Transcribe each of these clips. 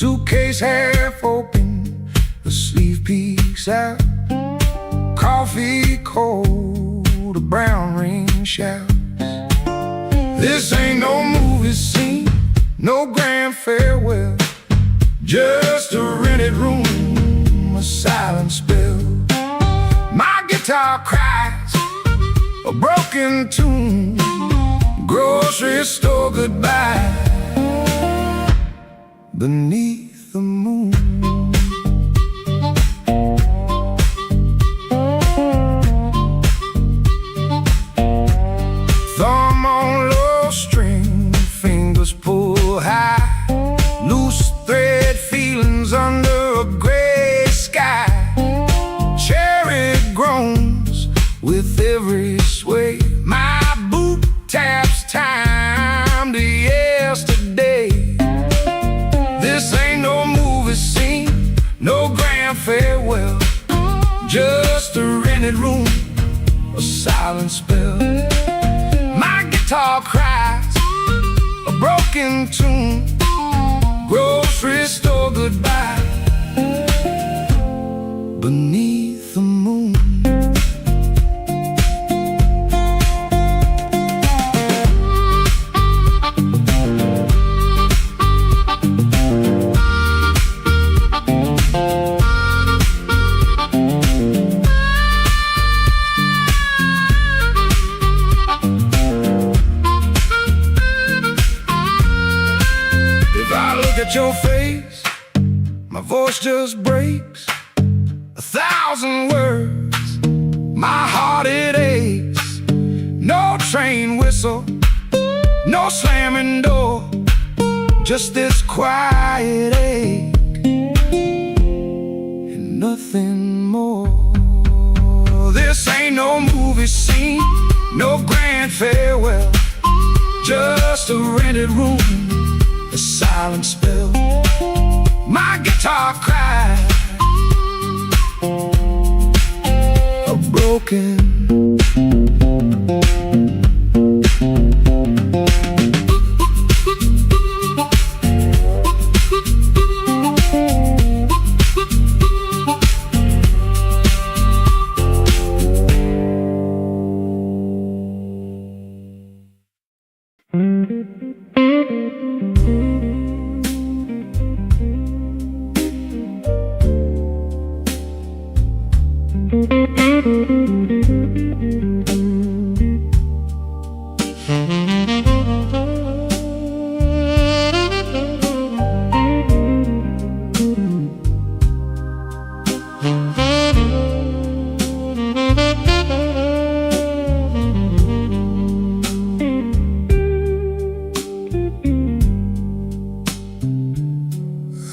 Suitcase half open, the sleeve peeks out. Coffee cold, a brown rain shouts. This ain't no movie scene, no grand farewell, just a rented room, a silent spell. My guitar cries a broken tune, grocery store goodbye beneath the moon. Thumb on low string, fingers pull high, loose thread feelings under a gray sky. Cherry groans with every sway, my boot taps time to yesterday. This ain't no movie scene, no grand farewell, just a rented room, a silent spell. My guitar cries a broken tune, grocery store goodbye beneath the moon. At your face, my voice just breaks 1,000 words, my heart it aches. No train whistle, no slamming door, just this quiet ache and nothing more. This ain't no movie scene, no grand farewell, just a rented room, a silent spell. My guitar cries a broken.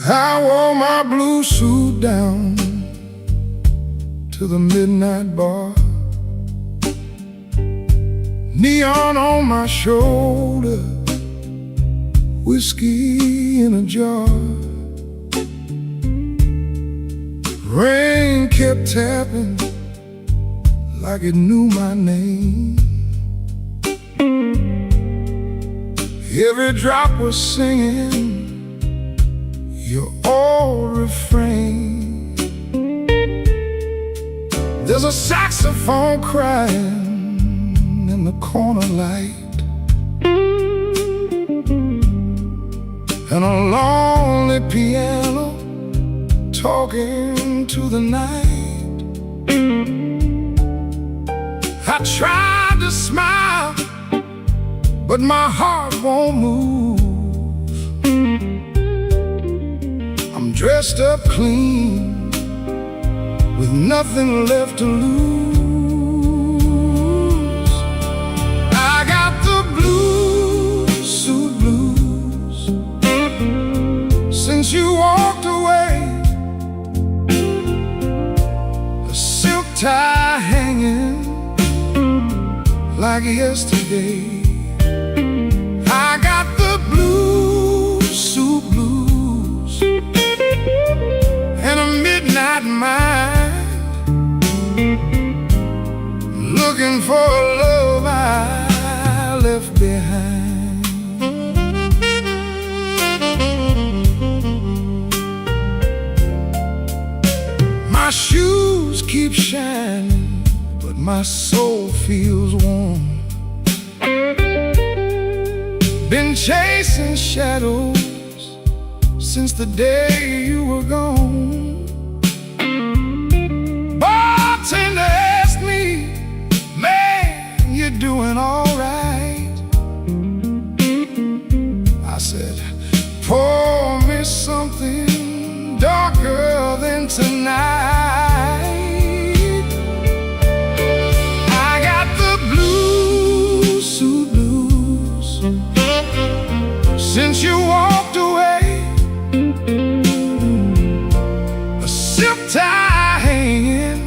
I wore my blue suit down to the midnight bar, neon on my shoulder, whiskey in a jar. Rain kept tapping like it knew my name. Every drop was singing your old refrain. There's a saxophone crying in the corner light, and a lonely piano talking to the night. I tried to smile, but my heart won't move. I'm dressed up clean, with nothing left to lose. I got the blues, suit blues, since you walked away. A silk tie hanging like yesterday. I got the blues, suit blues, and a midnight mind, looking for a love I left behind. my soul feels warm. Been chasing shadows since the day you were gone. Bartender asked me, man, you doing all right? I said, pour me something darker than tonight. I got the blue suit blues since you walked away. A zip tie hanging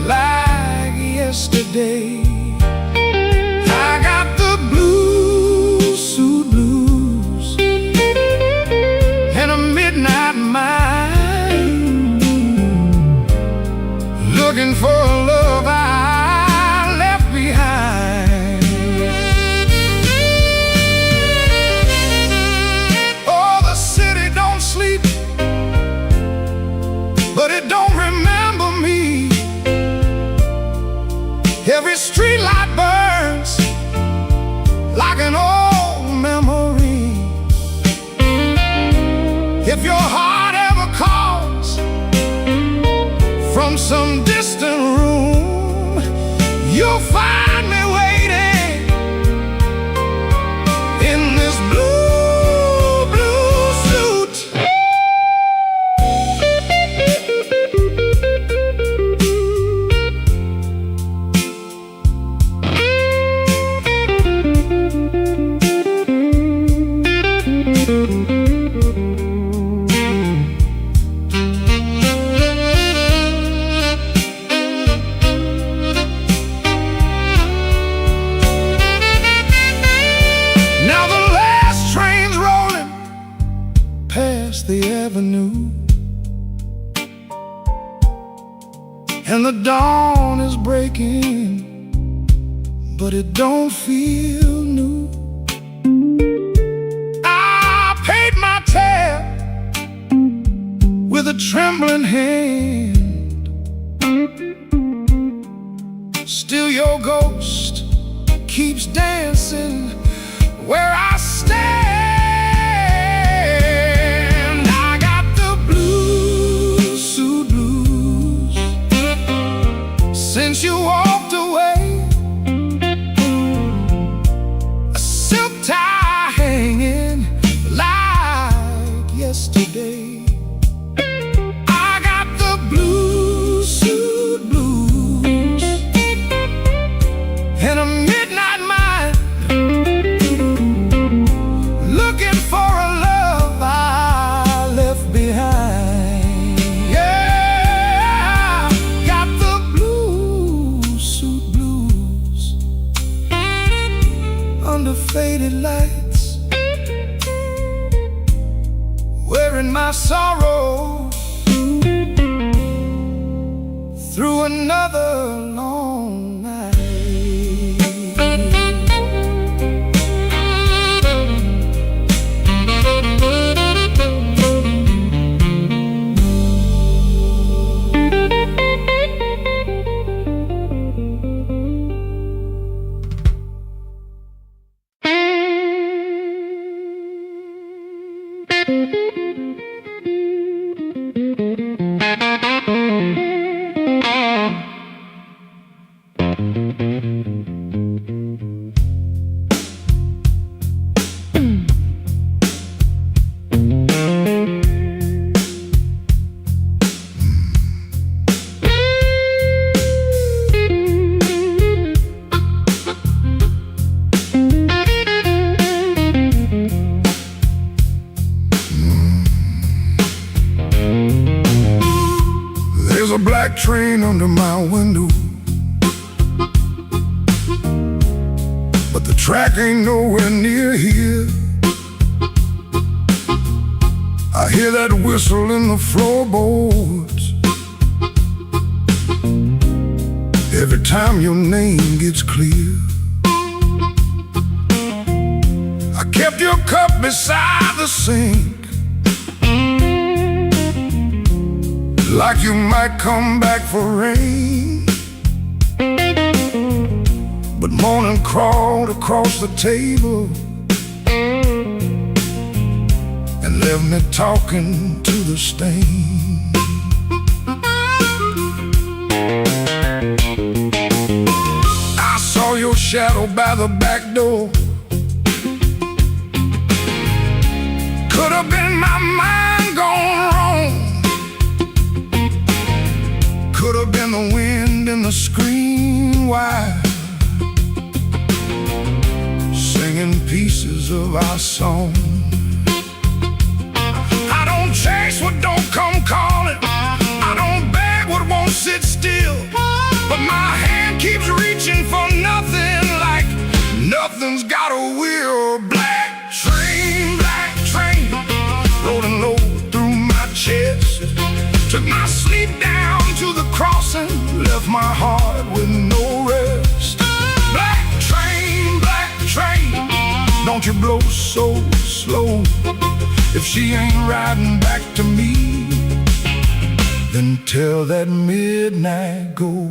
like yesterday. I got the blue suit blues and a midnight mind, looking for a love I left behind. Oh, the city don't sleep, but it don't remember me. Every street light burns like an old memory. If your heart ever calls from some distant room, you'll find me waiting in this blue, blue suit. Now the last train's rolling past the avenue, and the dawn is breaking, but it don't feel new. I paid my tab with a trembling hand. Still your ghost keeps dancing where I stand. I got the blue suit blues since you walked away. A silk tie hanging like yesterday. I got the blue suit blues and a midnight mind, looking for a love I left behind. Yeah, got the blue suit blues under faded lights, wearing my sorrow through another long night. There's a black train under my window, but the track ain't nowhere near here. I hear that whistle in the floorboards every time your name gets clear. I kept your cup beside the sink, like you might come back for rain. Morning crawled across the table and left me talking to the stain. I saw your shadow by the back door. Could have been my mind gone wrong. Could have been the wind in the screen wire, singing pieces of our song. I don't chase what don't come calling. I don't beg what won't sit still. But my hand keeps reaching for nothing, like nothing's got a will. Black train, rolling low through my chest. Took my sleep down to the crossing, left my heart with no rest. Black train, don't you blow so slow. If she ain't riding back to me, then tell that midnight go.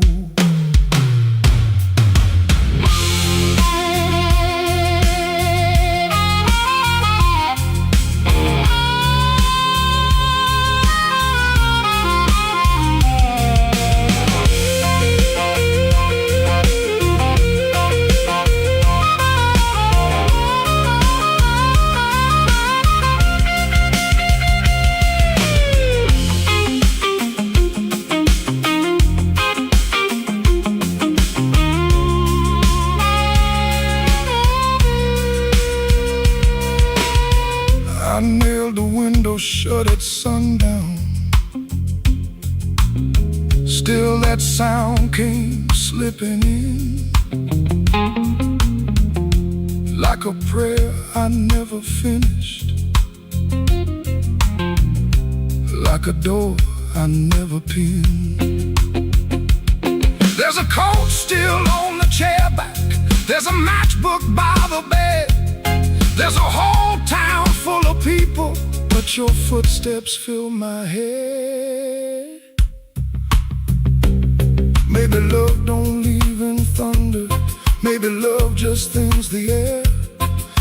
I nailed the window shut at sundown. Still that sound came slipping in, like a prayer I never finished, like a door I never pinned. There's a coat still on the chair back. There's a matchbook by the bed. There's a whole town full of people, but your footsteps fill my head. Maybe love don't leave in thunder. Maybe love just thins the air.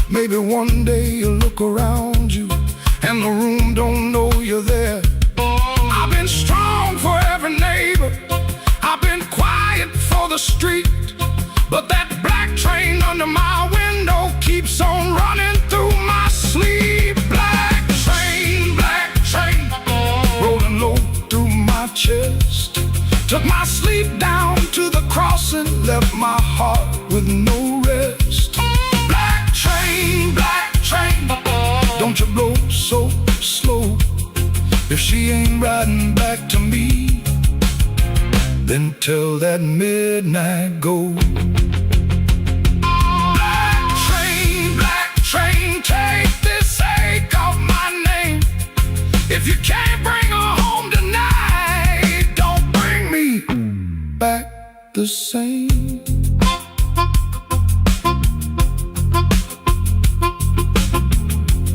Maybe one day you look around you and the room don't know you're there. I've been strong for every neighbor. I've been quiet for the street. But that black train under my window keeps on running through my sleep. Black train, rolling low through my chest. Took my sleep down to the crossing, left my heart with no rest. Black train, don't you blow so slow. If she ain't riding back to me, then tell that midnight go. Black train, take this ache off my name. If you can't bring her home tonight, don't bring me back the same.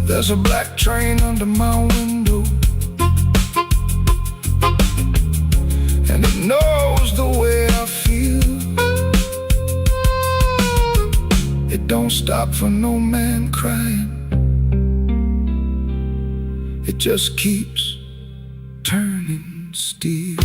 There's a black train under my window, and it knows the way I feel. It don't stop for no man crying. It just keeps turning steel.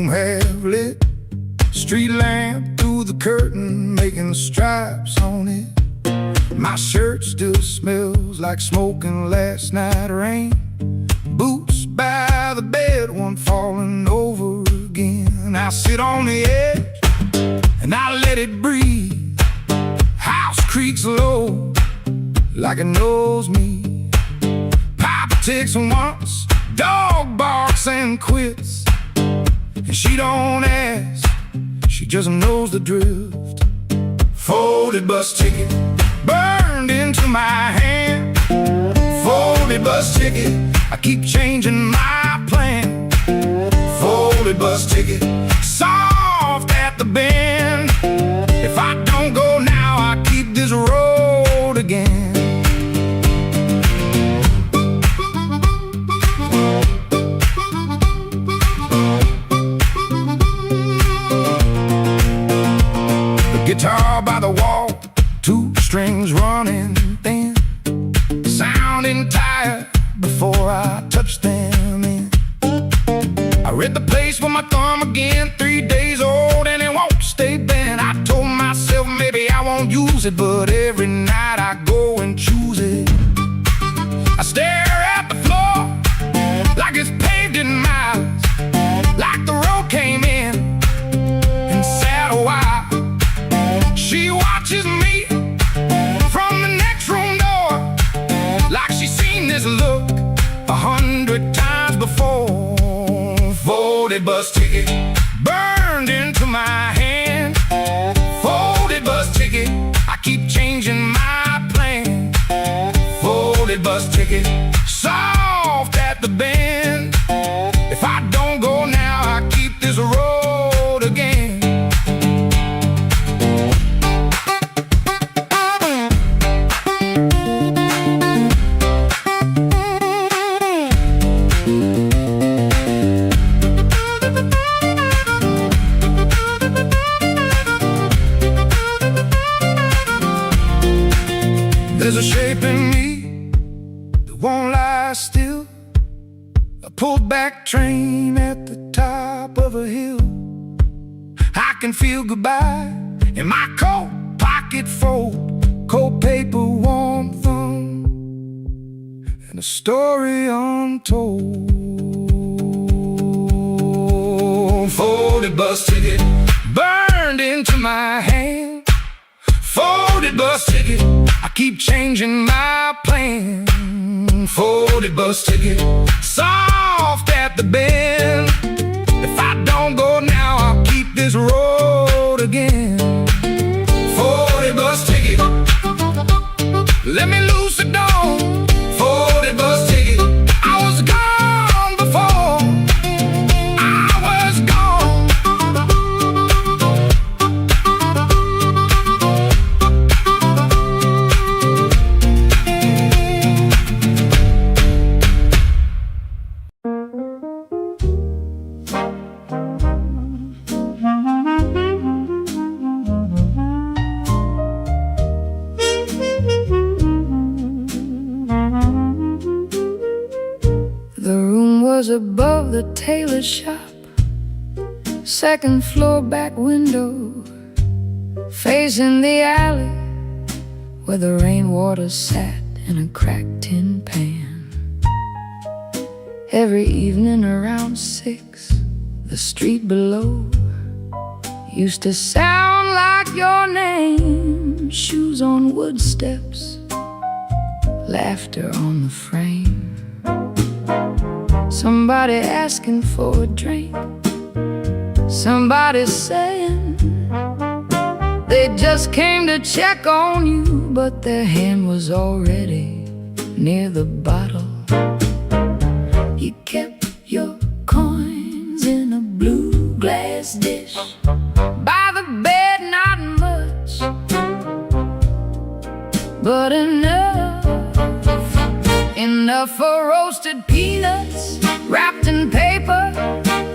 have lit. Street lamp through the curtain, making stripes on it. My shirt still smells like smoking last night rain. Boots by the bed, one falling over again. I sit on the edge and I let it breathe. House creaks low like it knows me. Papa takes once, dog barks and quits. And she don't ask, she just knows the drift. Folded bus ticket burned into my hand. Folded bus ticket, I keep changing my plan. Folded bus ticket, soft at the bend. If I don't go now, I keep this road again. Guitar by the wall, two strings running thin, sounding tired before I touch them in. I read the place with my thumb again, 3 days old and it won't stay bent. I told myself maybe I won't use it, but every night I go and choose it. I stare at the floor like it's paved in miles, like the road came in and sat a while. She watches me from the next room door, like she's seen this look 100 times before. Folded bus ticket burned into my hand. Folded bus ticket, I keep changing my plan. Folded bus ticket, soft at the bend. If I don't go now, I keep this road again. There's a shape in me that won't lie still. A pulled back train at the top of a hill. I can feel goodbye in my coat pocket fold, cold paper, warm thumb, and a story untold. Folded bus ticket burned into my hand. Folded bus ticket, I keep changing my plan. Folded bus ticket, soft at the bend. If I don't go now, I'll keep this road again. Folded bus ticket, let me loose the door. Folded bus ticket, I was gone before. I was gone. Was above the tailor shop, second floor back window, facing the alley where the rainwater sat in a cracked tin pan. Every evening around 6, the street below used to sound like your name. Shoes on wood steps, laughter on the frame. Somebody asking for a drink, somebody saying they just came to check on you, but their hand was already near the bottle. You kept your coins in a blue glass dish by the bed, not much, but enough for roasted peanuts wrapped in paper,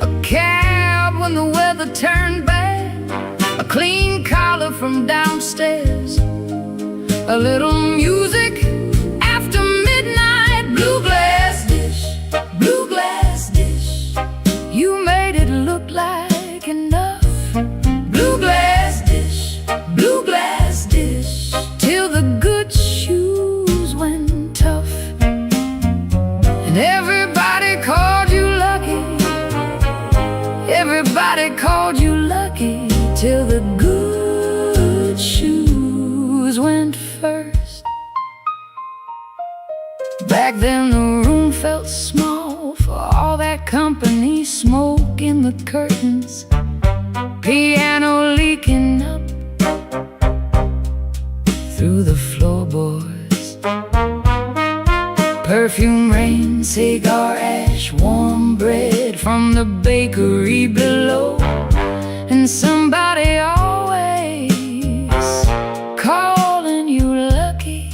a cab when the weather turned bad, a clean collar from downstairs, a little music after midnight. Blue glass dish, you made it look like called you lucky till the good shoes went first. Back then the room felt small for all that company, smoke in the curtains, piano leaking up through the floorboards, perfume rain, cigar ash, warm bread from the bakery below, and somebody always calling you lucky.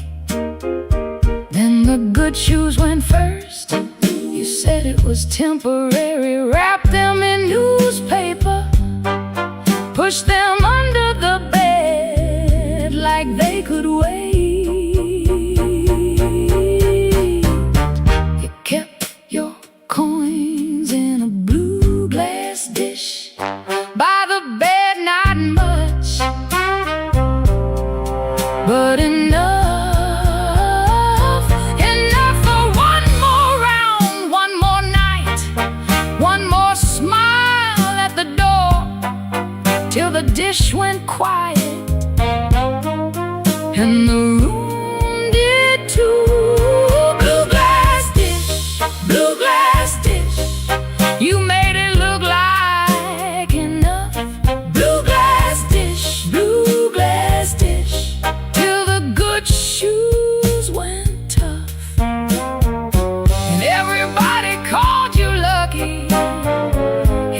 Then the good shoes went first. You said it was temporary, wrap them in newspaper, push them under the bed like they could wait. You kept your coins in a blue glass dish by the bed, not much, but enough for one more round, one more night, one more smile at the door, till the dish went quiet and the room did too. Blue glass dish, blue glass dish, you made it look like enough. Blue glass dish, till the good shoes went tough. And everybody called you lucky,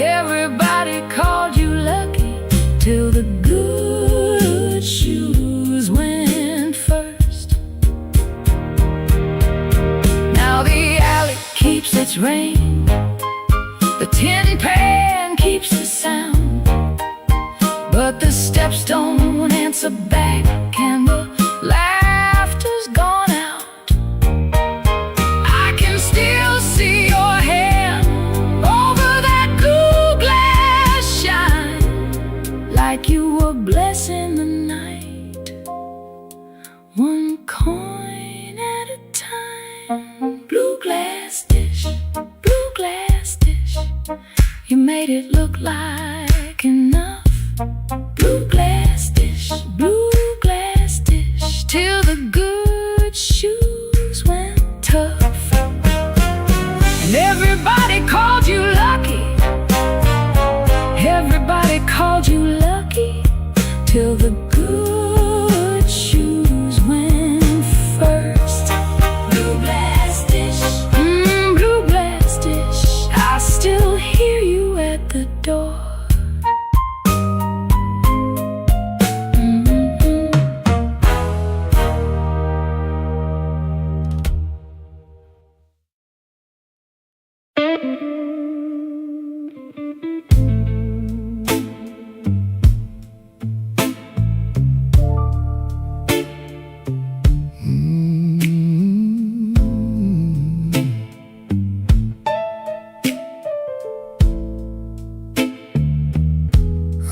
everybody called you lucky, till the good shoes went first. Now the alley keeps its rain, the tin pan keeps the sound, but the steps don't answer back and the laughter's gone out. I can still see your hand over that cool glass shine, like you were blessing the night, one coin at a time. Blue glass dish, you made it look like enough. Blue glass dish, till the good shoes went tough. And everybody called you lucky, everybody called you lucky, till the good shoes went first. Blue glass dish, I still hear you at the door.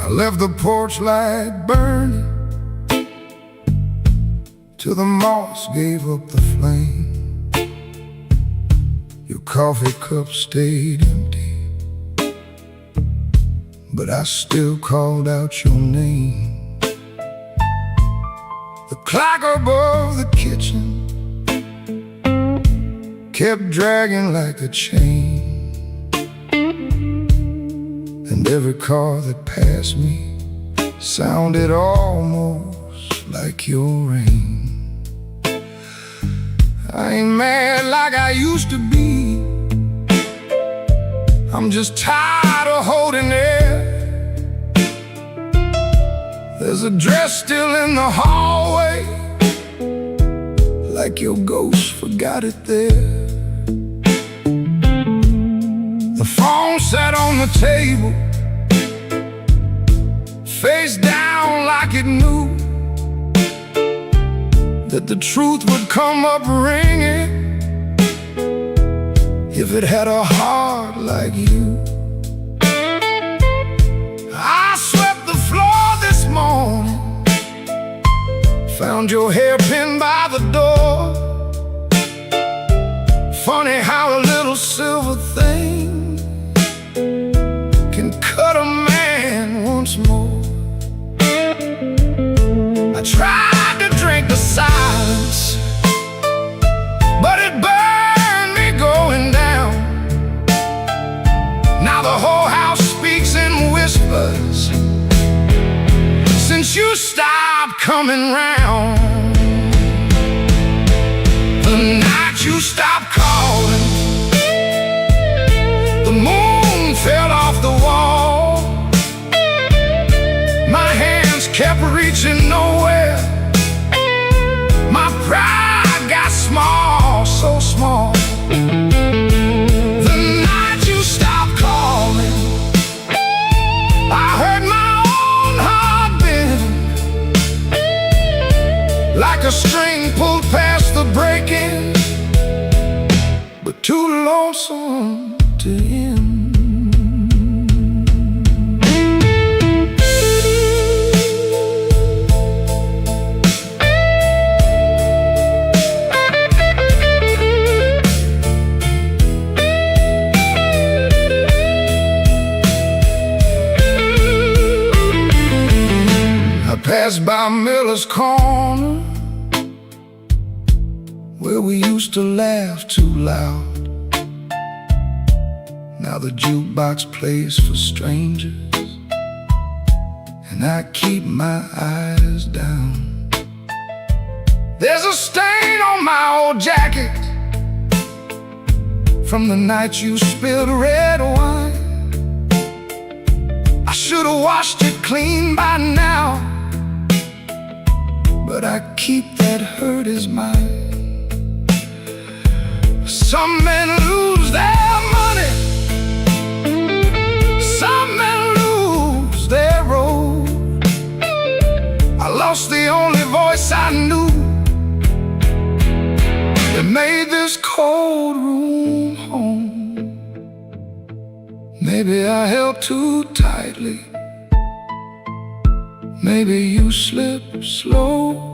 I left the porch light burning till the moss gave up the flame. Your coffee cup stayed empty, but I still called out your name. The clock above the kitchen kept dragging like a chain, and every car that passed me sounded almost like your rain. I ain't mad like I used to be, I'm just tired of holding it. There's a dress still in the hallway, like your ghost forgot it there. The phone sat on the table, face down like it knew that the truth would come up ringing if it had a heart like you. I swept the floor this morning, found your hairpin by the door. Funny how a little silver thing can cut a man once more. I tried to drink the silence, but it burned me going down. Now the whole house speaks in whispers since you stopped coming round. The night you stopped calling, the moon fell off the wall. My hands kept reaching nowhere. My pride got small, so small. The night you stopped calling, I heard my own heart bend, like a string pulled past the breaking, but too lonesome to end. Passed by Miller's Corner, where we used to laugh too loud. Now the jukebox plays for strangers, and I keep my eyes down. There's a stain on my old jacket from the night you spilled red wine. I should have washed it clean by now, but I keep that hurt as mine. Some men lose their money, some men lose their road. I lost the only voice I knew that made this cold room home. Maybe I held too tightly, maybe you slip slow.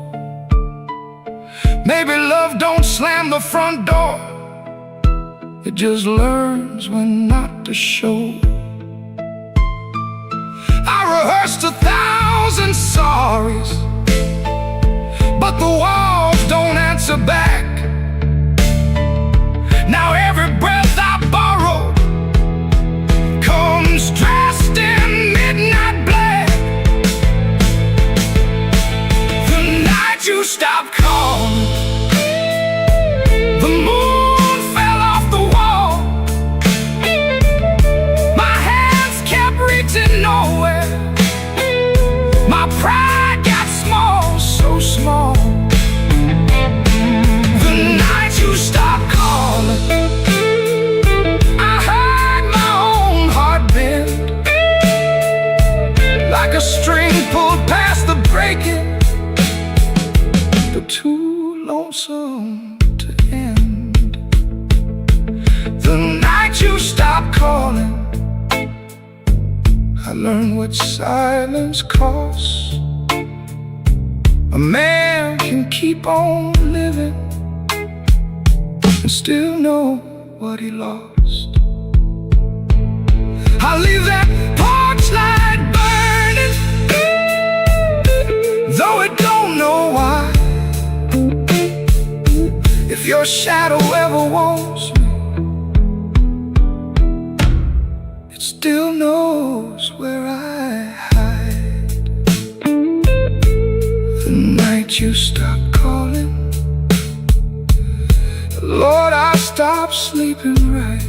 Maybe love don't slam the front door, it just learns when not to show. I rehearsed 1,000 sorries, but the walls don't answer back. Now every breath I borrow comes dressed in midnight black. The night you stopped calling, the moon fell off the wall. My hands kept reaching nowhere. My pride got small, so small. The night you stopped calling, I heard my own heart bend, like a string pulled past the breaking, but too lonesome to end. The night you stopped calling, I learned what silence costs. A man can keep on living and still know what he lost. I leave that porch light burning, though it don't know why. If your shadow ever wants me, it still knows where I hide. The night you stopped calling, Lord, I stopped sleeping right.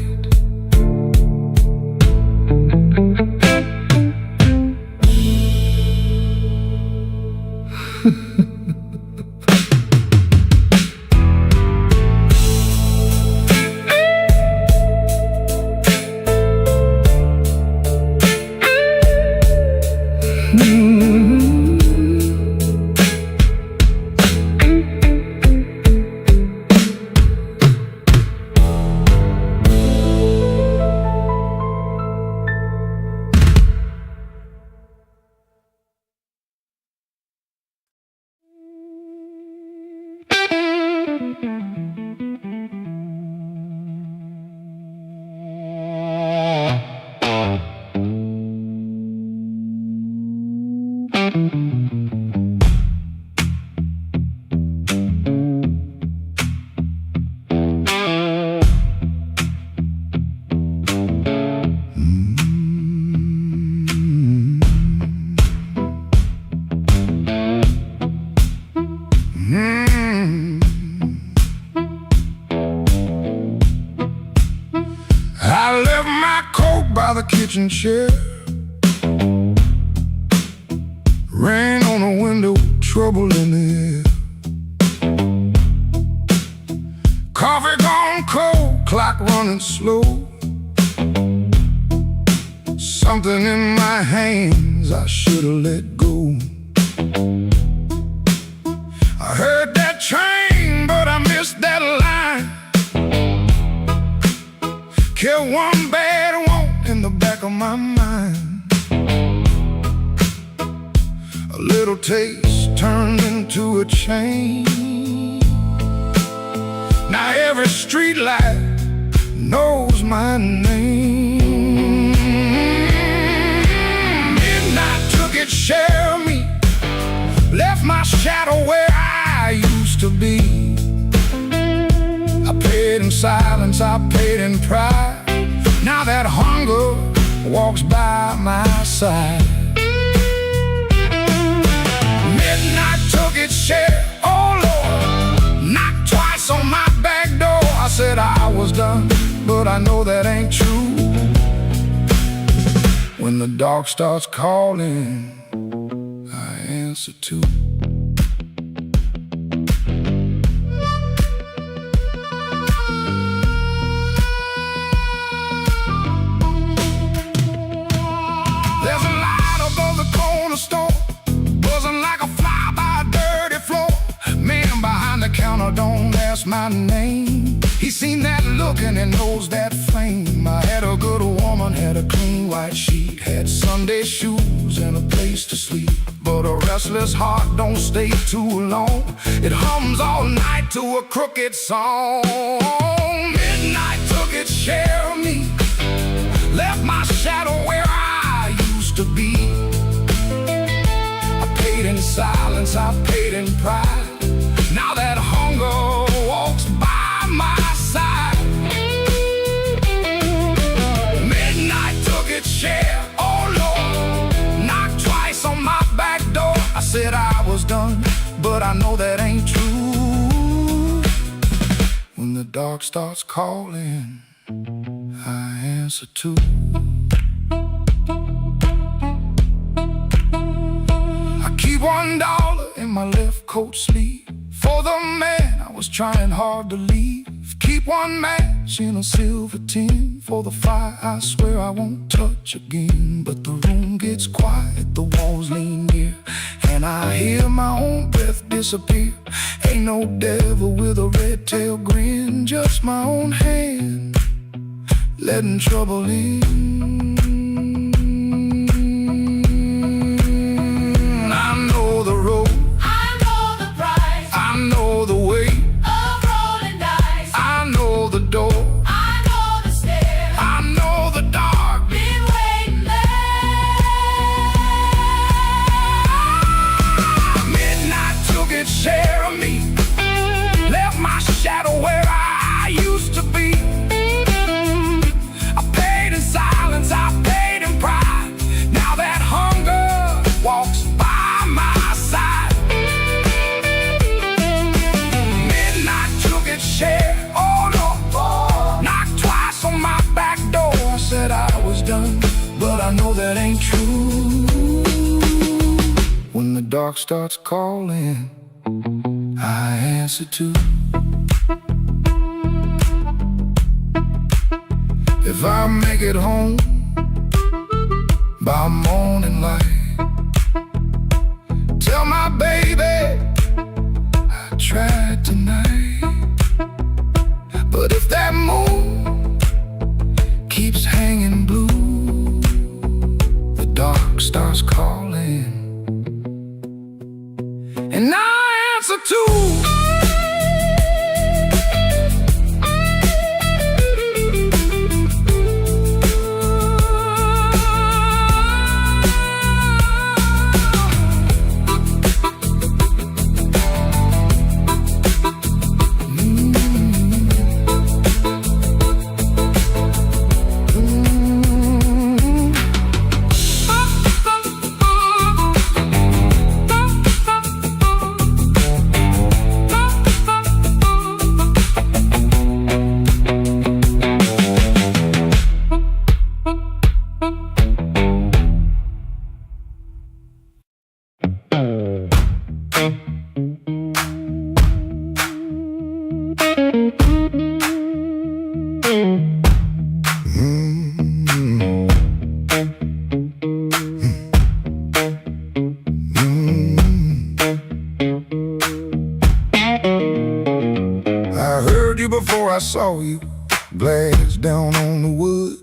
I left my coat by the kitchen chair. Rain on the window, trouble in the air. Coffee gone cold, clock running slow. Something in my hands I should've let go. I heard that train, but I missed that line. Kept one bad want in the back of my mind. A little taste turned into a chain. Now every street light knows my name. Midnight took its share of me, left my shadow where I used to be. I paid in silence, I paid in pride. Now that hunger walks by my side. Midnight took its share, oh Lord, knocked twice on my back door. I said I was done, but I know that ain't true. When the dark starts calling, I answer too. There's a light above the corner store, buzzing like a fly by a dirty floor. Man behind the counter don't ask my name. He seen that look and he knows that flame. I had a good woman, had a clean white sheet, had Sunday shoes and a place to sleep. But a restless heart don't stay too long. It hums all night to a crooked song. Midnight took its share of me, left my shadow where I used to be. I paid in silence, I paid in pride. Now that hunger walks by my side. Midnight took its share, oh Lord, knocked twice on my back door. I said I was done, but I know that ain't true. When the dark starts calling, I answer too. I keep $1 in my left coat sleeve for the man I was trying hard to leave. Keep one match in a silver tin for the fire I swear I won't touch again. But the room gets quiet, the walls lean near, and I hear my own breath disappear. Ain't no devil with a red tail grin, just my own hand letting trouble in. I know the road, I know the price I know the way, of rolling dice. I know the door, I know the stairs, I know the dark. been waiting there. Midnight took its share of me, left my shadow where I used to be. I paid in silence, I paid in pride. Now that hunger walks by my side. Midnight took its share, oh Lord, knocked twice on my back door. I said I was done, but I know that ain't true. When the dark starts calling, I answer too. If I make it home by morning light, tell my baby I tried tonight. But if that moon keeps hanging blue, the dark starts calling, and I answer too. I saw you, glass down on the wood.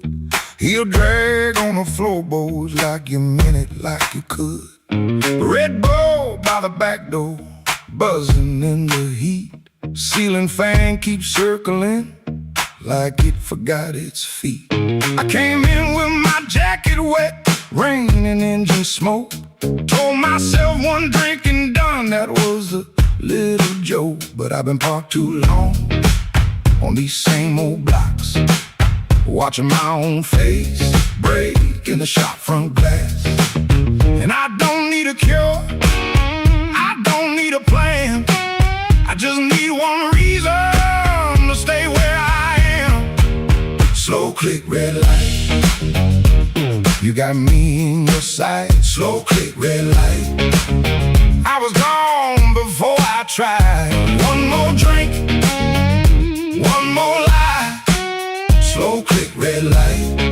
He'll drag on the floorboards like you meant it, like you could. Red Bull by the back door, buzzing in the heat. Ceiling fan keeps circling like it forgot its feet. I came in with my jacket wet, rain and engine smoke. Told myself one drink and done, that was a little joke. But I've been parked too long on these same old blocks, watching my own face break in the shop front glass. And I don't need a cure, I don't need a plan, I just need one reason to stay where I am. Slow click, red light, you got me in your sight. Slow click, red light, I was gone before I tried. One more drink, one more lie. Slow click, red light,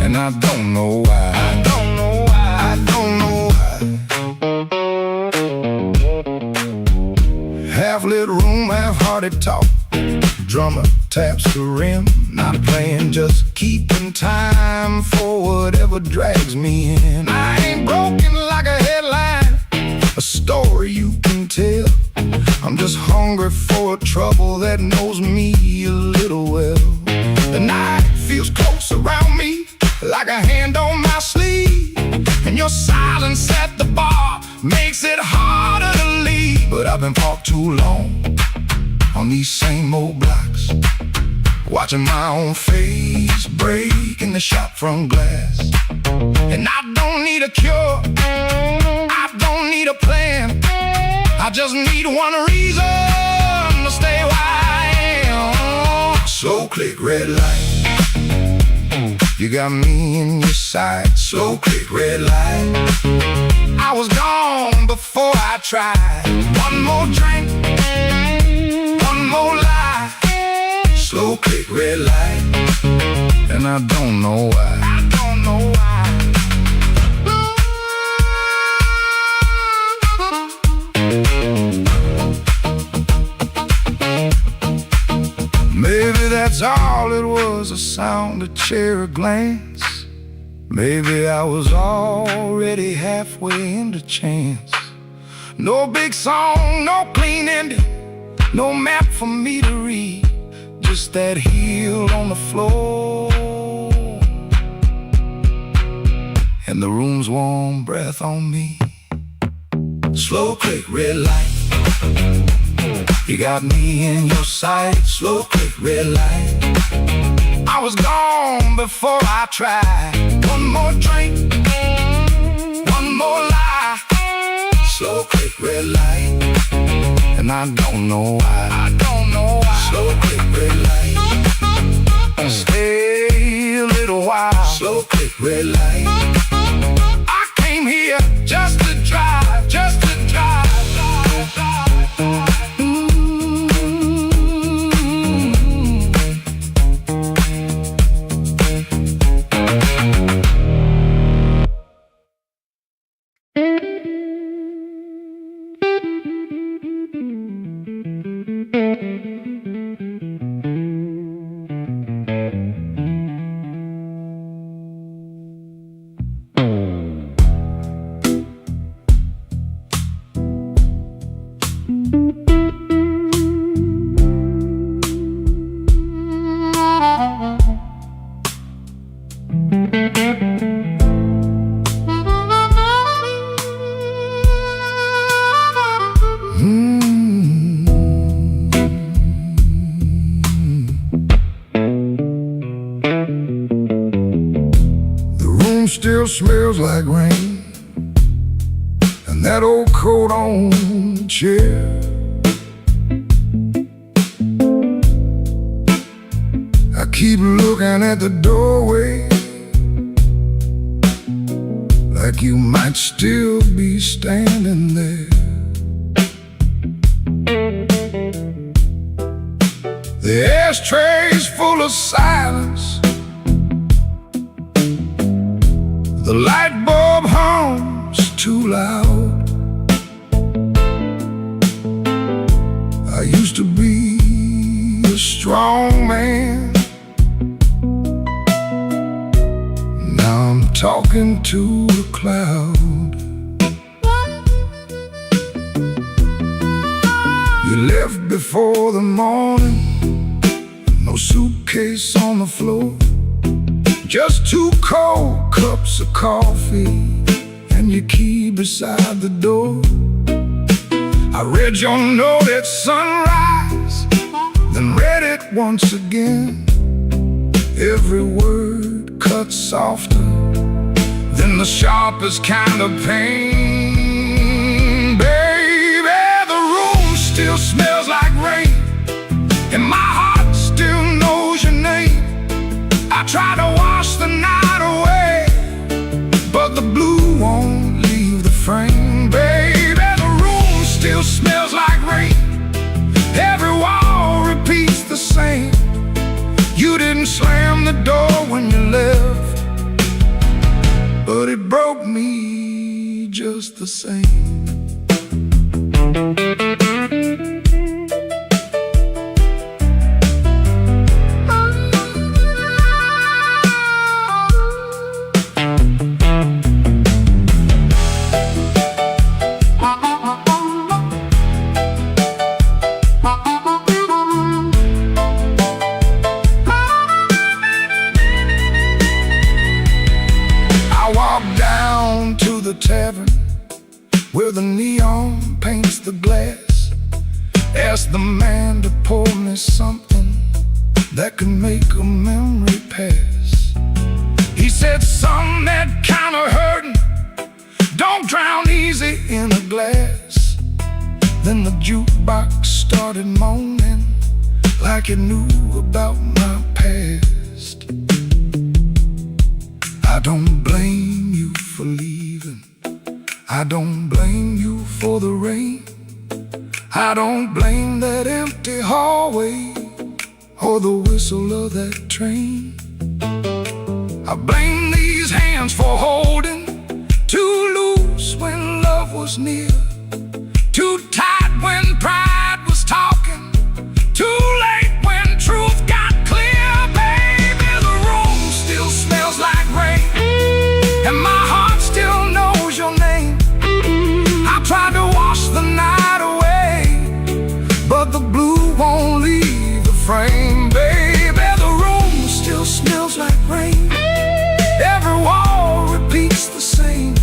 and I don't know why. I don't know why. I don't know why. Half-lit room, half-hearted talk. Drummer taps the rim, not playing, just keeping time for whatever drags me in. I ain't broken like a headline, a story you can tell. I'm just hungry for trouble that knows me a little well. The night feels close around me, like a hand on my sleeve, and your silence at the bar makes it harder to leave. But I've been parked too long on these same old blocks, watching my own face break in the shop front glass. And I don't need a cure, I don't need a plan, I just need one reason to stay where I am. Slow click, red light, you got me in your sight. Slow click, red light, I was gone before I tried. One more drink, one more lie. Slow click, red light, and I don't know why. I don't know why. Maybe that's all it was, a sound, a chair, a glance. Maybe I was already halfway into chance. No big song, no clean ending, no map for me to read, just that heel on the floor and the room's warm breath on me. Slow click, red light, you got me in your sight. Slow click, red light, I was gone before I tried. One more drink, one more lie. Slow click, red light, and I don't know why. I don't know why. Slow click, red light, stay a little while. Slow click, red light, I came here just to drive, just to drive. Still smells like rain, and that old coat on the chair. I keep looking at the doorway, like you might still be standing there. The ashtray's full of silence, the light bulb hums too loud. I used to be a strong talking to a cloud. You left before the morning, no suitcase on the floor, just 2 cold cups of coffee and your key beside the door. I read your note at sunrise, then read it once again. Every word cut softer than the sharpest kind of pain. Baby, the room still smells like rain, and my heart still knows your name. I try to wash the night away, but the blue won't leave the frame. Baby, the room still smells like rain. Every wall repeats the same. You didn't slam the door when you left, but it broke me just the same. The tavern where the neon paints the glass. Asked the man to pour me something that could make a memory pass. He said, "Son, that kind of hurting don't drown easy in a glass." Then the jukebox started moaning like it knew about my past. I don't blame you for leaving, I don't blame you for the rain, I don't blame that empty hallway or the whistle of that train. I blame these hands for holding too loose when love was near, too tight when pride was talking, too late when truth got clear. Baby, the room still smells like rain, and my heart still knows your name. I tried to wash the night away, but the blue won't leave the frame. Baby, the room still smells like rain. Every wall repeats the same.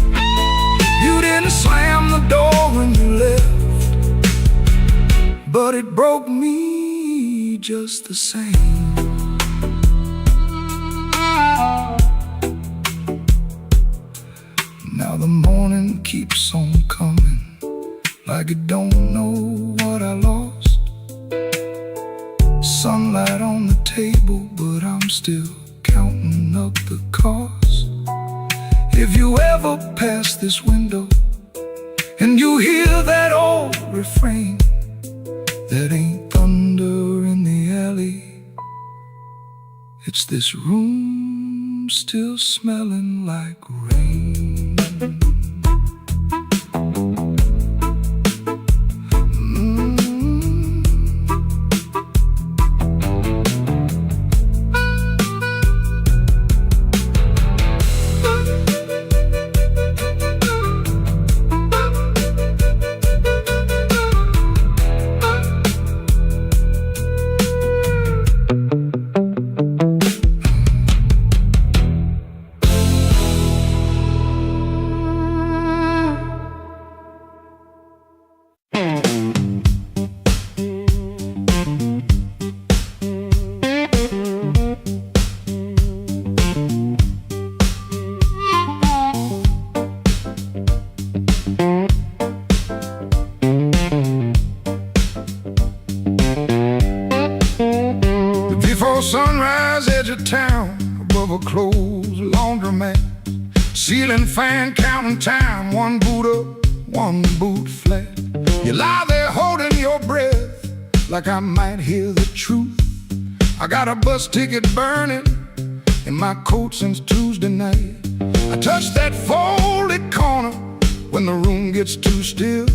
You didn't slam the door when you left, but it broke me just the same. Now the morning keeps on coming, like it don't know what I lost. Sunlight on the table, but I'm still counting up the cost. If you ever pass this window and you hear that old refrain, that ain't thunder in the alley, it's this room still smelling like rain. Sunrise, edge of town, above a closed laundromat, ceiling fan counting time, one boot up, one boot flat. You lie there holding your breath, like I might hear the truth. I got a bus ticket burning in my coat since Tuesday night. I touch that folded corner when the room gets too still.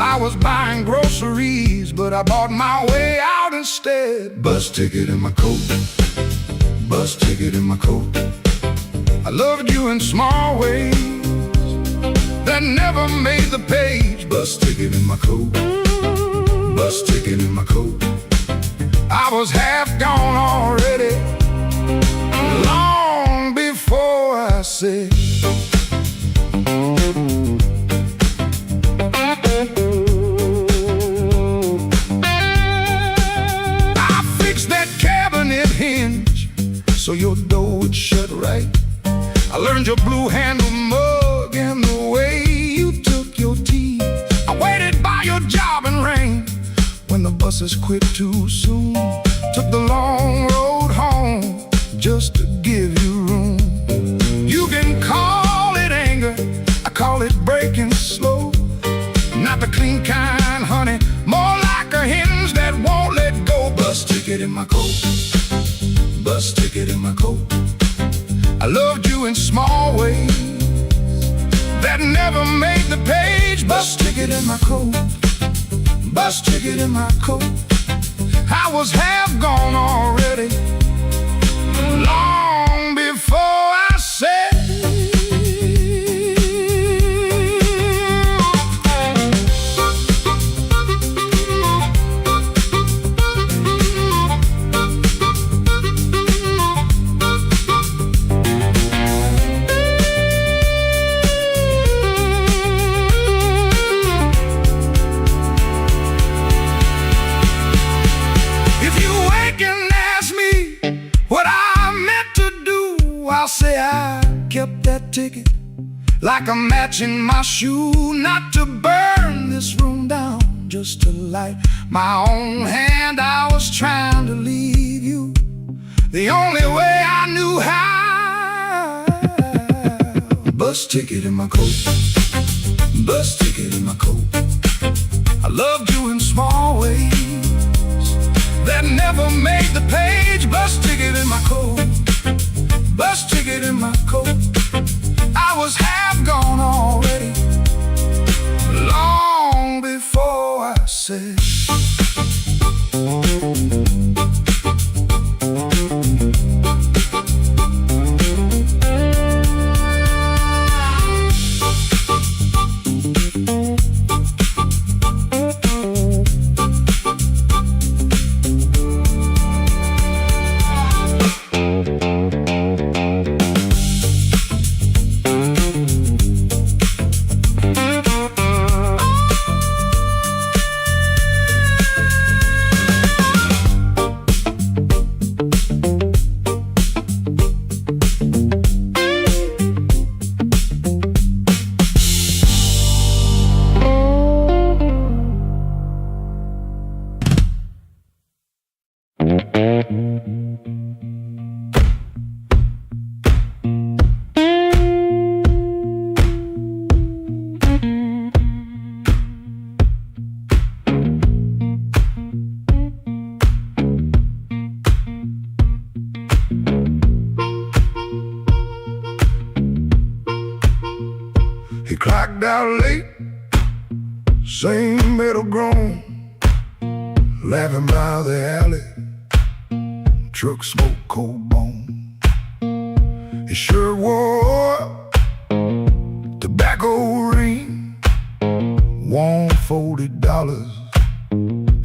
I was buying groceries, but I bought my way out instead. Bus ticket in my coat, bus ticket in my coat. I loved you in small ways that never made the page. Bus ticket in my coat, bus ticket in my coat. I was half gone already, long before I said I fixed that cabinet hinge so your door would shut right. I learned your blue handle mug and the way you took your tea. I waited by your job in rain when the buses quit too soon. Took the long road home just to give you room. You can call it anger, I call it breaking slow. Not the clean kind, honey, more like a hinge that won't let go. Bus ticket in my coat, bus ticket in my coat. I loved you in small ways that never made the page. Bus ticket in my coat, bus ticket in my coat. I was half gone already, long before I said say I kept that ticket like a match in my shoe. Not to burn this room down, just to light my own hand. I was trying to leave you the only way I knew how. Bus ticket in my coat, bus ticket in my coat. I loved you in small ways that never made the page. Bus ticket in my coat, bus ticket in my coat. I was half gone already, long before I said he clocked out late, same metal groan, laughing by the alley, truck smoke, cold bone. His shirt wore tobacco ring, warm $40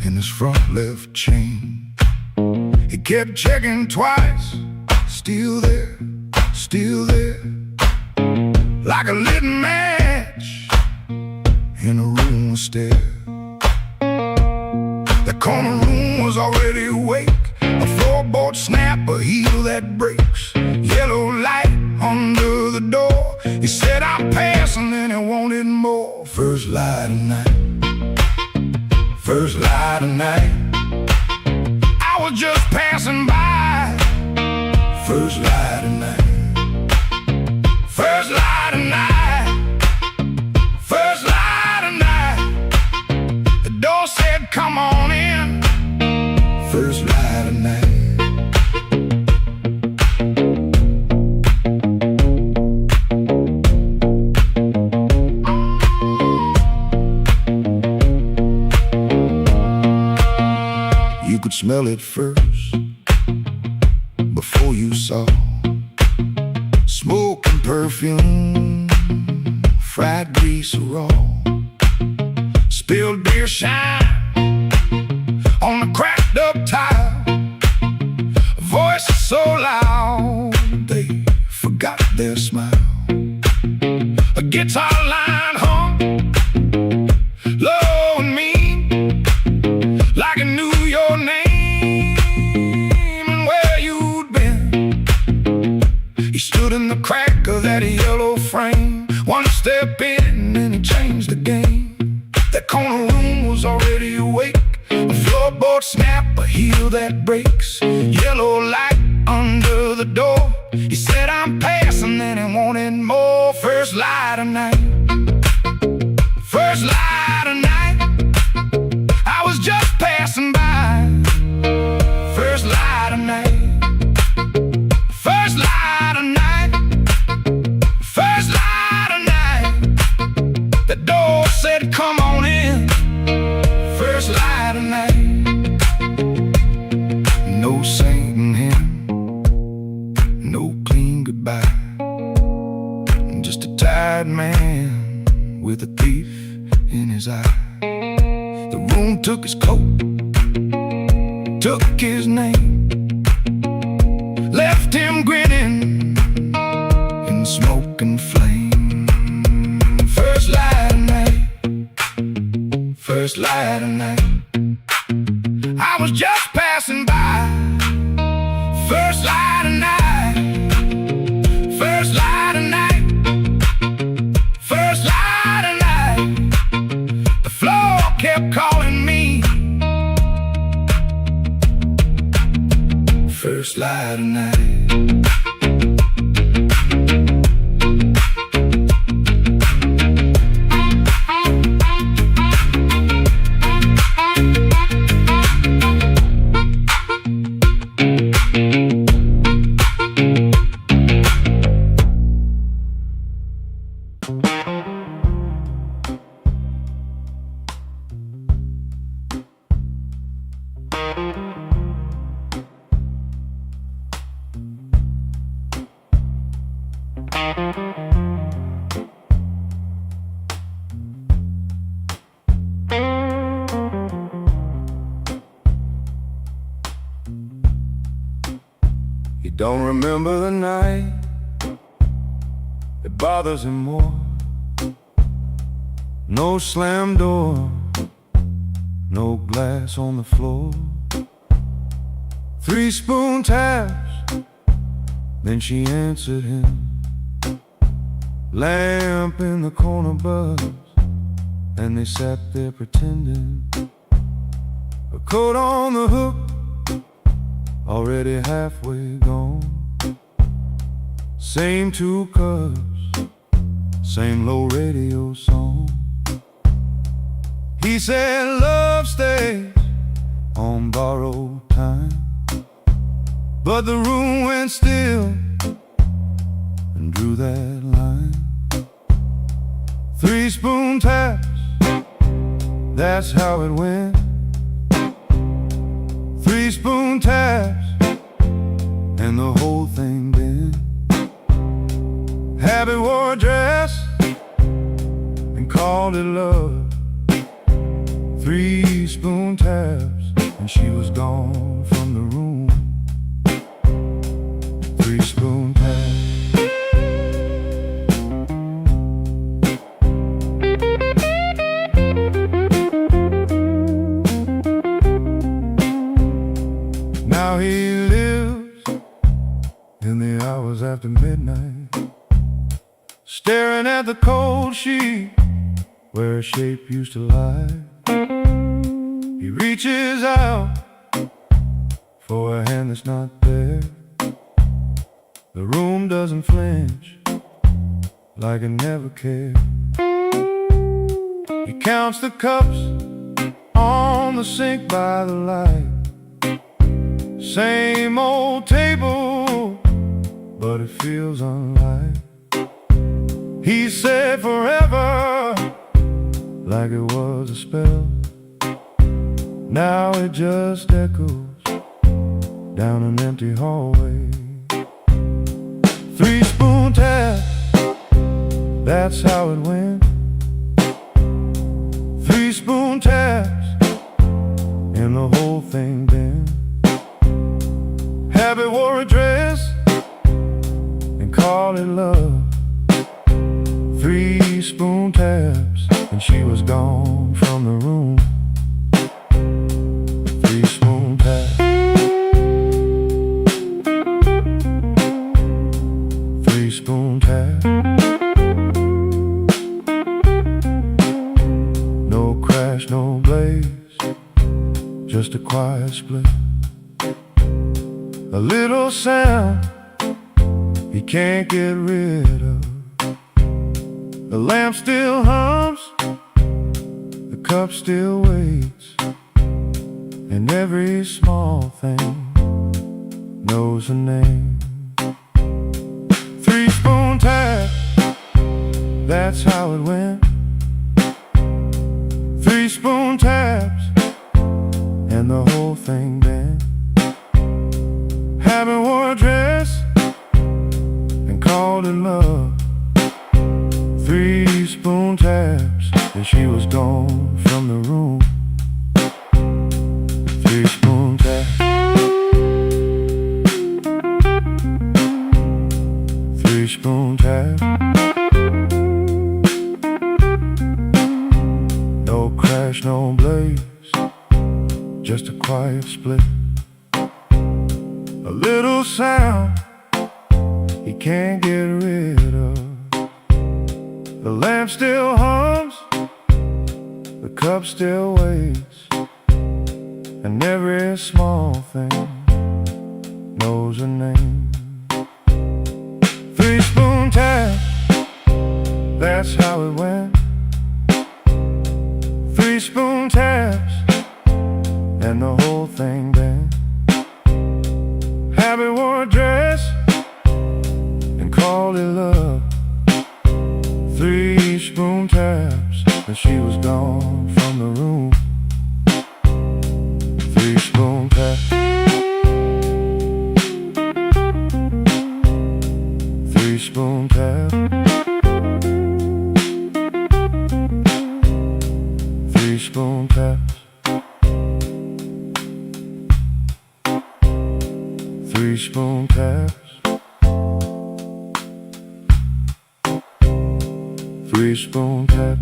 in his front left chain. He kept checking twice, still there, like a lit match in a room stair. The corner room was already awake, a floorboard snap, a heel that breaks, yellow light under the door. He said, I'm passing, and he wanted more. First light of night, first light of night. I was just passing by. First light of night, first light of night, first light of night. The door said, come on in. First light of night. You could smell it first before you saw smoke perfume, fried grease raw, spilled beer shine on the cracked up tile. A voice so loud they forgot their smile. A guitar line hung low and mean, like it knew your name and where you'd been. He stood in the crack of that yellow frame, one step in and he changed the game. That corner room was already awake, a floorboard snap, a heel that breaks, yellow light under the door. He said, I'm passing, then he wanted more. First light of night, first light of night, I was just passing by. First light of night, first light of night, first light of night. The door said, come on in. First light of night. No singing hymn, no clean goodbye, just a tired man with a thief in his eye. The room took his coat, took his name, left him grinning in smoke and flame. First light of night, first light of night, I was just passing by. First light of night, first light of night, first light of night. The floor kept calling me. First light of night. He don't remember the night, it bothers him more. No slam door, no glass on the floor. 3 spoon taps, then she answered him. Lamp in the corner buzzed, and they sat there pretending. A coat on the hook, already halfway gone. Same 2 cups, same low radio song. He said love stays on borrowed time, but the room went still and drew that line. 3 spoon taps, that's how it went. 3 spoon taps, and the whole thing bent. Habit wore a dress and called it love. 3 spoon taps, and she was gone from the room. 3 spoon taps. Now he lives in the hours after midnight, staring at the cold sheet where a shape used to lie. He reaches out for a hand that's not there. The room doesn't flinch, like it never cared. He counts the cups on the sink by the light. Same old table, but it feels unlike. He said forever, like it was a spell. Now it just echoes down an empty hallway. 3 spoon taps, That's how it went. 3 spoon taps, and the whole thing bent. Habit wore a dress and called it love. 3 spoon taps, and she was gone from the room. 3 spoon taps. 3 spoon taps. No crash, no blaze, just a quiet split. A little sound he can't get rid of. The lamp still hums, the cup still waits, and every small thing knows a name. 3 spoon tap, that's how it went. 3 spoon taps, and the whole thing bent. Habit wore a dress and called it love. 3 spoon taps, and she was gone from the room. 3 spoon taps. 3 spoon taps. No crash, no blaze, just a quiet split. A little sound he can't get rid of. The lamp still hums, the cup still waits, and every small thing knows a name. 3 spoon tap, that's how it went. 3 spoon taps, and the whole thing bent. Habit wore a dress and called it love. 3 spoon taps, and she was gone from the room. 3 spoon taps. 3 spoon taps. 3 spoon taps. 3 spoon taps. 3 spoon taps.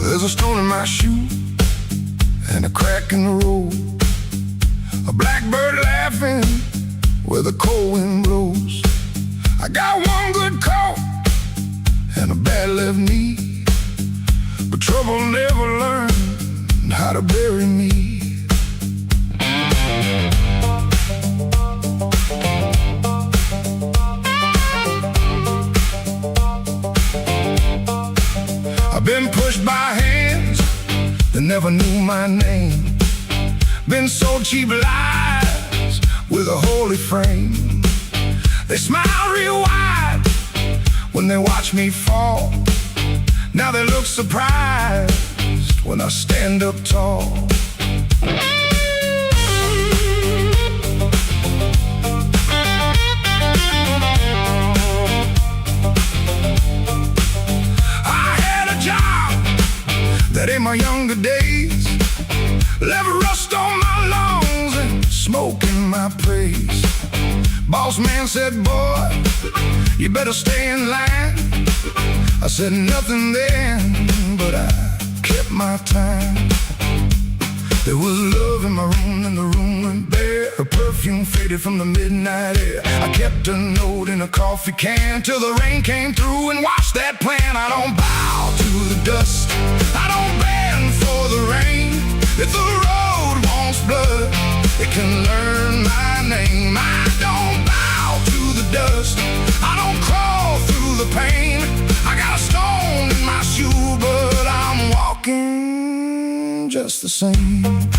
There's a stone in my shoe and a crack in the road. A blackbird laughing where the cold wind blows. I got one good coat and a bad left knee, but trouble never learned how to bury me. I've been pushed by hands that never knew my name. Been sold cheap lies with a holy frame. They smile real wide when they watch me fall. Now they look surprised when I stand up tall. That in my younger days left rust on my lungs and smoke in my praise. Boss man said, boy, you better stay in line. I said nothing then, but I kept my time. There was love in my room and the room went bare. Her perfume faded from the midnight air. I kept a note in a coffee can till the rain came through and washed that plan. I don't bow to the dust, I don't bend for the rain. If the road wants blood, it can learn my name. I don't bow to the dust. I don't crawl through the pain. I got a stone in my shoe, but I'm walking just the same.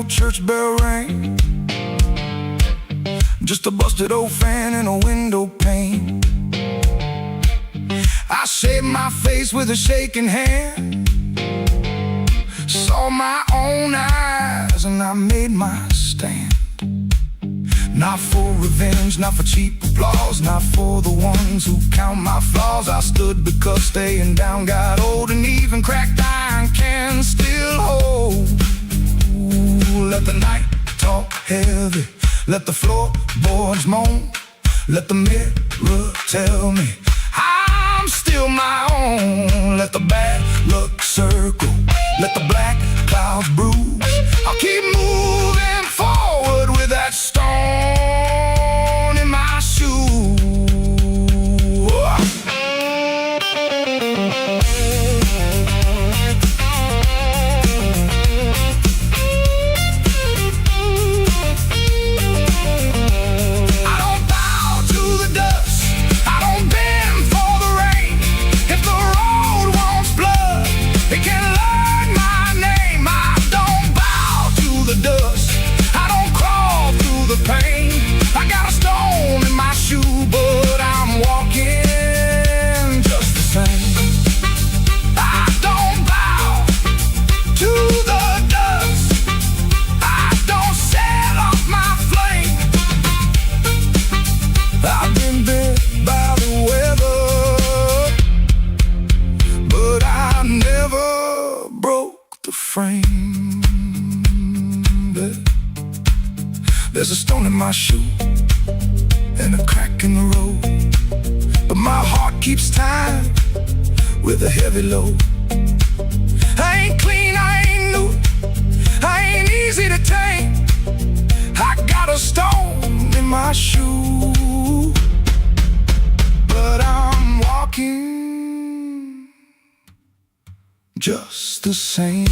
Church bell rang, just a busted old fan and a window pane. I shaved my face with a shaking hand, saw my own eyes and I made my stand. Not for revenge, not for cheap applause, not for the ones who count my flaws. I stood because staying down got old, and even cracked iron can still hold. Let the night talk heavy, let the floorboards moan, let the mirror tell me I'm still my own. Let the bad luck circle, let the black clouds bruise. I'll keep moving forward with that stone in my shoe. I got a stone in my shoe, but I'm walking just the same. I don't bow to the dust, I don't set off my flame. I've been bit by the weather, but I never broke the frame. There's a stone in my shoe and a crack in the road, but my heart keeps time with a heavy load. I ain't clean, I ain't new, I ain't easy to tame. I got a stone in my shoe, but I'm walking just the same.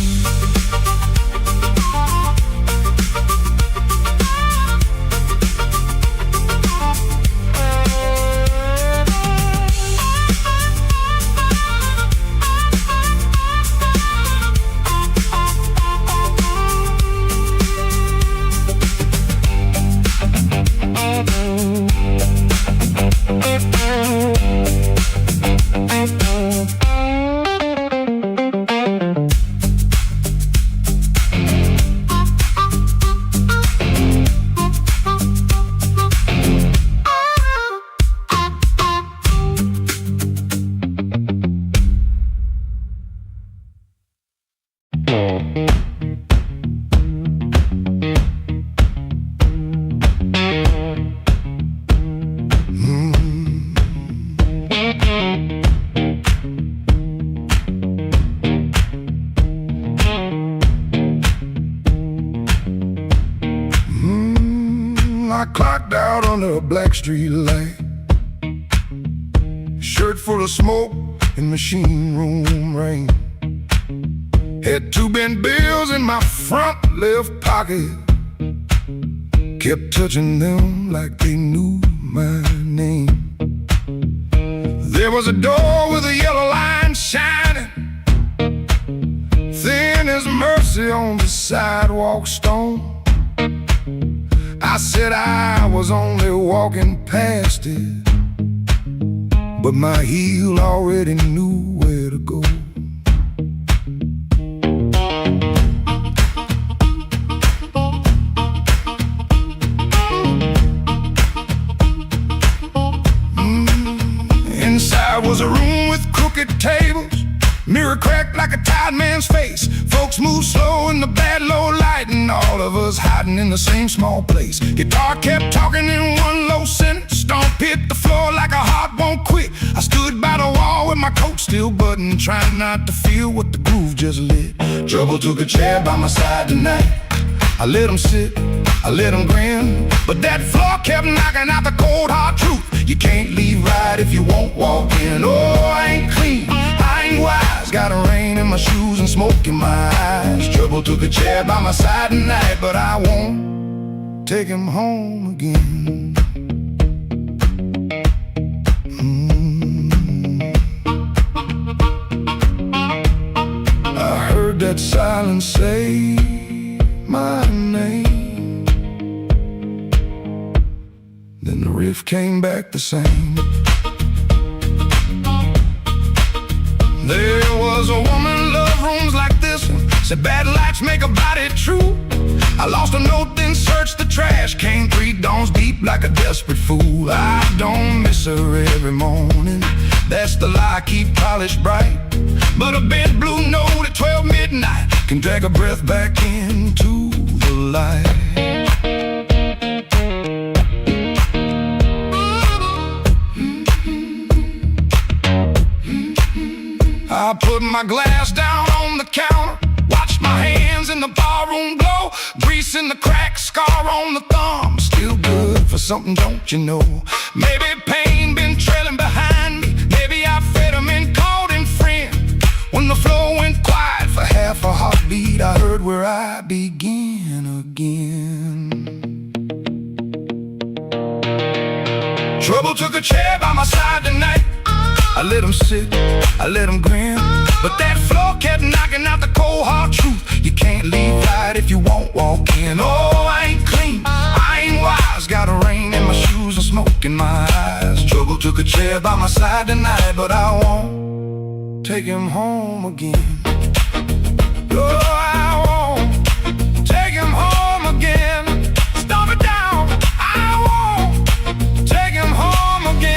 I clocked out under a black street light, shirt full of smoke and machine room rain. Had 2 bent bills in my front left pocket, kept touching them like they knew my name. There was a door with a yellow line shining, thin as mercy on the sidewalk stone. I said I was only walking past it, but my heel already knew where to go. Inside was a room with crooked tables, mirror cracked like a tired man's face, folks move slow in the bad low light, and all of us hiding in the same small place. Guitar kept talking in one low sentence. Stomp hit the floor like a heart won't quit. I stood by the wall with my coat still buttoned, trying not to feel what the groove just lit. Trouble took a chair by my side tonight. I let him sit, I let him grin, but that floor kept knocking out the cold hard truth. You can't leave right if you won't walk in. Oh, I ain't clean, I ain't wise. Got a rain in my shoes and smoke in my eyes. Trouble took a chair by my side tonight, but I won't take him home again. I heard that silence say my name, then the riff came back the same. There was a woman loved rooms like this one, said bad lights make a body true. I lost a note, then searched the trash, came 3 dawns deep like a desperate fool. I don't miss her every morning, that's the lie I keep polished bright. But a bent blue note at 12 midnight can drag a breath back into the light. I put my glass down on the counter, watched my hands in the barroom glow. Grease in the crack, scar on the thumb, still good for something, don't you know? Maybe pain been trailing behind me, maybe I fed him and called him friend. When the floor went quiet for half a heartbeat, I heard where I begin again. Trouble took a chair by my side tonight. I let him sit, I let him grin, but that floor kept knocking out the cold hard truth. You can't leave right if you won't walk in. Oh, I ain't clean, I ain't wise. Got a rain in my shoes and smoke in my eyes. Trouble took a chair by my side tonight, but I won't take him home again. Oh, I won't take him home again. Stomp it down, I won't take him home again.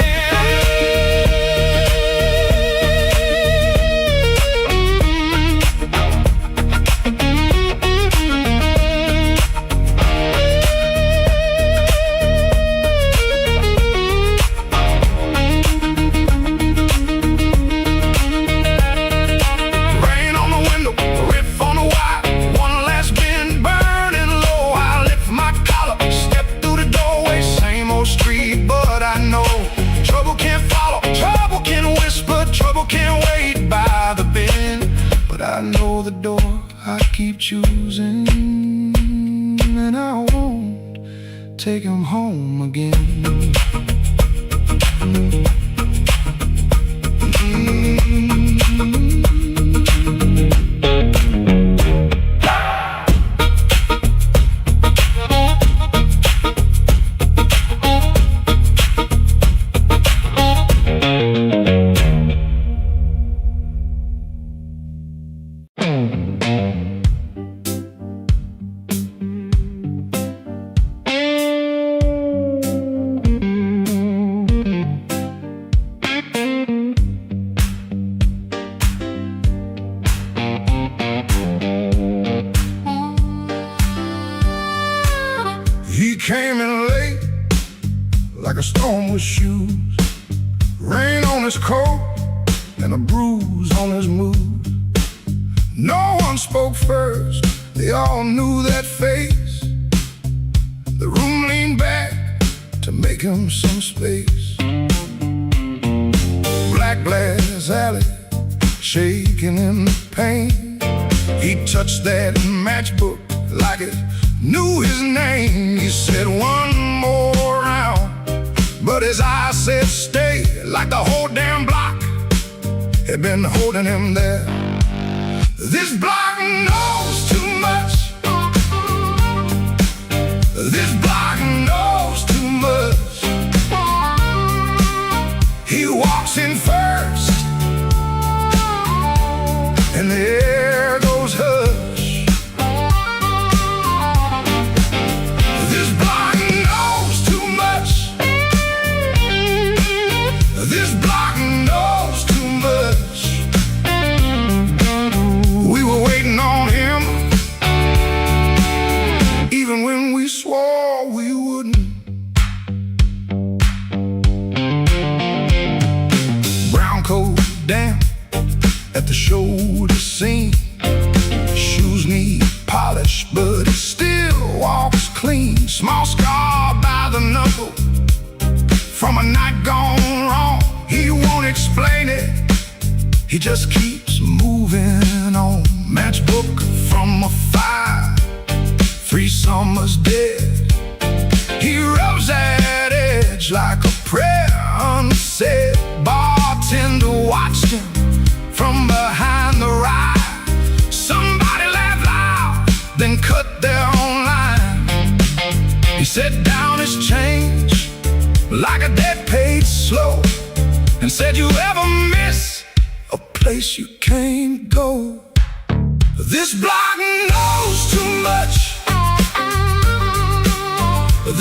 I know the door I keep choosing, and I won't take him home again. He came in late, like a storm with shoes, rain on his coat and a bruise on his mood. No one spoke first, they all knew that face. The room leaned back to make him some space. Black glass alley, shaking in the pain. He touched that matchbook like it knew his name. He said one more round, but his eyes said stay, like the whole damn block had been holding him there. This block knows too much. This block knows too much. He walks in first, and the air goes hush. This block knows too much. We were waiting on him damp at the shoulder seam. Shoes need polish, but he still walks clean. Small scar by the knuckle from a night gone wrong. He won't explain it, he just keeps moving on. Matchbook from a fire, 3 summers dead. He rubs that edge like a prayer unsaid. Bartender watched him from behind the ride. Somebody laughed loud, then cut their own line. He set down his change like a debt paid slow, and said, "You ever miss a place you can't go? This block knows too much.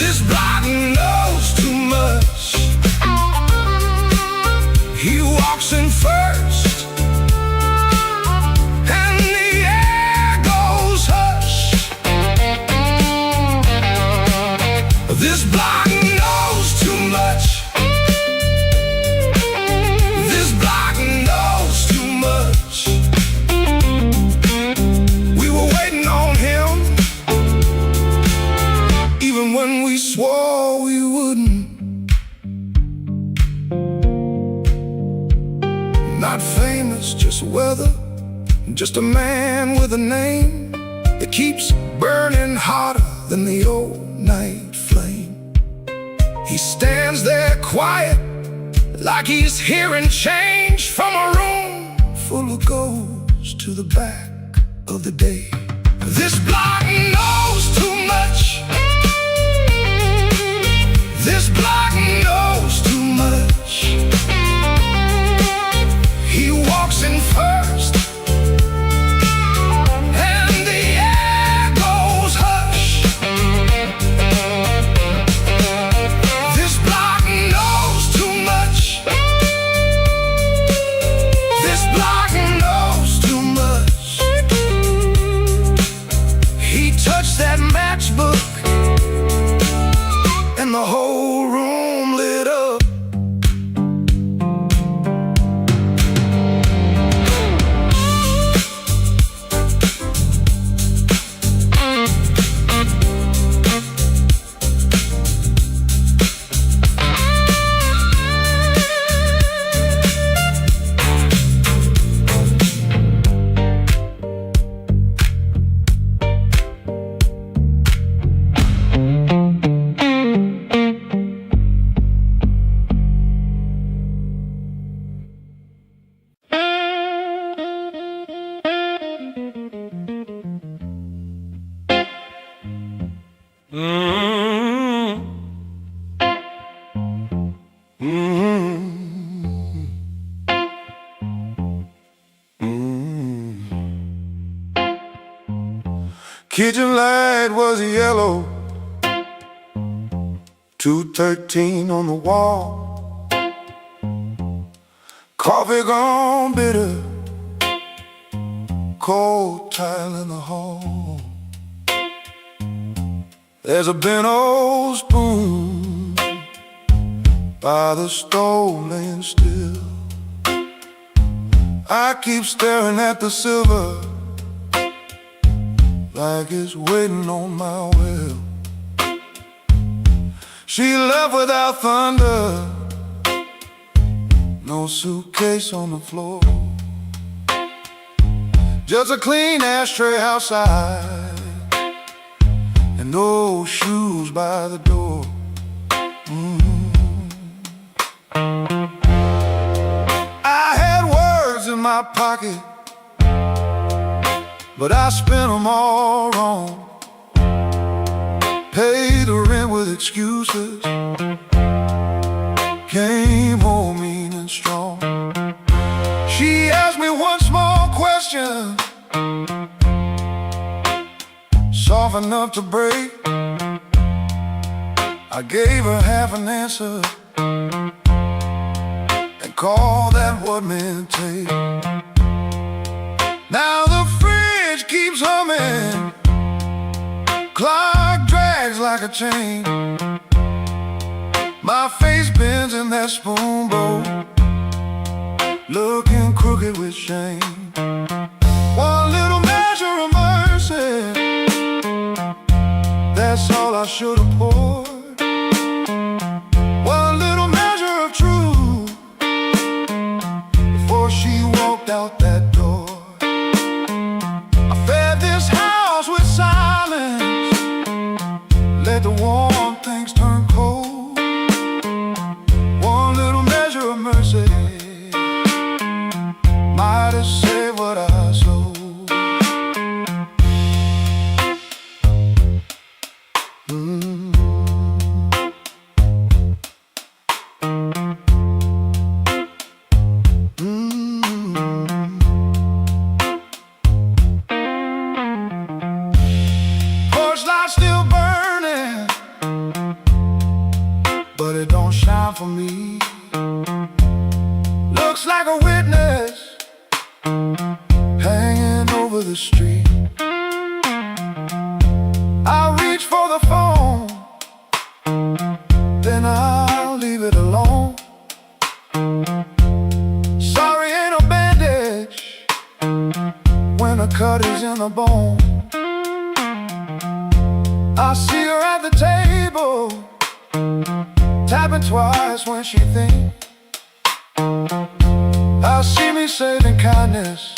This block knows too much." He walks in first, and the air goes hush. This block knows too much. This block knows too much. We were waiting on him, even when we swore we wouldn't. Not famous, just weather, just a man with a name that keeps burning hotter than the old night flame. He stands there quiet, like he's hearing change from a room full of ghosts to the back of the day. This block knows too much. This block knows too much. He walks in first, and the air goes hush. This block knows too much. This block knows too much. He touched that matchbook, and the whole room lit up. Kitchen light was yellow, 213 on the wall. Coffee gone bitter, cold tile in the hall. There's a bent old spoon by the stove laying still. I keep staring at the silver like it's waiting on my will. She left without thunder, no suitcase on the floor, just a clean ashtray outside, and no shoes by the door. I had words in my pocket, but I spent them all wrong. Paid the rent with excuses, came home mean and strong. She asked me one small question, soft enough to break. I gave her half an answer and called that what men take. Now the fridge keeps humming, clock drags like a chain. My face bends in that spoon bowl looking crooked with shame. One little measure of mercy, that's all I should have poured. One little measure of truth before she walked out that door. I fed this house with silence, let the warm things turn cold. One little measure of mercy might have saved what I sold. Porch light still burning, but it don't shine for me. Looks like a witness hanging over the street. I reach for the phone, then I'll leave it alone. Sorry ain't a bandage when a cut is in the bone. I see her at the table, tapping twice when she thinks. I see me saving kindness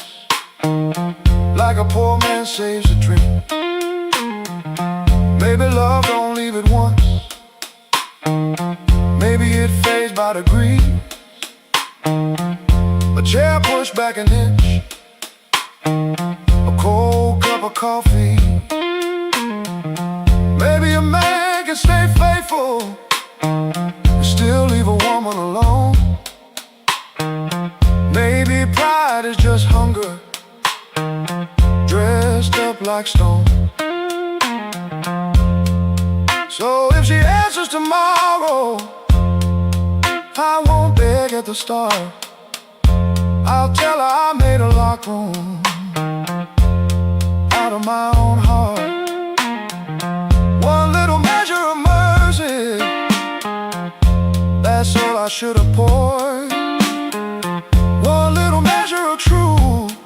like a poor man saves a drink. Maybe love don't leave it once, maybe it fades by degrees. A chair pushed back an inch, a cold cup of coffee. Maybe a man can stay faithful and still leave a woman alone. Maybe pride is just hunger dressed up like stone. So if she answers tomorrow, I won't beg at the start. I'll tell her I made a locked room out of my own heart. One little measure of mercy, that's all I should have poured. One little measure of truth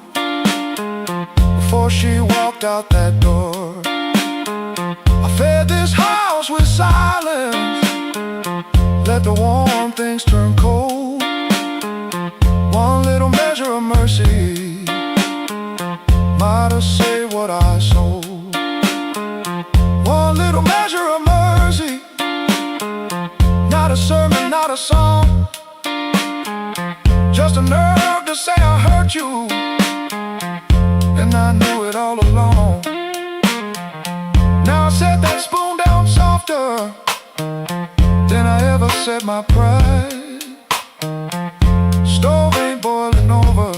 before she walked out that door. I fed this house with silence, let the warm things turn cold. One little measure of mercy might have saved what I sold. One little measure of mercy, not a sermon, not a song, just a nerve to say I hurt you, and I knew it all along. Now I set that spoon down softer than I ever set my pride. Stove ain't boiling over,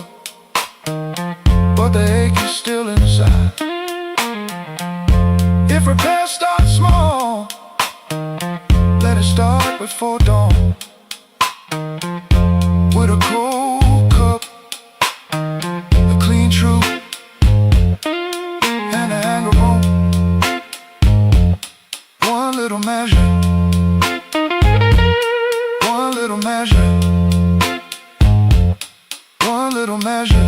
but the ache is still inside. If repairs start small, let it start before dawn. With a cold cup, a clean truth, and a hanger bone. One little measure, one little measure, one little measure.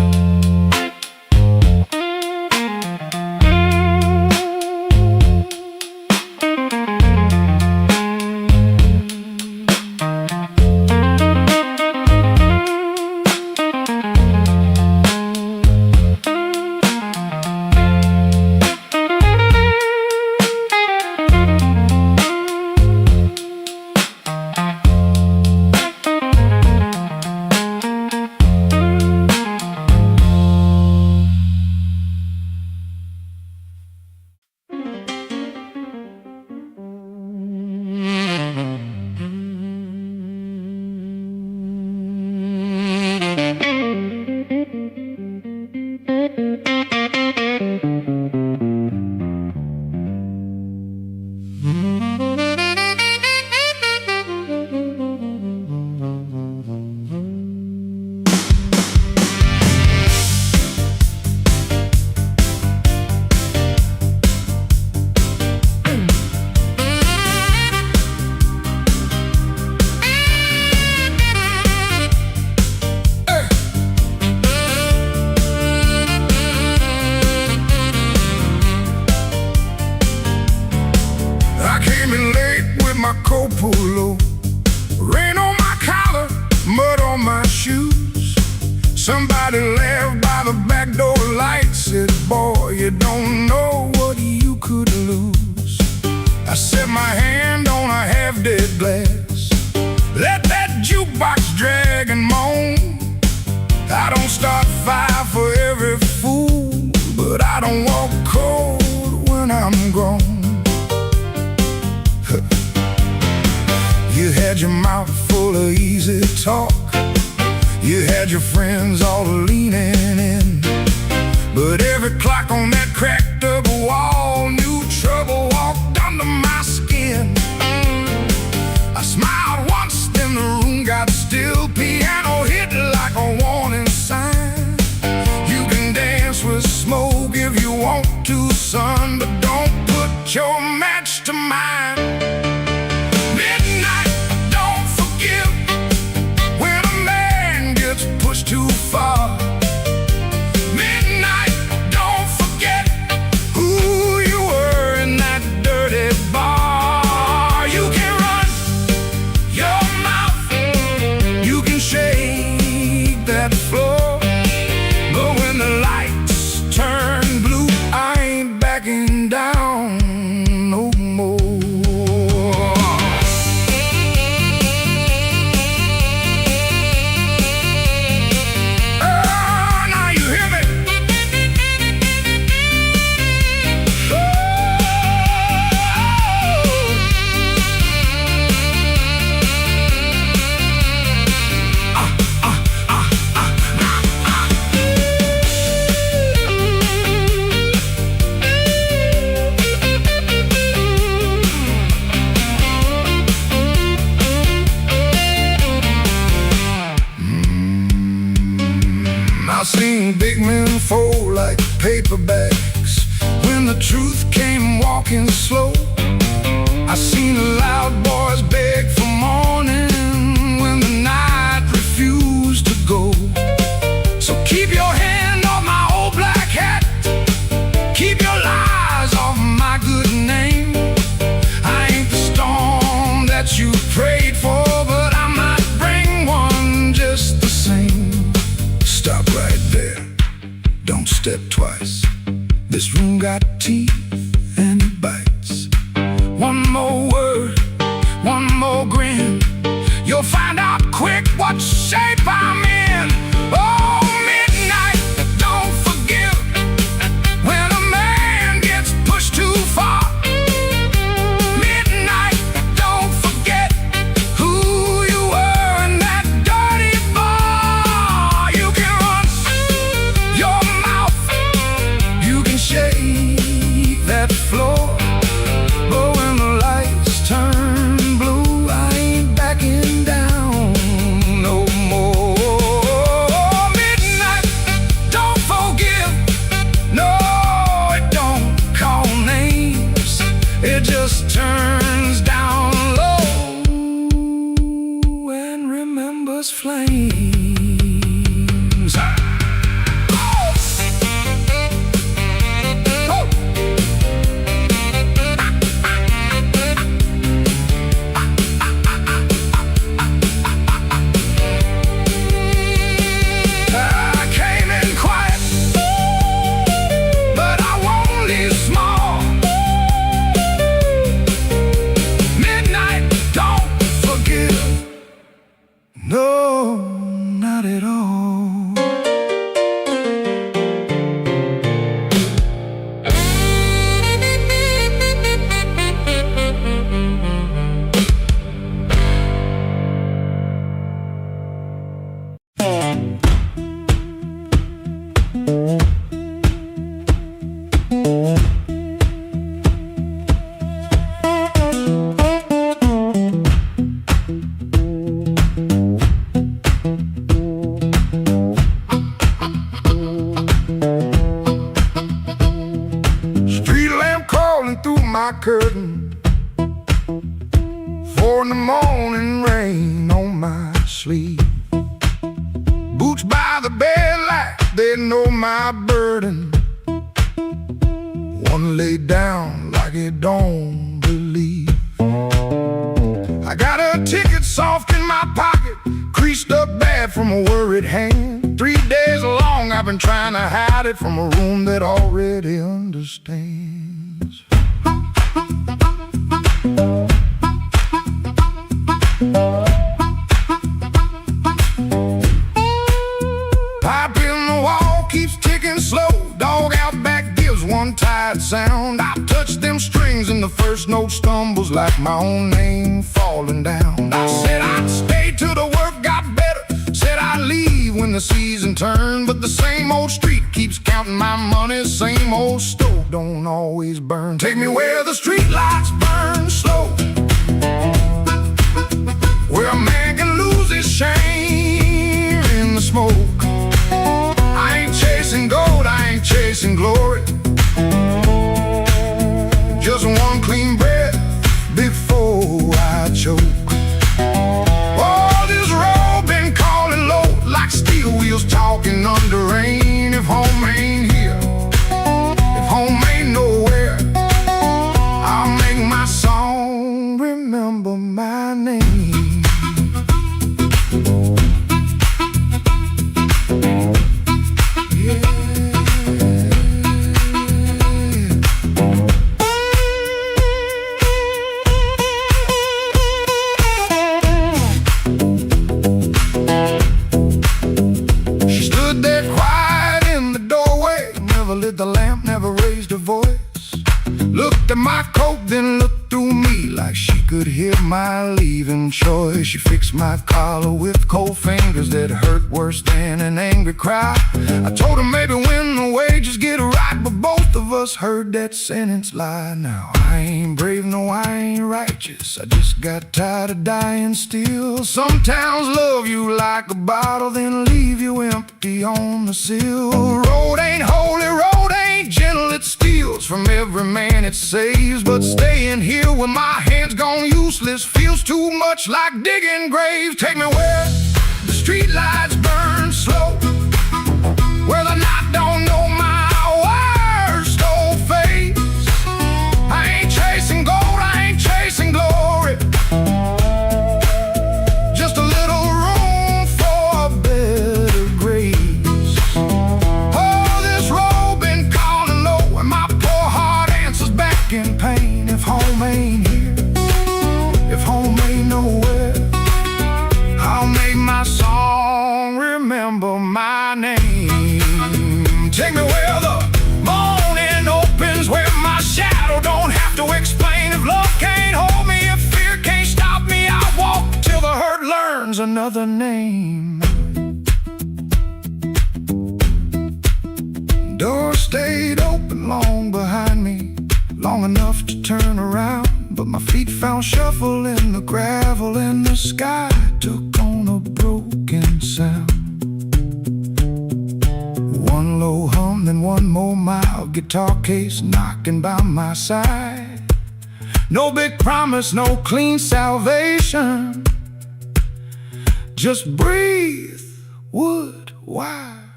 had your mouth full of easy talk. You had your friends all leaning in, but every clock on that cracked up wall knew trouble walked under my skin. I smiled once, then the room got still. Piano hit like a warning sign. You can dance with smoke if you want to, son, but don't put your match to mine. Midnight, don't forgive when a man gets pushed too far. Midnight, don't forget who you were in that dirty bar. You can run your mouth, you can shake that floor, but when the lights turn blue, I ain't backing down no more. Oh, now you hear me? I've seen big men fold like paper bags when the truth came walking slow. I seen the loud boys beg for morning when the night refused to go. So keep your hand off my old black hat, keep your lies off my good name. I ain't the storm that you prayed for, but I might bring one just the same. Stop right there, don't step twice. This room got teeth and it bites. One more word, one more grin, you'll find out quick what shape I'm in. Oh, midnight, don't forgive when a man gets pushed too far. Midnight, don't forget who you were in that dirty bar. You can run your mouth, you can shake that floor, but when the lights turn blue, I ain't backing down no more. Midnight, don't forgive, no, it don't call names, it just turns down low and remembers flames. I came in quiet, but I won't leave small. Midnight, don't forgive, no, not at all. Street lamp crawling through my curtain, 4 in the morning, rain on my sleeve. Boots by the bed like they know my burden. One laid down like it don't believe. I got a ticket soft in my pocket, creased up bad from a worried hand. 3 days long I've been trying to hide it from a room that already understands. Pipe in the wall keeps ticking slow. Dog out back gives one tired sound. I touch them strings and the first note stumbles like my own name falling down. I say time money, same old stove don't always burn. Take me where the street lights burn slow, where a man can lose his shame in the smoke. I ain't chasing gold, I ain't chasing glory, just one clean breath before I choke. Oh, this road been calling low like steel wheels talking under rain. If home ain't here, if home ain't nowhere, I'll make my song remember my name. Yeah. She stood there quiet in the doorway, never lit the lamp, never raised her voice. Looked at my coat, then looked through me like she could hear my leaving choice. She fixed my collar with cold fingers that hurt worse than an angry cry. I told her maybe when the wages get right, but both of us heard that sentence lie. Now I ain't brave, no I ain't righteous, I just got tired of dying still. Some towns love you like a bottle, then leave you empty on the sill. Road ain't holy, road ain't gentle, it steals from every man it saves. But staying here with my hands gone useless feels too much like digging graves. Take me where the street lights burn slow, where the night don't know my worst old face. I ain't chasing gold, I ain't chasing glory, just a little room for a better grace. Oh, this road been calling low, and my poor heart answers back in pain. If home ain't here, if home ain't nowhere, I'll make my song remember my name. Take me where the morning opens, where my shadow don't have to explain. If love can't hold me, if fear can't stop me, I'll walk till the hurt learns another name. Door stayed open long behind me, long enough to turn around, but my feet found shuffle in the gravel, and the sky took on a broken sound. One low hum, then one more mild guitar case knocking by my side. No big promise, no clean salvation, just breathe, wood, wire,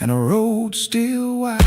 and a road still wide.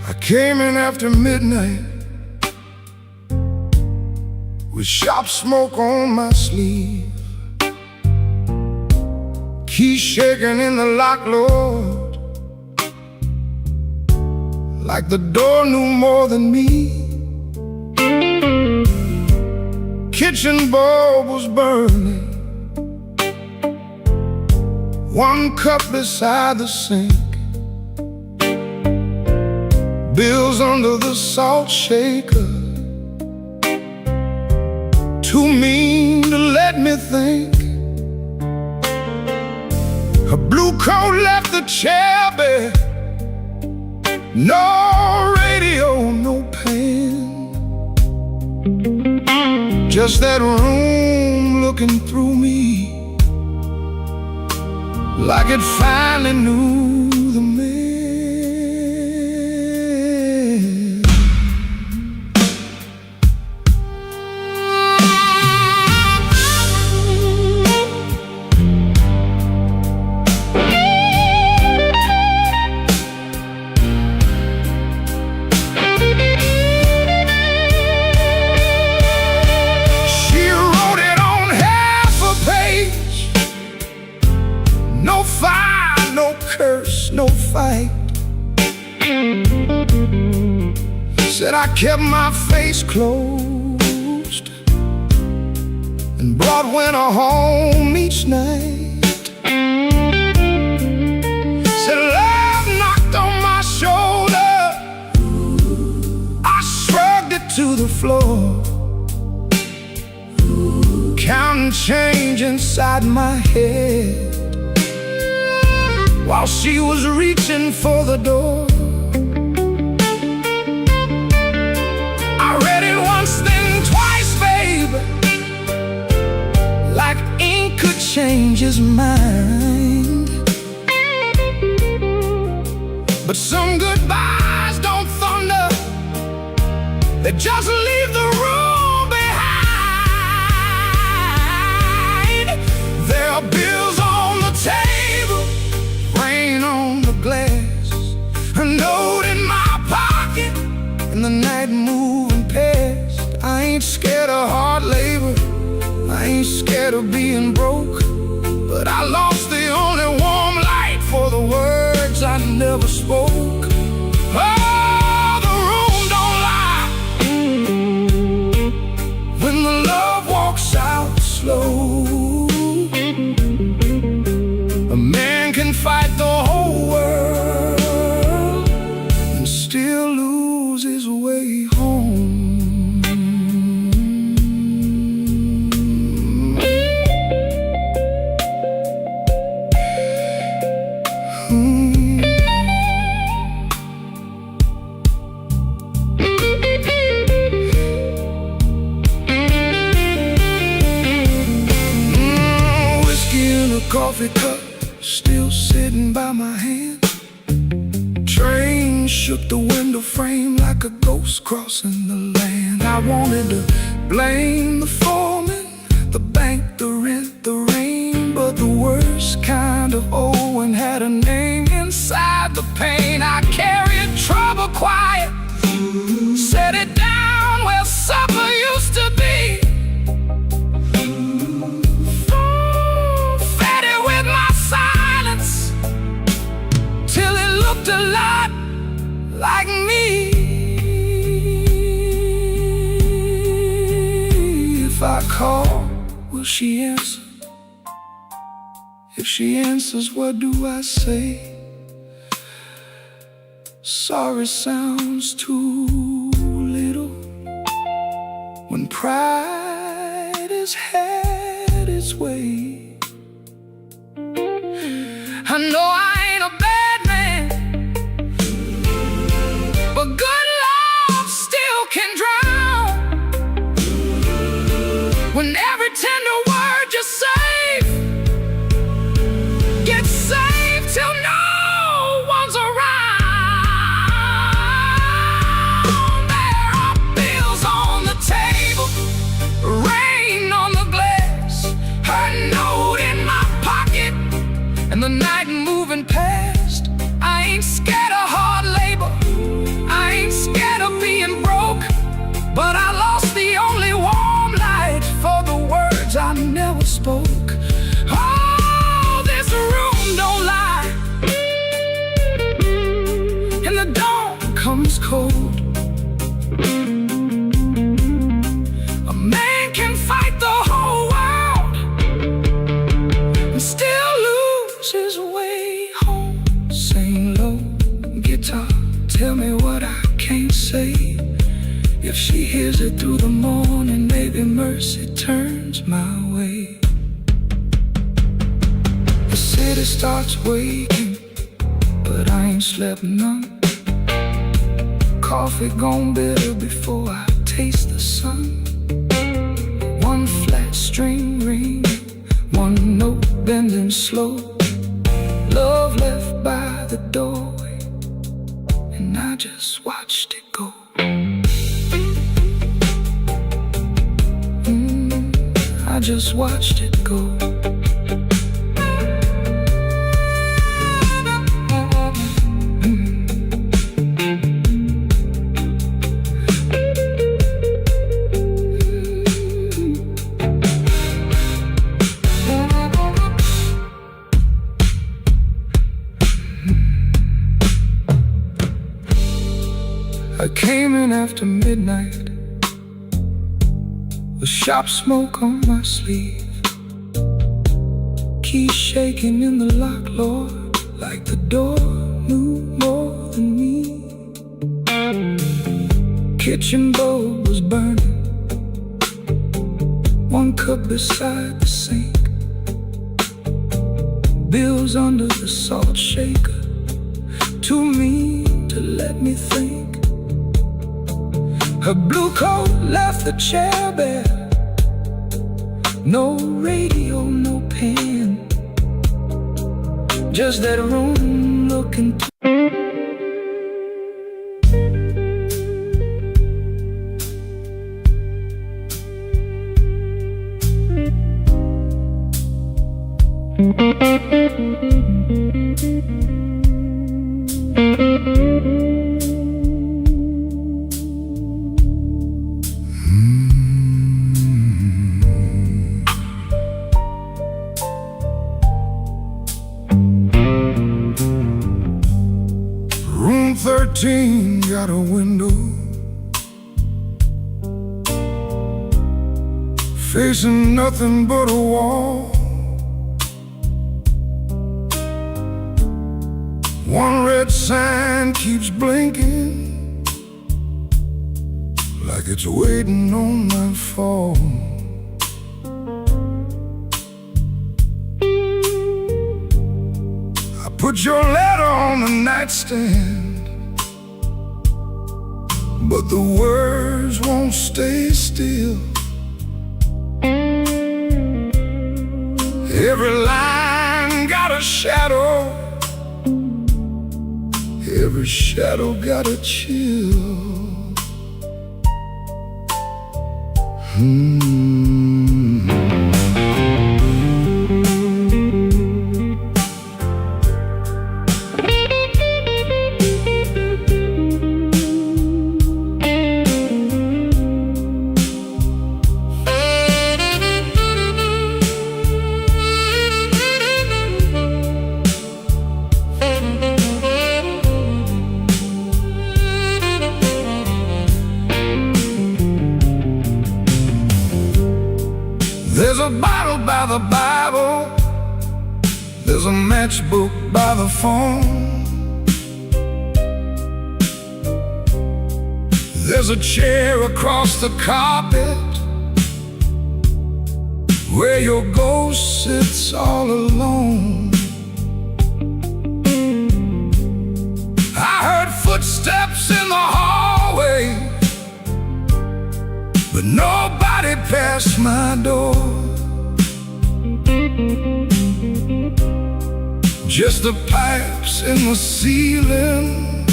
I came in after midnight with shop smoke on my sleeve, keys shaking in the lock, Lord, like the door knew more than me. Kitchen bulb was burning, one cup beside the sink, bills under the salt shaker, too mean to let me think. Her blue coat left the chair bare, No radio, no pen, just that room looking through me, like it finally knew the man. She wrote it on half a page. No fire, no curse, no fight. Said I kept my face closed and brought winter home each night. Said love knocked on my shoulder, I shrugged it to the floor, counting change inside my head while she was reaching for the door. I read it once, then twice, babe, like ink could change his mind. But some goodbyes don't thunder, they just leave the room behind. There are bills on the table, rain on the glass, a note in my pocket, and the night moving past. I ain't scared of hard labor, I ain't scared of being broke, but I lost the only warm light for the words I never spoke. Oh, the room don't lie when the love walks out slow. A man can fight the whole world and still lose his way home. Whiskey in a coffee cup, still sitting by my hand. Train shook the window frame like a ghost crossing the land. I wanted to blame the foreman, the bank, the rent, the rain, but the worst kind of Owen had a name inside the pain. I carried trouble quiet, set it down where supper used to be. Fed it with my silence till it looked a lot like me. If I call, will she answer? If she answers, what do I say? Sorry sounds too little when pride has had its way. I know I ain't a bad man, but good love still can drown. When every tender word you save gets saved till no one's around. There are bills on the table, rain on the glass, her note in my pocket, and the night moving past. I ain't scared of hard labor, I ain't scared of being broke, but I lost the only warm light for the words I never spoke. Oh, this room don't lie, and the dawn comes cold. A man can fight the whole world and still lose his way home. Sing low, guitar, tell me what I can't say. If she hears it through the morning, maybe mercy turns my way. The city starts waking, but I ain't slept none. coffee gone bitter before I taste the sun. One flat string ring, one note bending slow. Love left by the doorway, and I just watched it go. I just watched it go. I came in after midnight with shop smoke on my sleeve, keys shaking in the lock, Lord, like the door knew more than me. Kitchen bulb was burning, one cup beside the sink, bills under the salt shaker, too mean to let me think. Her blue coat left the chair bare, no radio, no pen, just that room looking Room 13 got a window facing nothing but a wall. One red sign keeps blinking like it's waiting on my fall. I put your letter on the nightstand, but the words won't stay still. Every line got a shadow, every shadow got a chill. There's a bottle by the Bible, there's a matchbook by the phone, there's a chair across the carpet where your ghost sits all alone. I heard footsteps in the hallway, but nobody passed my door. Just the pipes in the ceiling,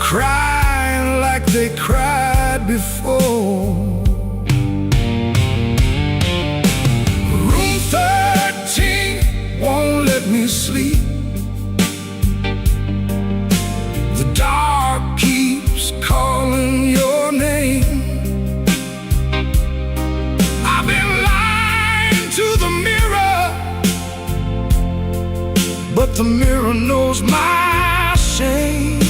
crying like they cried before. Room 13 won't let me sleep. The dark keeps calling your name. I've been lying to the mirror, but the mirror knows my shame.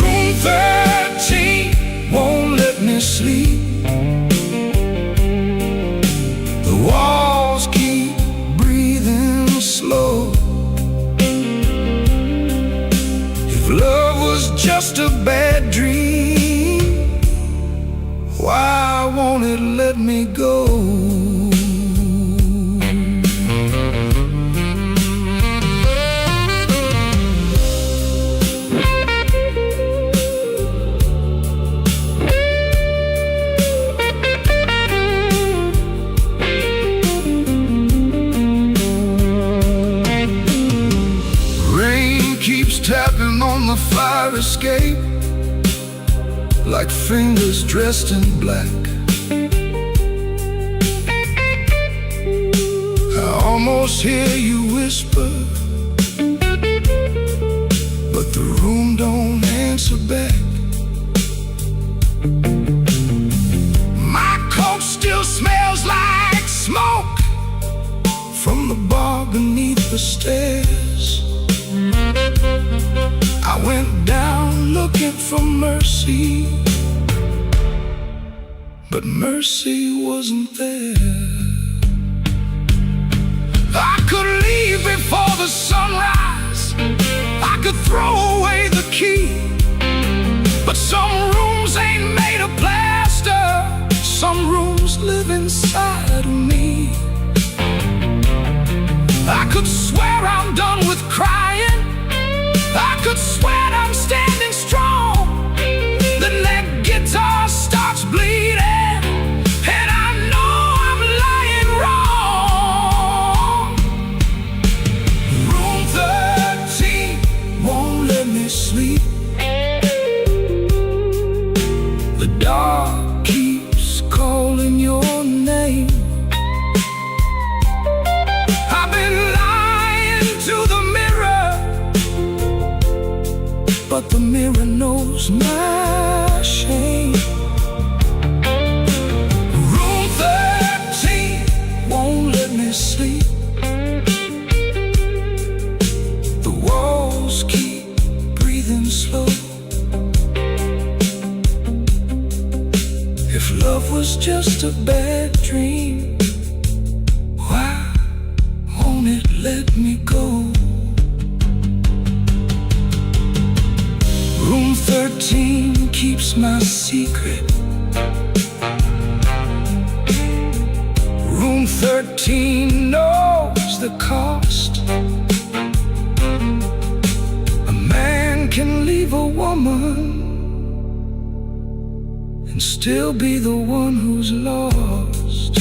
Room 13 won't let me sleep. The walls keep breathing slow. If love was just a bad dream, why won't it let me go? escape, like fingers dressed in black. I almost hear you whisper, but the room don't answer back. My coat still smells like smoke from the bar beneath the stairs. I went down looking for mercy, but mercy wasn't there. I could leave before the sunrise, I could throw away the key, but some rooms ain't made of plaster, some rooms live inside of me. I could swear I'm done with crying, I could swear I'm standing strong. Then that guitar starts bleeding, and I know I'm lying wrong. Room 13 won't let me sleep. The dark keeps calling your name. I've been lying to the mirror, but the mirror knows my shame. Room 13 won't let me sleep. The walls keep breathing slow. If love was just a bad dream, why won't it let me go? Room 13 keeps my secret. Room 13 knows the cost. A man can leave a woman and still be the one who's lost.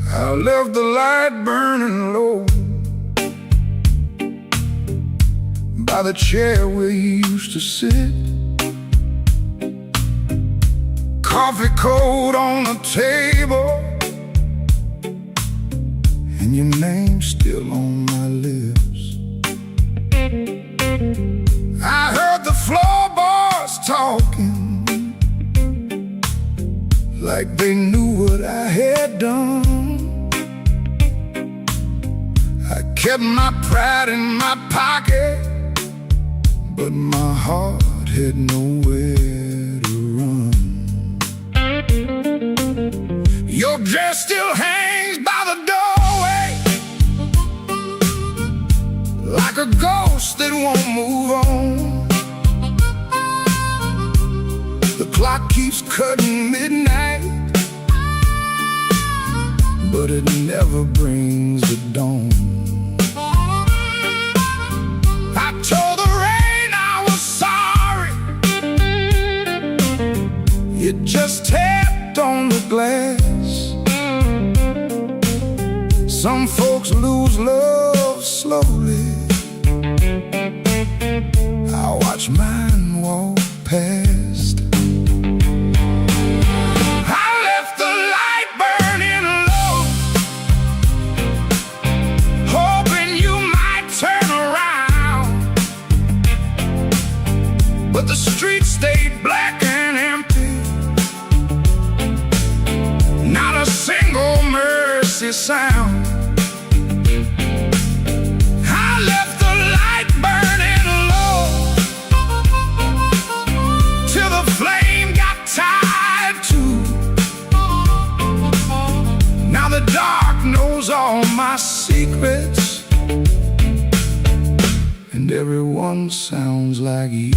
I left the light burning low by the chair where you used to sit. Coffee cold on the table, and your name's still on my lips. I heard the floorboards talking like they knew what I had done. I kept my pride in my pocket, but my heart had nowhere to run. Your dress still hangs by the doorway like a ghost that won't move on. The clock keeps cutting midnight, but it never brings the dawn. I told the rain I was sorry, it just tears lose love slowly. I watch mine walk past. I left the light burning low, hoping you might turn around. But the street stayed black and empty. Not a single mercy sound. I left the light burning low till the flame got tired too. Now the dark knows all my secrets, and everyone sounds like you.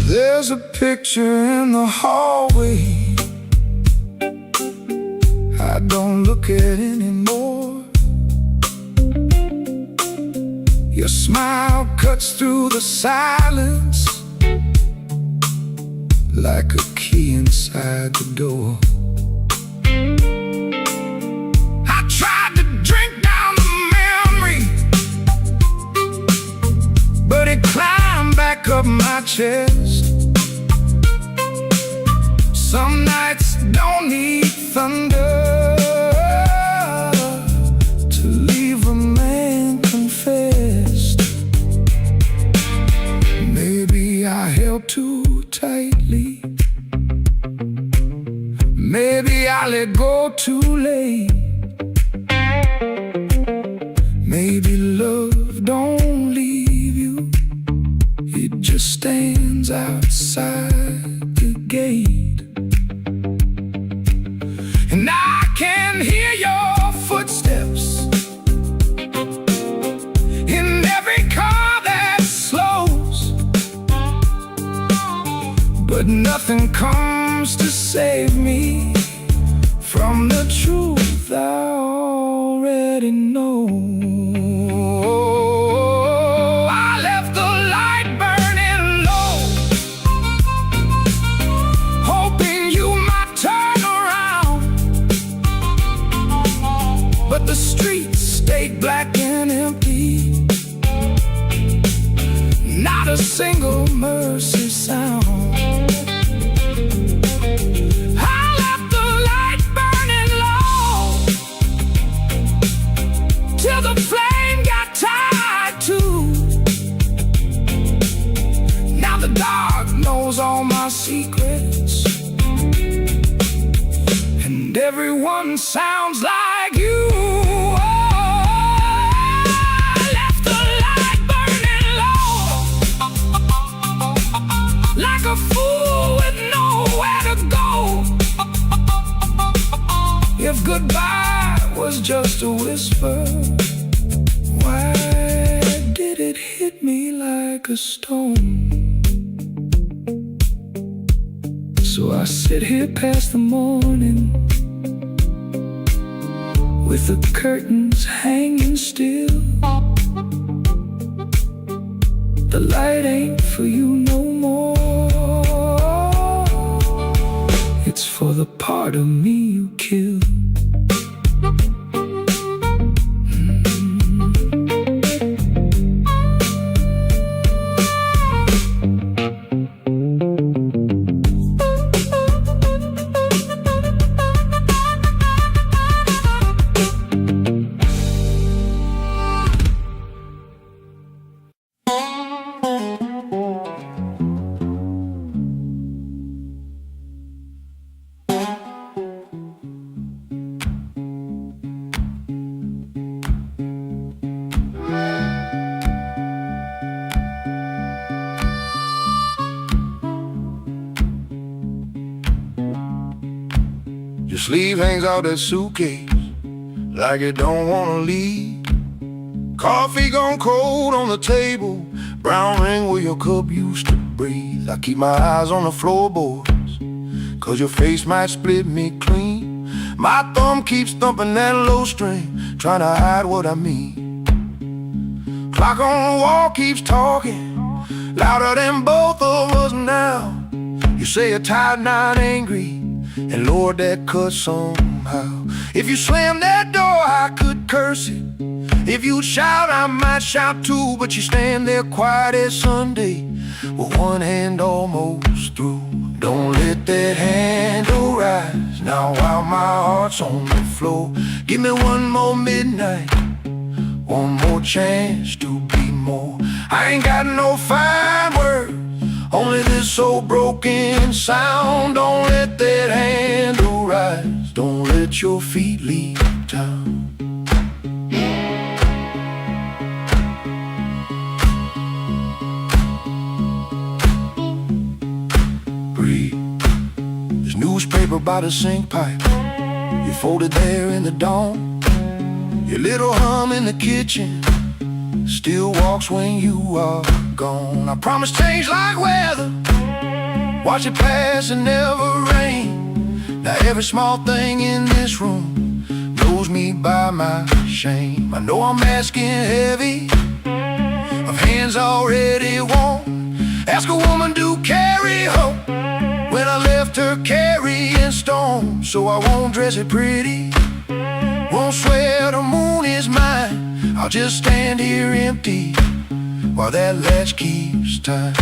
There's a picture in the hallway I don't look at anymore. Your smile cuts through the silence like a key inside the door. I tried to drink down the memories, but it climbed back up my chest. Some nights don't need thunder to leave a man confessed. Maybe I held too tightly. Maybe I let go too late. Maybe love don't leave you, it just stands outside the gate. And I can hear your footsteps in every car that slows, but nothing comes to save me from the truth I already know. I left the light burning low, hoping you might turn around. But the streets stayed black and empty. Not a single mercy sound. I left the light burning low till the flame got tired too. Now the dark knows all my secrets, and everyone sounds like you. I left the light burning low, like a fool with nowhere to go. If goodbye was just a whisper, why did it hit me like a stone? So I sit here past the morning, with the curtains hanging still. The light ain't for you no more. It's for the part of me you killed. Your sleeve hangs out that suitcase like it don't wanna leave. Coffee gone cold on the table, brown ring where your cup used to breathe. I keep my eyes on the floorboards, cause your face might split me clean. My thumb keeps thumping that low string, trying to hide what I mean. Clock on the wall keeps talking, louder than both of us now. You say you're tired, not angry, and Lord, that cuts somehow. If you slam that door, I could curse it. If you'd shout, I might shout too. But you stand there quiet as Sunday, with one hand almost through. Don't let that handle rise now while my heart's on the floor. Give me one more midnight, one more chance to be more. I ain't got no fine words, only this old broken sound. Don't let that handle rise, don't let your feet leave town. Breathe. There's newspaper by the sink pipe, you folded there in the dawn. Your little hum in the kitchen still walks when you are gone. I promise change like weather, watch it pass and never rain. Now every small thing in this room knows me by my shame. I know I'm asking heavy of hands already warm. Ask a woman to carry her when I left her carrying storm. So I won't dress it pretty, won't swear the moon is mine. I'll just stand here empty while that latch keeps time.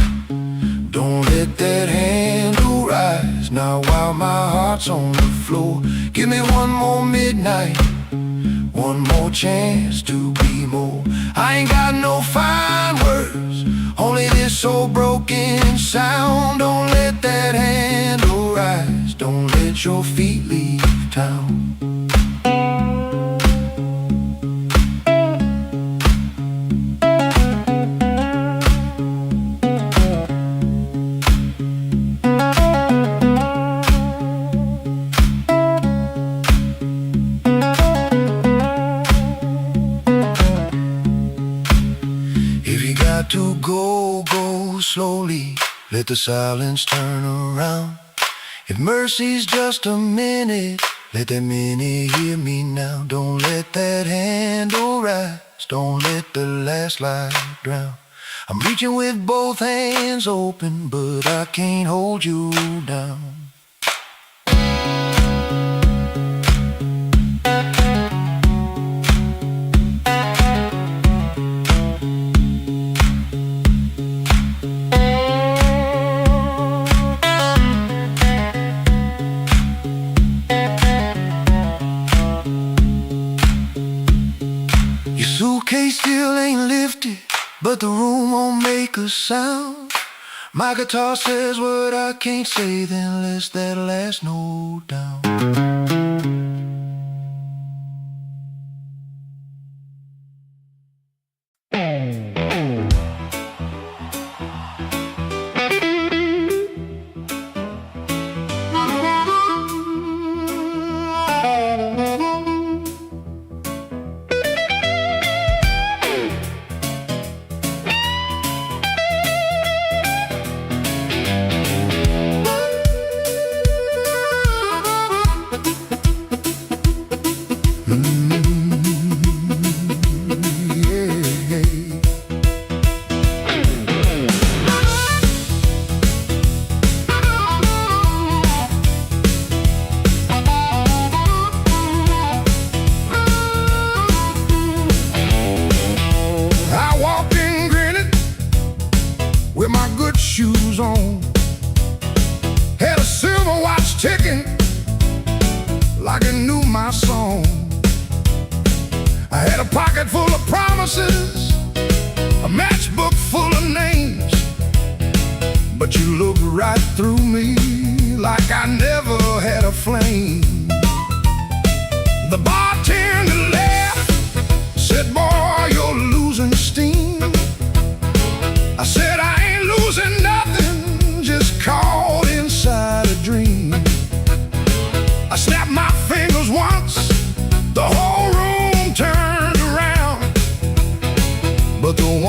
Don't let that handle rise now while my heart's on the floor. Give me one more midnight, one more chance to be more. I ain't got no fine words, only this old broken sound. Don't let that handle rise, don't let your feet leave town. To go slowly, let the silence turn around. If mercy's just a minute, let that minute hear me now. Don't let that handle rise, don't let the last light drown. I'm reaching with both hands open, but I can't hold you down. Suitcase still ain't lifted, but the room won't make a sound. My guitar says what I can't say, then let's that last note down. With my good shoes on, had a silver watch ticking like it knew my song. I had a pocket full of promises, a matchbook full of names, but you looked right through me like I never had a flame. The bartender laughed, said, boy, you're losing steam. I said, I ain't losing nothing, just caught inside a dream. I snapped my fingers once, the whole room turned around.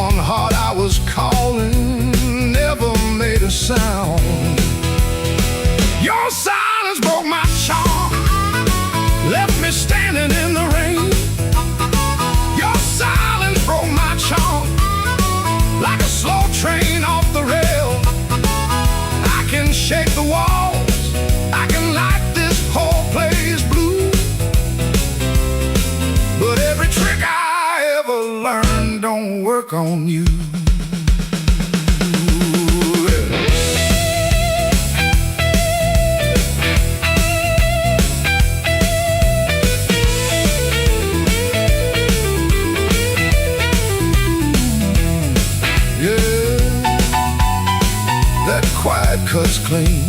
one heart I was calling never made a sound. Your silence broke my charm, left me standing in the rain. Your silence broke my charm, like a slow train off the rail. I can shake the walls, I can light this whole place blue, but every trick I ever learned don't work on you. Quiet cuts clean.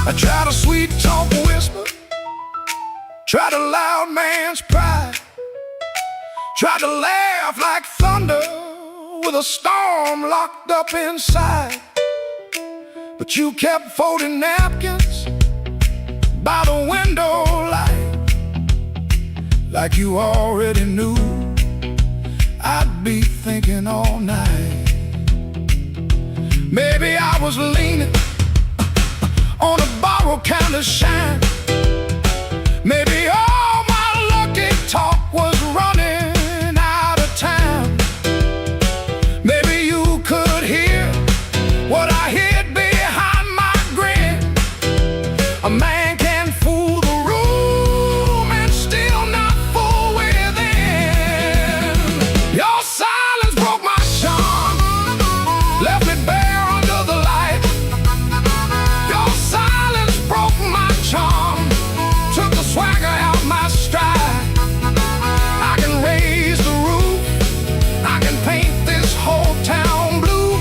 I tried a sweet talk whisper, tried a loud man's pride, tried to laugh like thunder with a storm locked up inside. But you kept folding napkins by the window light, like you already knew I'd be thinking all night. Maybe I was leaning on a borrowed kind of shine. Maybe all my lucky talk was running out of time. Maybe you could hear what I hid behind my grin. A man can fool the room and still not fool within. Your silence broke my charm, left me bare under the light. Your silence broke my charm, took the swagger out my stride. I can raise the roof, I can paint this whole town blue,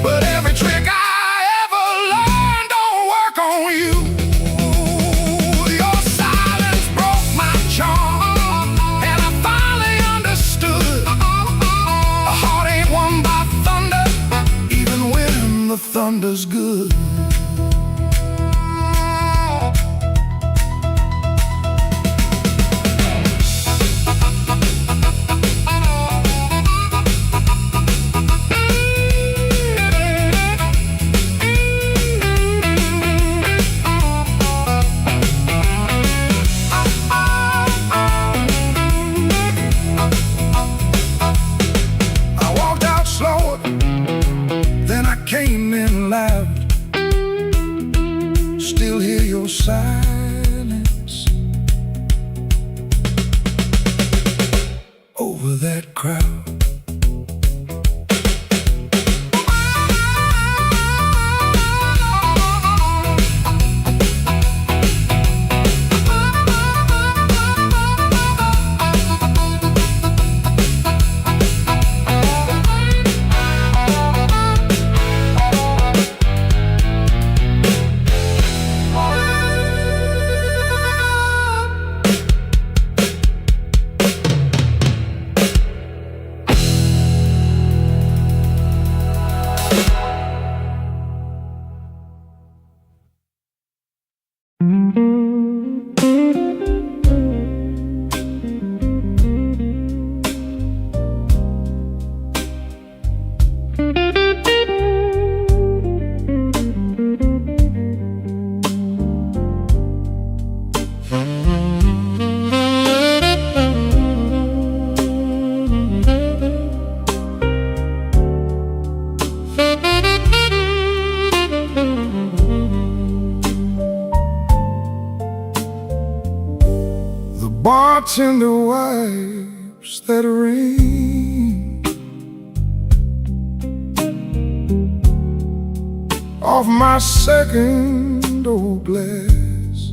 but every trick I ever learned don't work on you. Your silence broke my charm, and I finally understood a heart ain't won by thunder, even when the thunder's good. I walked out slower, then I came in loud. Still hear your silence over that crowd. Bartender wipes that rain off my second old glass.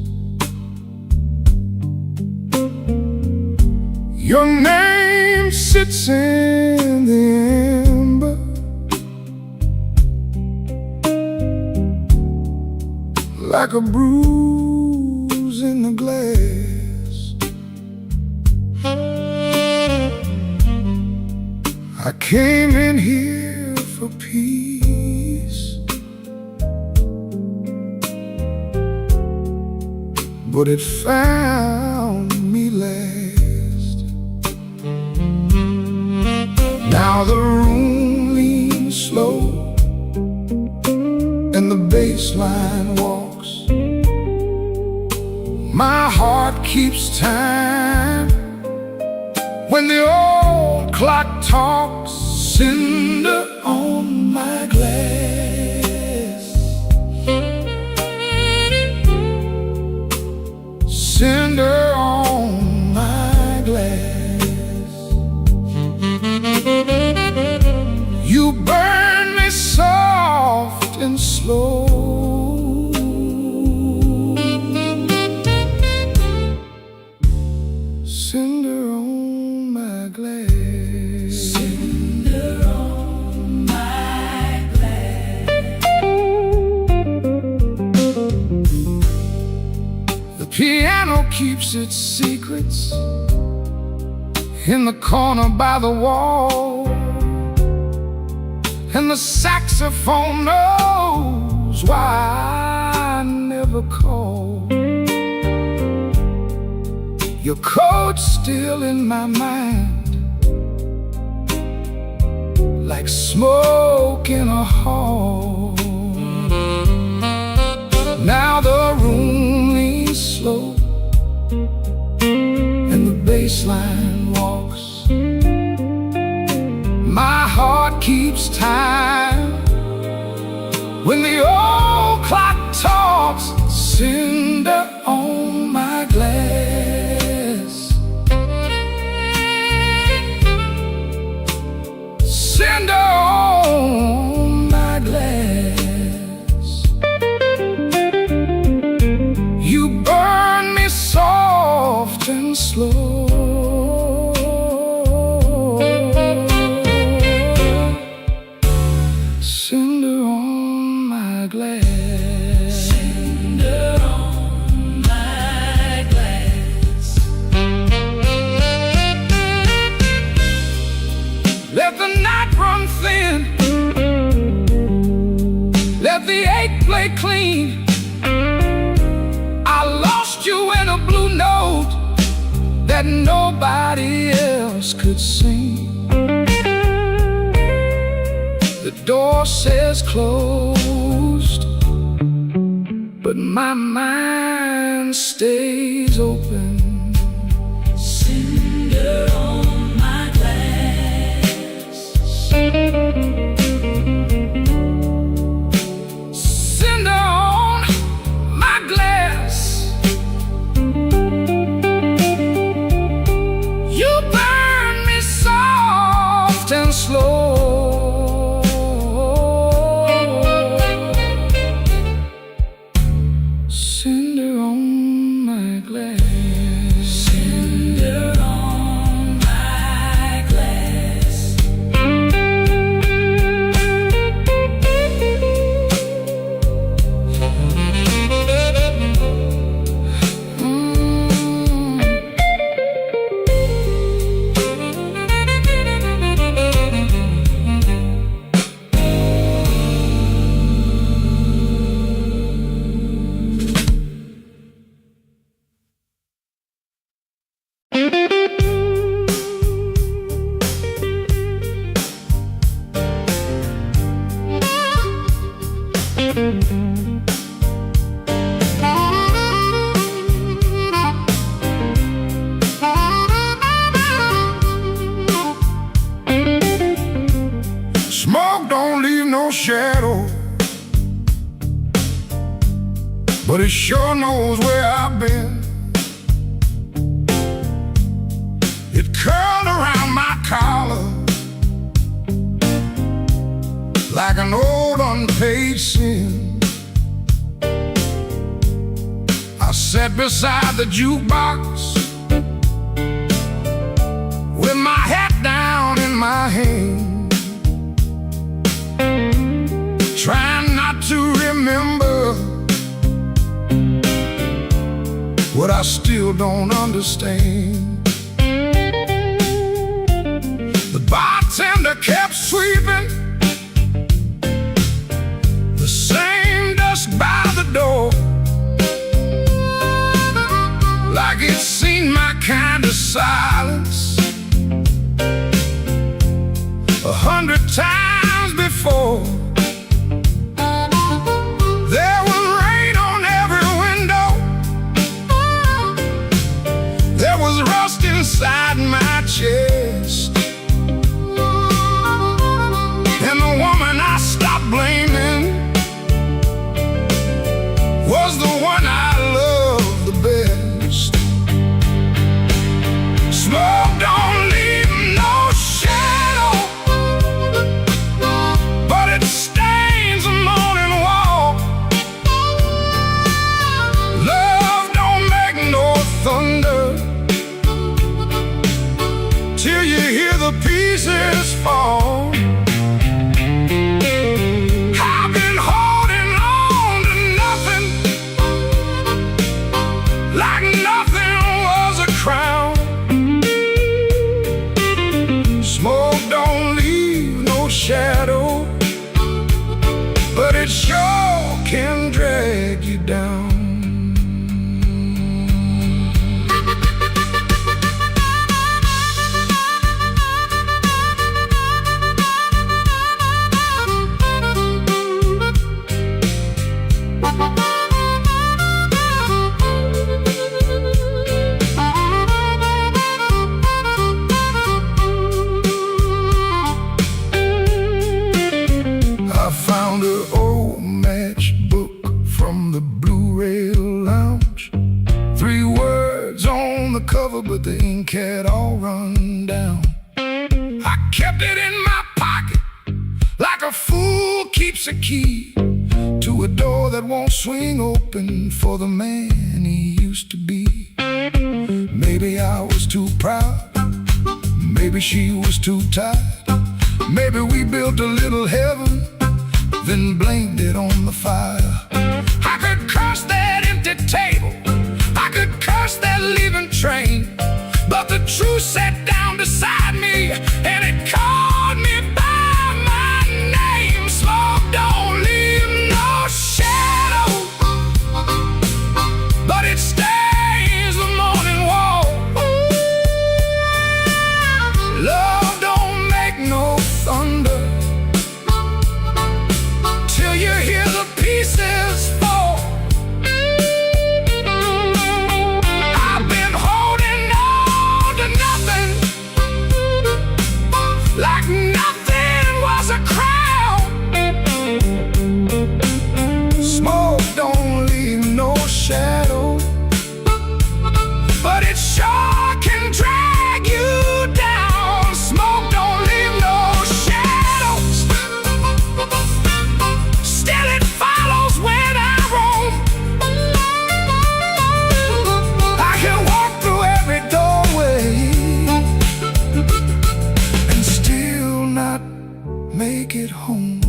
Your name sits in the amber like a bruise in the glass. I came in here for peace, but it found me last. Now the room leans slow and the bass line walks. My heart keeps time when the old clock talks. Cinder on my glass, cinder on my glass. You burn me soft and slow. Cinder on my glass, cinder on my glass. The piano keeps its secrets in the corner by the wall, and the saxophone knows why I never call. Your coat's still in my mind, like smoke in a hall. Now the room leans slow and the bass line walks. My heart keeps time when the old clock talks. Cinder on my glass, cinder on my glass. You burn me soft and slow. Cinder on my glass, cinder on my glass. Let the night run thin, let the ache play clean. I lost you in a blue note that nobody else could sing. The door says closed, but my mind stays open. Cinder on my glass, cinder on my glass. You burn me soft and slow. Cinder on my glass, cinder on my glass. Smoke don't leave no shadow, but it sure knows where I've been. It curled around my collar like an old unpaid sin. I sat beside the jukebox with my hat down in my hand, trying not to remember what I still don't understand. The bartender kept sweeping the same dust by the door, like it's seen my kind of silence 100 times before. There was rain on every window, there was rust inside my chest, and the woman I stopped blaming was the one I loved the best. Smoke don't leave no shadow, but it stains the morning wall. Love don't make no thunder till you hear the pieces fall. I've been holding on to nothing, like nothing was a crown. Smoke don't leave no shadow, but it sure can drag you down. I found an old matchbook from the Blu-ray lounge. 3 words on the cover, but the ink had all run down. I kept it in my pocket like a fool keeps a key to a door that won't swing open for the man he used to be. Maybe I was too proud, maybe she was too tired, maybe we built a little heaven, then blamed it on the fire. I could curse that empty table, I could curse that leaving train, but the truth sat down beside me and it called me by my name. Smoke don't leave no shadow, but it stains the morning wall. Love don't make no thunder till you hear the pieces fall. I've been holding on to nothing, like nothing was a crown. Smoke don't leave no shadow, but it sure can drag you down. Smoke don't leave no shadow, still it follows when I roam. I can walk through every doorway and still not make it home.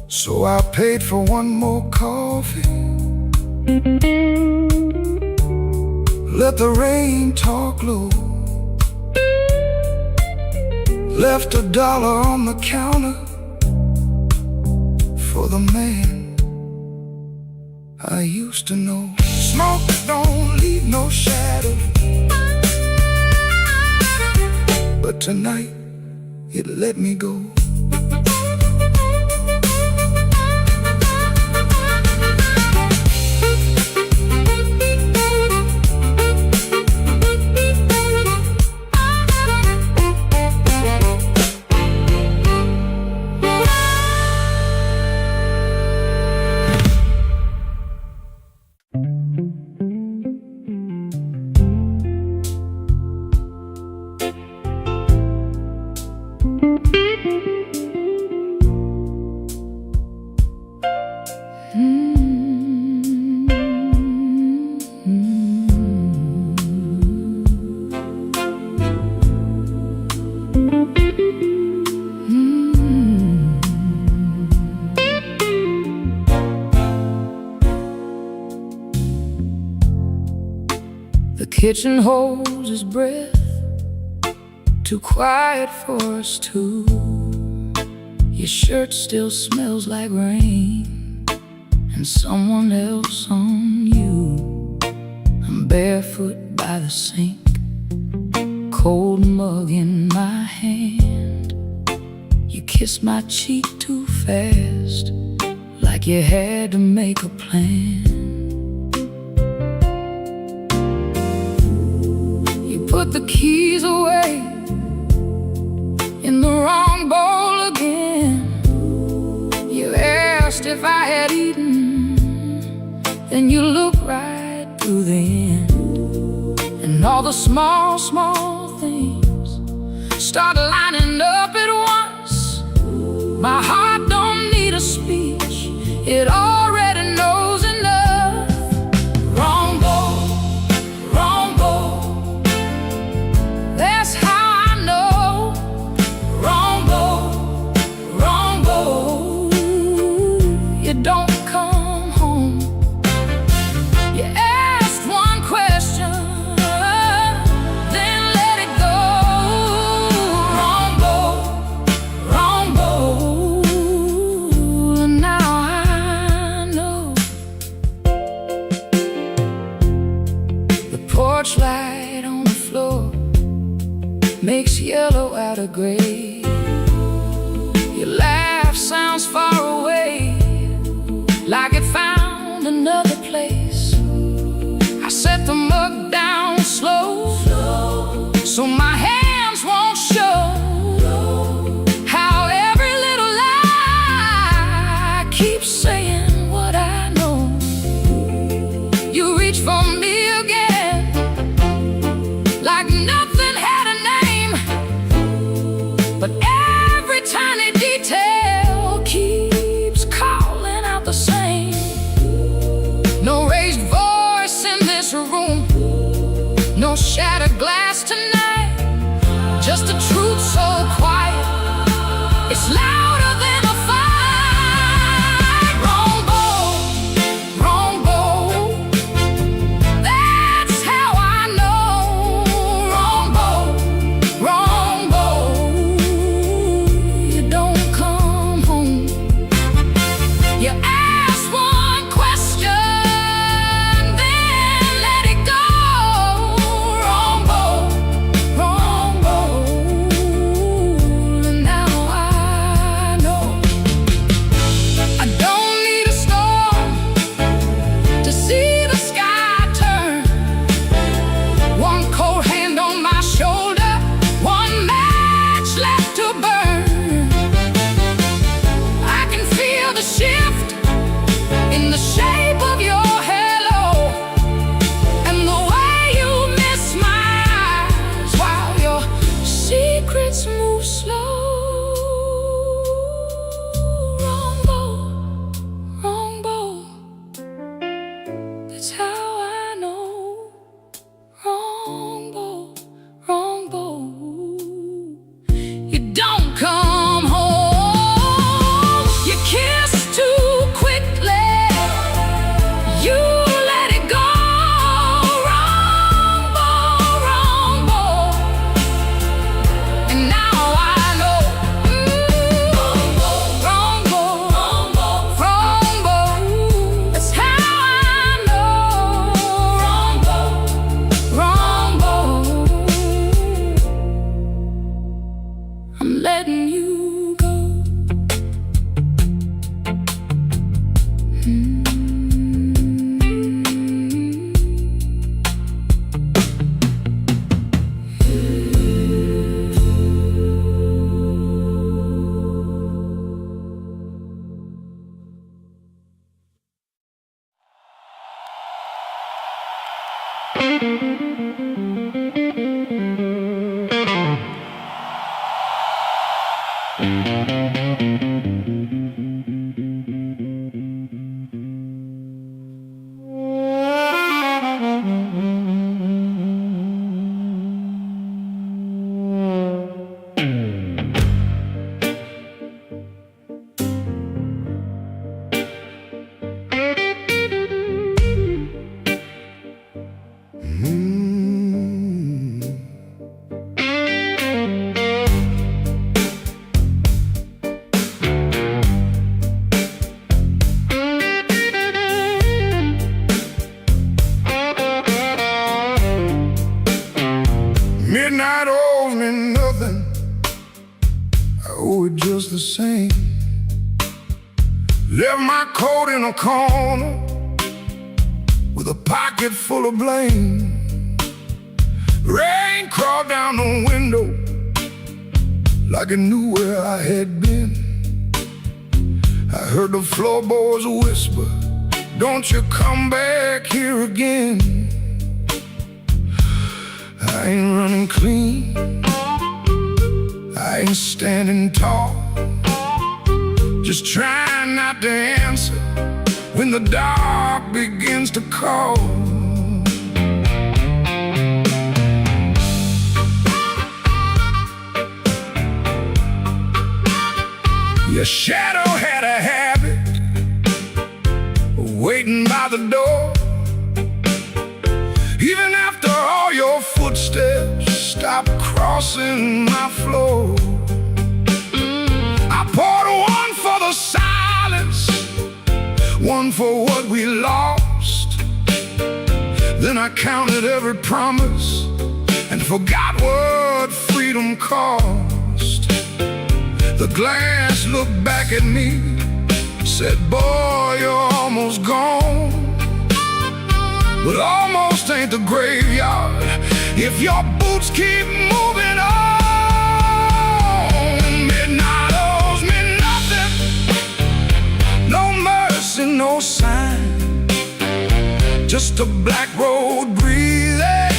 So I paid for one more coffee, let the rain talk low, left $1 on the counter for the man I used to know. Smoke don't leave no shadow, but tonight it let me go. kitchen holds his breath, too quiet for us two. Your shirt still smells like rain and someone else on you. I'm barefoot by the sink, cold mug in my hand. You kissed my cheek too fast, like you had to make a plan. You put the keys away in the wrong bowl again. You asked if I had eaten, then you looked right through the end. And all the small, small things start lining up at once. My heart don't need a speech, it already knows enough. Wrong bowl, wrong bowl, that's how I know. Wrong bowl, wrong bowl, you don't come home. You asked one question, then let it go. Wrong bowl, wrong bowl, and now I know. The porch light on the floor makes yellow out of gray. Your laugh sounds far away, like it found another place. I set the mug down slow, so my hands won't show how every little lie keeps saying what I know. You reach for me again, like nothing had a name, but every tiny detail keeps calling out the same. No raised voice in this room, no shattered glass tonight, just a truth so quiet, it's louder than a fight. Wrong bowl, wrong bowl, that's how I know. Wrong bowl, wrong bowl, you don't come home. You ask one question, then let it go. Wrong bowl, and now I know. I don't need a storm to see the sky turn. One cold hand on my shoulder, one match left to burn. I can feel the shift in the shape of your halo, and the way you miss my eyes while your secrets move slow. Wrong bowl, that's how I know. Wrong bowl, you don't come home. You kiss too quickly, you let it go. Wrong bowl, and now I know. Wrong bowl, that's how I know. Wrong bowl, I'm letting you go. Midnight owes me nothing, I owe it just the same. Left my coat in a corner with a pocket full of blame. Rain crawled down the window like it knew where I had been. I heard the floorboards whisper, don't you come back here again. I ain't running clean, I ain't standing tall, just trying not to answer when the dark begins to call. Your shadow had a habit of waiting by the door. Even after all your footsteps stopped crossing my floor. I poured one for the silence, one for what we lost. Then I counted every promise and forgot what freedom cost. The glass looked back at me, said, boy, you're almost gone. But almost ain't the graveyard if your boots keep moving on. Midnight owes me nothing, no mercy, no sign, just a black road breathing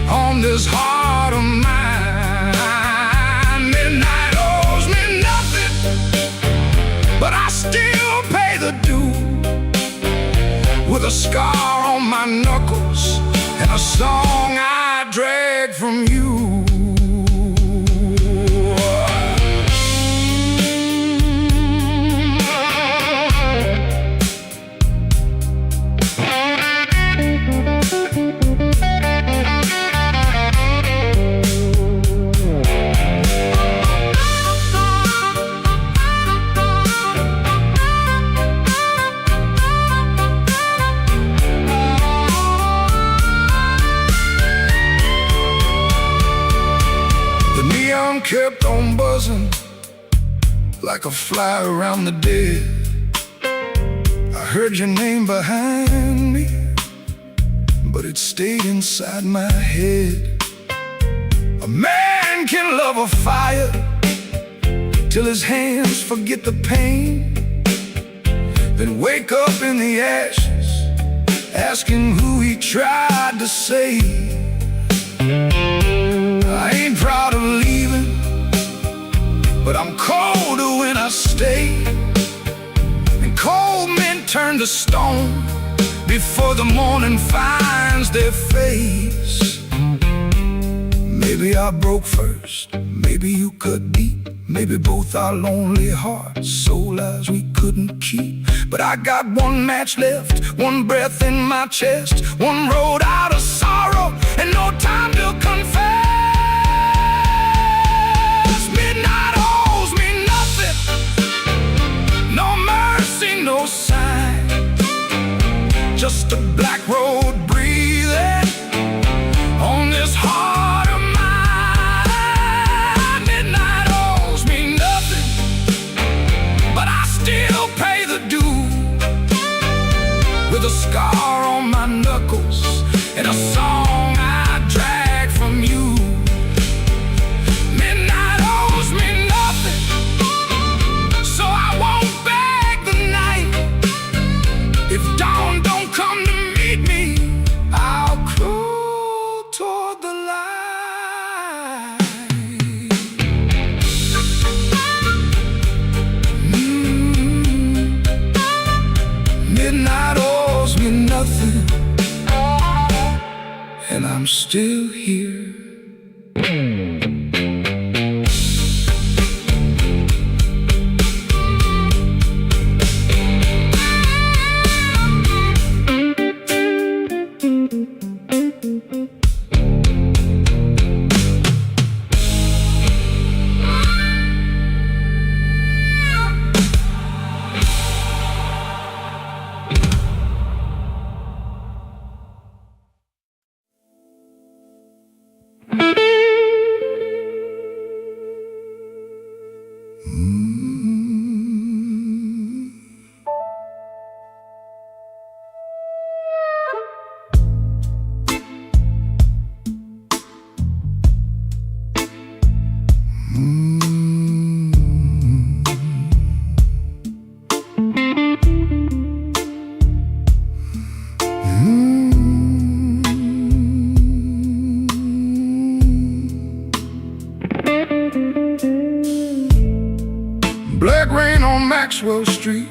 on this heart of mine. Midnight owes me nothing, but I still pay the due, with a scar on my knuckles and a song I drag from you. Kept on buzzing like a fly around the dead. I heard your name behind me, but it stayed inside my head. A man can love a fire till his hands forget the pain, then wake up in the ashes asking who he tried to save. I ain't proud of leaving, but I'm colder when I stay. And cold men turn to stone before the morning finds their face. Maybe I broke first, maybe you cut deep, maybe both our lonely hearts, soul lives we couldn't keep. But I got one match left, one breath in my chest, one road out of sorrow, and no time to confess. Midnight owes me nothing, no mercy, no sign, just a black road breathing on this heart of mine. Midnight owes me nothing, but I still pay the due, with a scar on my knuckles and a song I drag from you. Midnight owes me nothing, so I won't beg the night. If dawn don't come to meet me, I'll crawl toward the light. Midnight owes me nothing, and I'm still here. Thank you. Maxwell Street,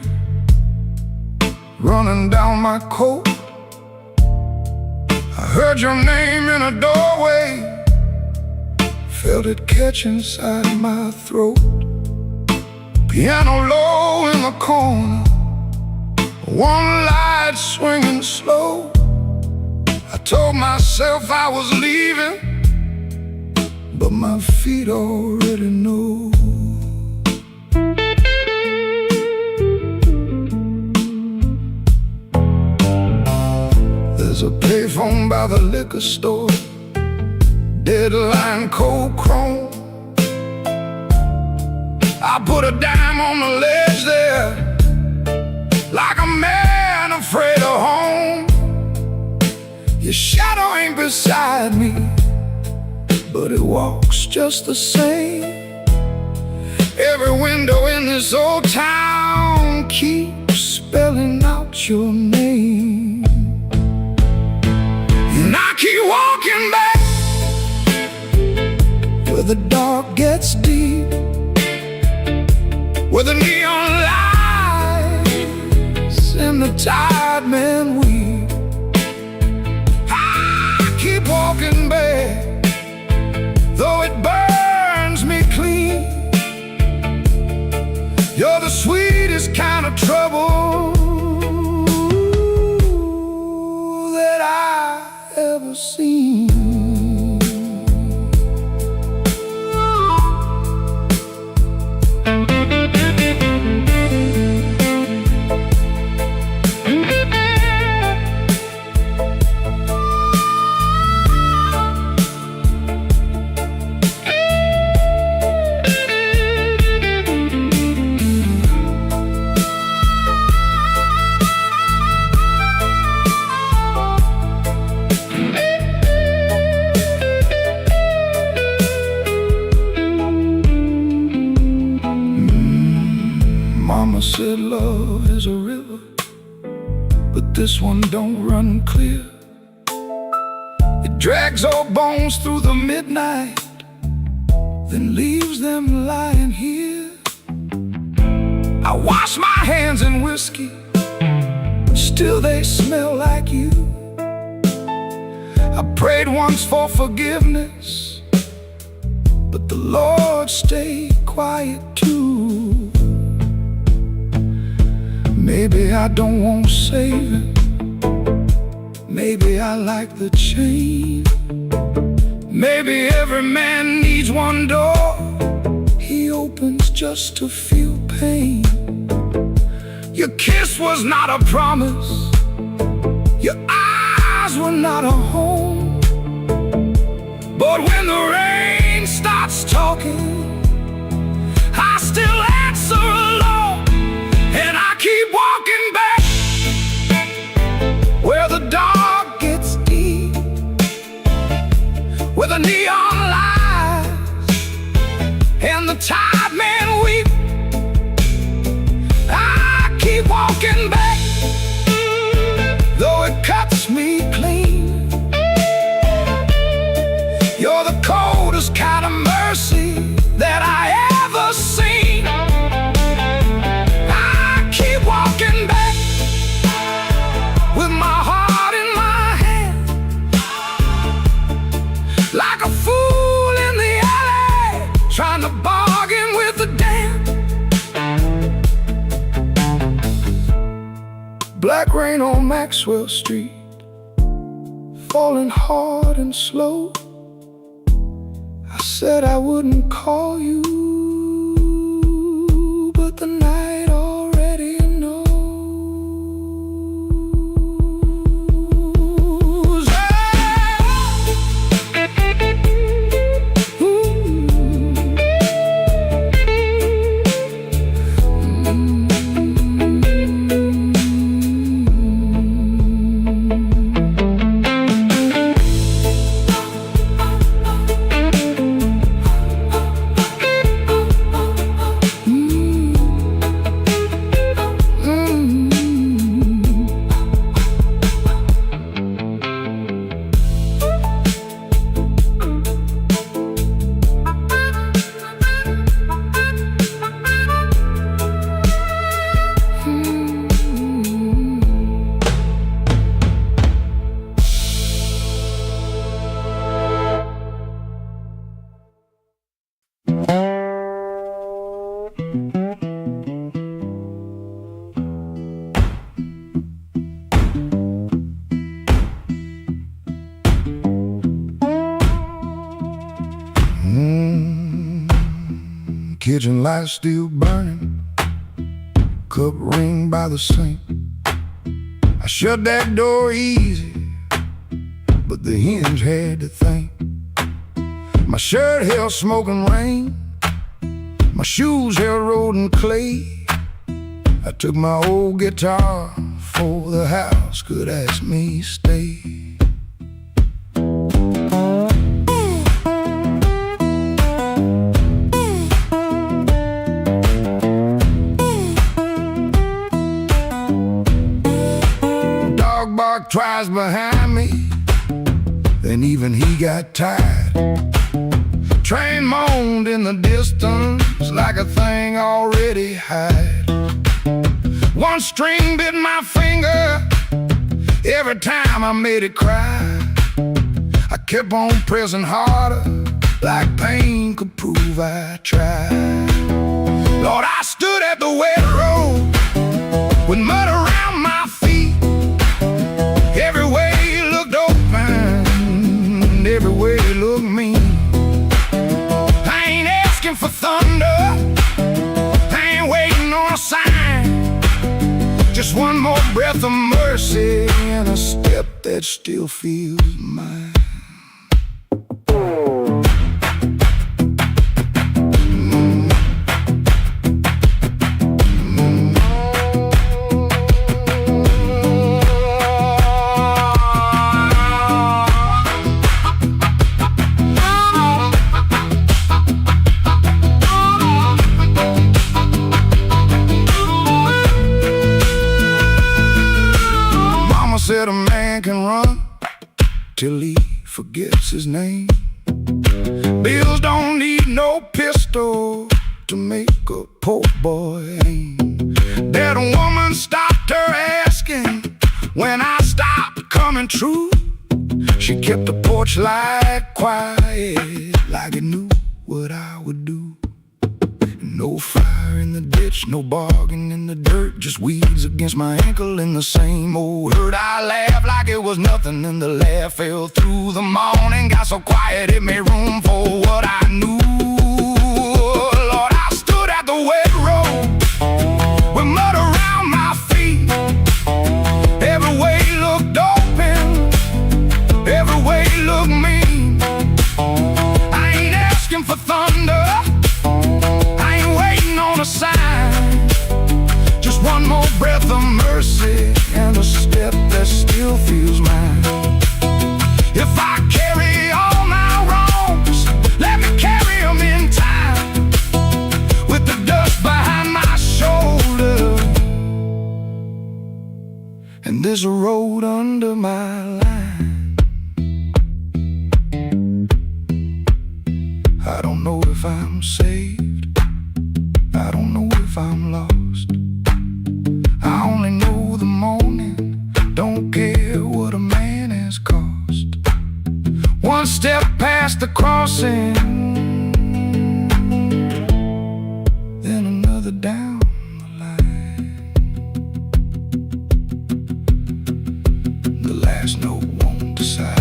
running down my coat. I heard your name in a doorway, felt it catch inside my throat. Piano low in the corner, one light swinging slow. I told myself I was leaving, but my feet already know. There's a payphone by the liquor store, deadline cold chrome. I put a dime on the ledge there, like a man afraid of home. Your shadow ain't beside me, but it walks just the same. Every window in this old town keeps spelling out your name. And I keep walking back where the dark gets deep, where the neon lights and the tired men weep. I keep walking back, though it burns me clean. You're the sweetest kind of trouble that I ever seen. Mama said love is a river, but this one don't run clear. It drags old bones through the midnight, then leaves them lying here. I wash my hands in whiskey, still they smell like you. I prayed once for forgiveness, but the Lord stayed quiet too. Maybe I don't want saving, maybe I like the chain. Maybe every man needs one door he opens just to feel pain. Your kiss was not a promise, your eyes were not a home. But when the rain starts talking, I still answer alone. And I keep walking back where the dark gets deep, where the neon lights and the tired men weep. I keep walking back, though it cuts me clean. You're the coldest kind of mercy that I ever seen. I keep walking back with my heart in my hand, like a fool in the alley, trying to bargain with the damned. Black rain on Maxwell Street, falling hard and slow. I said I wouldn't call you, but the night already knows. kitchen light still burning, cup ring by the sink. I shut that door easy, but the hinge had to think. My shirt held smoke and rain, my shoes held road and clay. I took my old guitar for the house could ask me stay. Dog barked twice behind me, then even he got tired. Train moaned in the distance like a thing already hired. One string bit my finger every time I made it cry. I kept on pressing harder, like pain could prove I tried. Lord, I stood at the wet road with mud around my feet. Every way looked open, every way looked mean. I ain't asking for thunder, I ain't waiting on a sign. Just one more breath of mercy and a step that still feels mine. Said a man can run till he forgets his name. Bills don't need no pistol to make a poor boy aim. That woman stopped her asking when I stopped coming true. She kept the porch light quiet, like it knew what I would do. No fire in the ditch, no bargain in the dirt, just weeds against my ankle in the same old hurt. I laughed like it was nothing, and the laugh fell through the morning. Got so quiet it made room for what I knew. Lord, I stood at the wet road with mud around my feet. Every way looked open, every way looked mean. I ain't asking for thunder, a sign. Just one more breath of mercy and a step that still feels mine. If I carry all my wrongs, let me carry them in time, with the dust behind my shoulder and there's a road under my line. I don't know if I'm saved, I don't know if I'm lost. I only know the morning, don't care what a man has cost. One step past the crossing, then another down the line. The last note won't decide.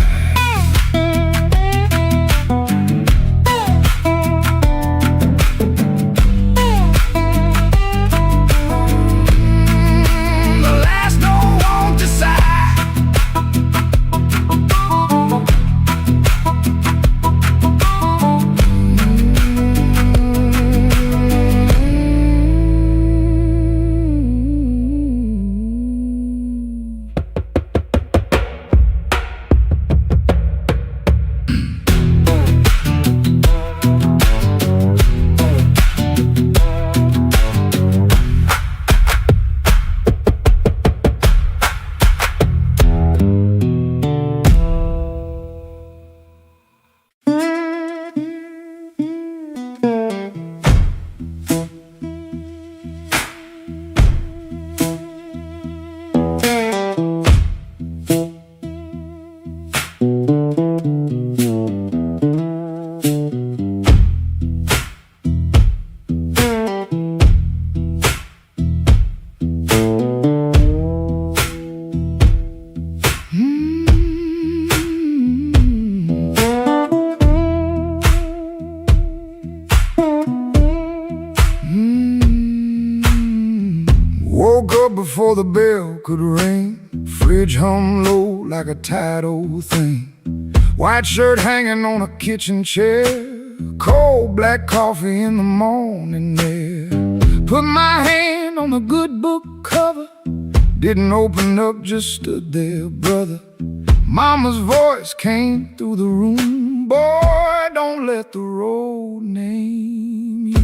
could ring, fridge hum low like a tired old thing. White shirt hanging on a kitchen chair, cold black coffee in the morning air. Put my hand on the good book cover, didn't open up, just stood there, brother. Mama's voice came through the room, boy, don't let the road name you.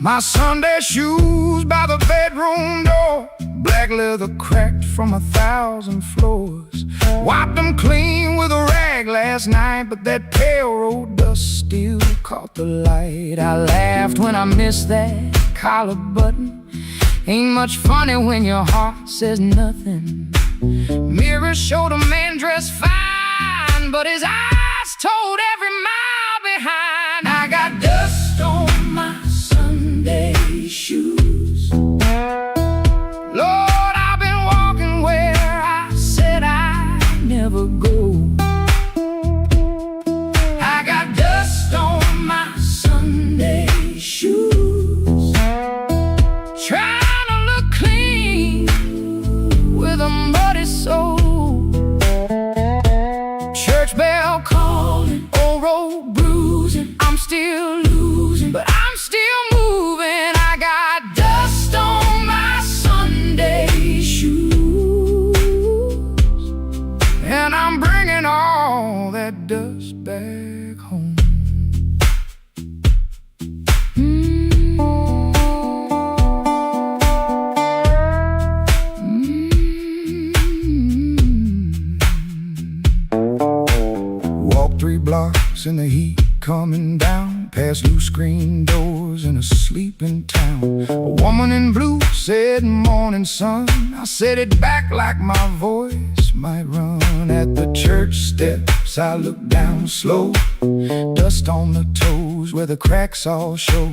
My Sunday shoes by the bedroom door, black leather cracked from 1,000 floors. Wiped them clean with a rag last night, but that pale road dust still caught the light. I laughed when I missed that collar button. Ain't much funny when your heart says nothing. Mirror showed a man dressed fine, but his eyes told every mile behind. I got dust on my Sunday shoes. Lord, I've been walking where I said I'd never go. I got dust on my Sunday shoes, trying to look clean with a muddy soul. Church bell calling, old road bruising. I'm still losing, but I'm still moving. I got dust on my Sunday shoes, and I'm bringing all that dust back home. Walk 3 blocks in the heat coming down, past loose screen doors in a sleeping town. A woman in blue said, "Morning, son." I said it back like my voice might run. At the church steps I looked down slow, dust on the toes where the cracks all show.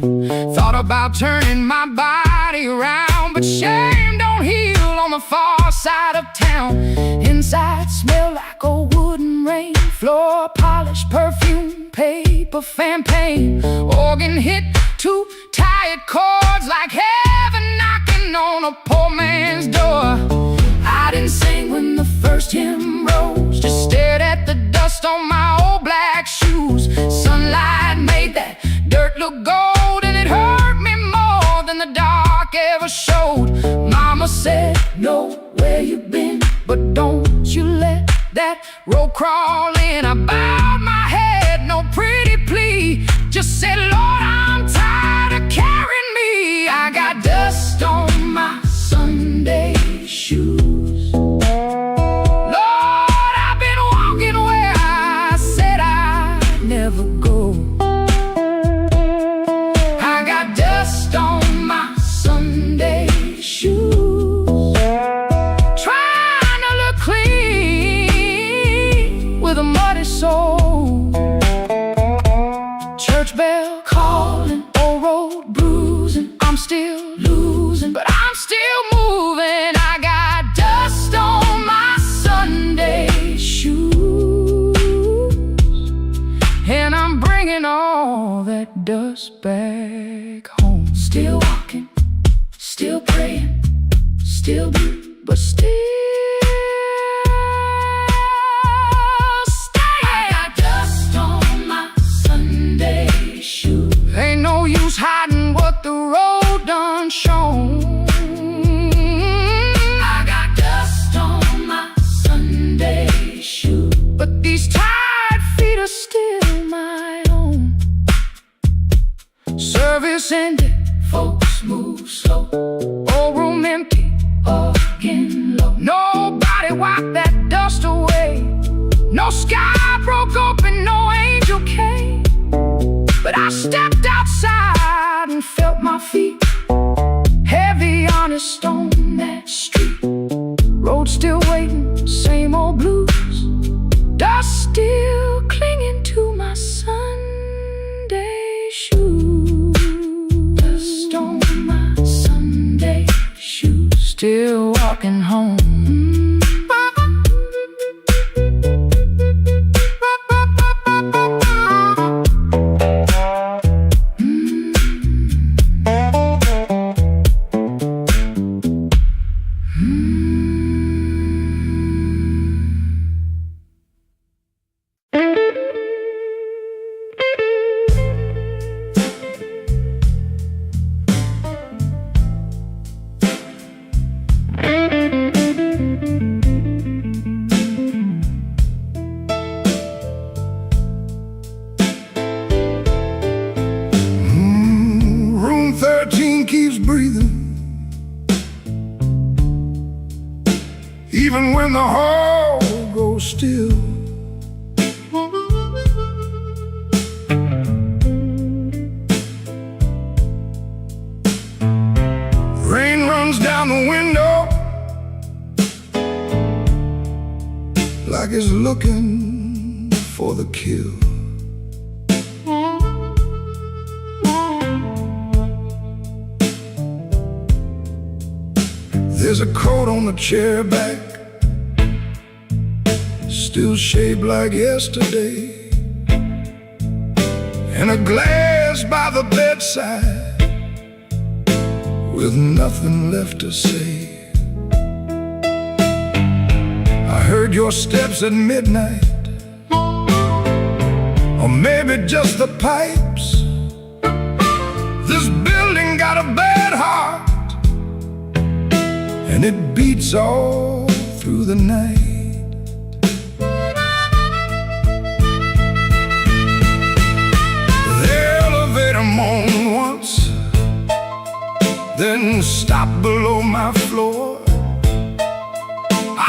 Thought about turning my body around, but shame don't heal on the far side of town. Inside smell like a wooden rain, floor polish, perfume, paper, fan paint. Organ hit 2 tired chords like heaven knocking on a poor man's door. I didn't sing when the first hymn rose, just stared at the dust on my old black shoes. Sunlight made that dirt look gold, and it hurt me more than the dark ever showed. Mama said, "Know where you've been, but don't you let that road crawl in." I bowed my head, no pretty plea, just said, "Lord, I'm tired of carrying me." I got dust on my Sunday shoes. Lord, I've been walking where I said I'd never go. I got dust on my Sunday shoes, trying to look clean with a muddy soul. Church bell calling, old road bruising. I'm still losing, but I'm still moving. I got dust on my Sunday shoes, and I'm bringing all that dust back home. Still walking, still praying, still blue, but still staying. I got dust on my Sunday shoes. Ain't no use hiding what the road done shown. I got dust on my Sunday shoes, but these tired feet are still my own. Service ended, folks move slow. Old room empty, organ low. Nobody wiped that dust away. No sky broke open, no angel came. But I stepped outside and felt my feet heavy on a stone that street. Road still waiting, same old blues. Dust still clinging to my Sunday shoes. Dust on my Sunday shoes, still walking home. even when the hall goes still. Rain runs down the window like it's looking for the kill. There's a coat on the chair back, still shaped like yesterday, and a glass by the bedside with nothing left to say. I heard your steps at midnight, or maybe just the pipes. This building got a bad heart, and it beats all through the night. The elevator moaned once, then stopped below my floor.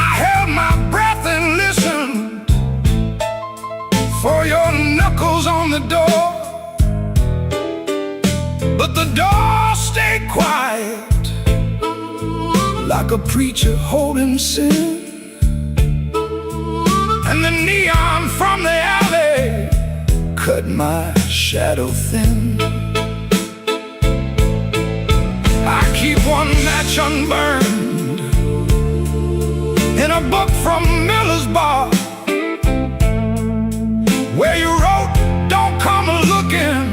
I held my breath and listened for your knuckles on the door, but the door stayed quiet, like a preacher holding sin. And the neon from the alley cut my shadow thin. I keep one match unburned in a book from Miller's Bar, where you wrote, "Don't come looking,"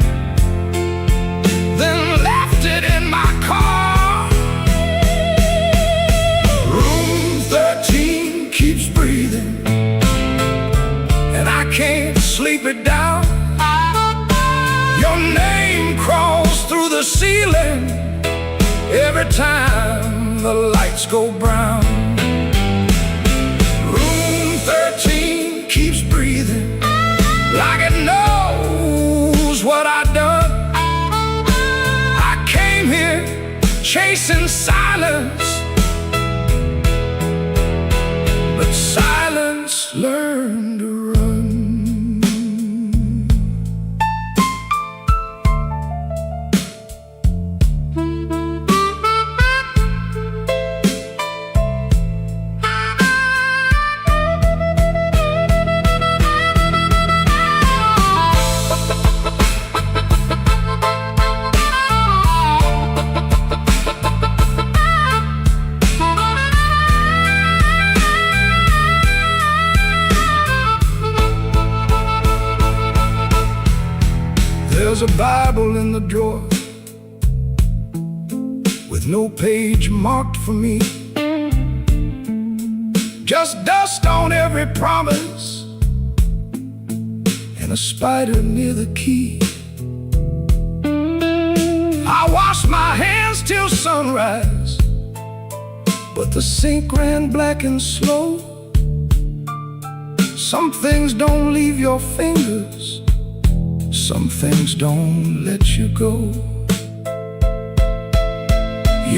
then left it in my car. Room 13 keeps breathing, and I can't sleep it down. Your name crawls through the ceiling every time the lights go brown. Room 13 keeps breathing like it knows what I've done. I came here chasing silence, but silence learned to run. There's a Bible in the drawer with no page marked for me, just dust on every promise and a spider near the key. I washed my hands till sunrise, but the sink ran black and slow. Some things don't leave your fingers, some things don't let you go.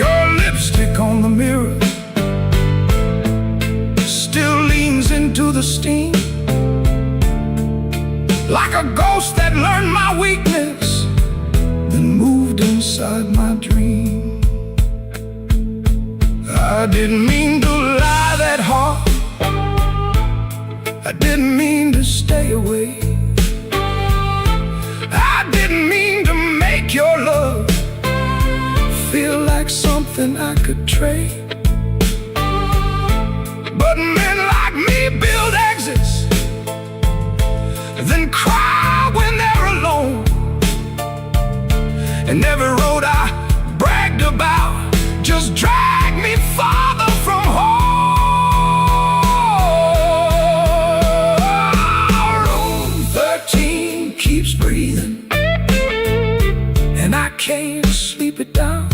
Your lipstick on the mirror still leans into the steam, like a ghost that learned my weakness, then moved inside my dream. I didn't mean to lie that hard, I didn't mean to stay away, I didn't mean to make your love feel like something I could trade. But men like me build exits, then cry when they're alone. And every road I bragged about just dragged me farther from home. Room 13 keeps breathing, and I can't sleep it down.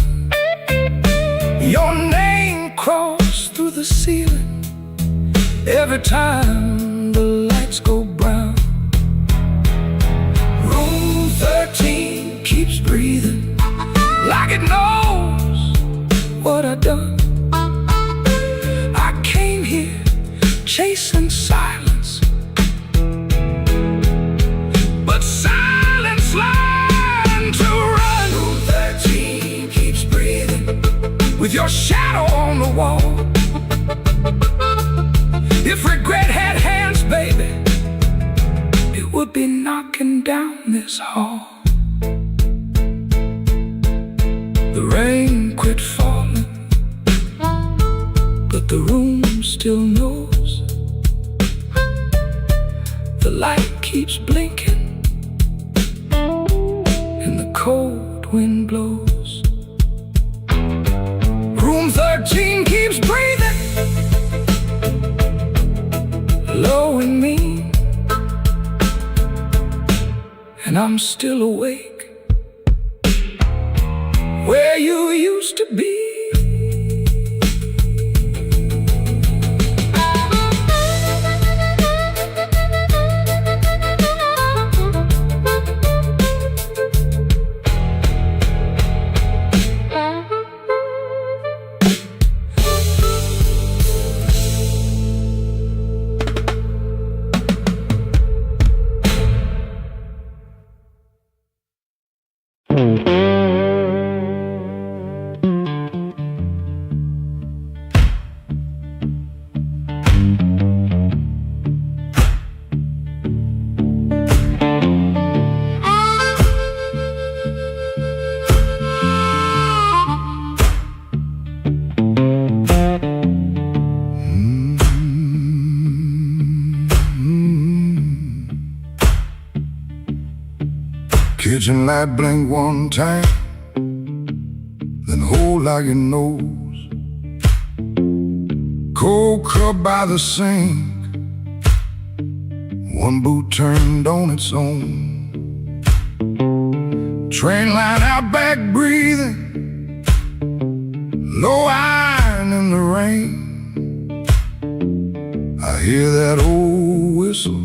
Your name crawls through the ceiling every time the lights go brown. Room 13 keeps breathing like it knows what I've done. I came here in this hall. The rain quit falling, but the room still knows. The light keeps blinking and the cold wind blows. Room 13 keeps breathing, low and mean, and I'm still awake where you used to be. Kitchen light blink one time, then hold out your nose. Cold cup by the sink, one boot turned on its own. Train line out back breathing, low iron in the rain. I hear that old whistle,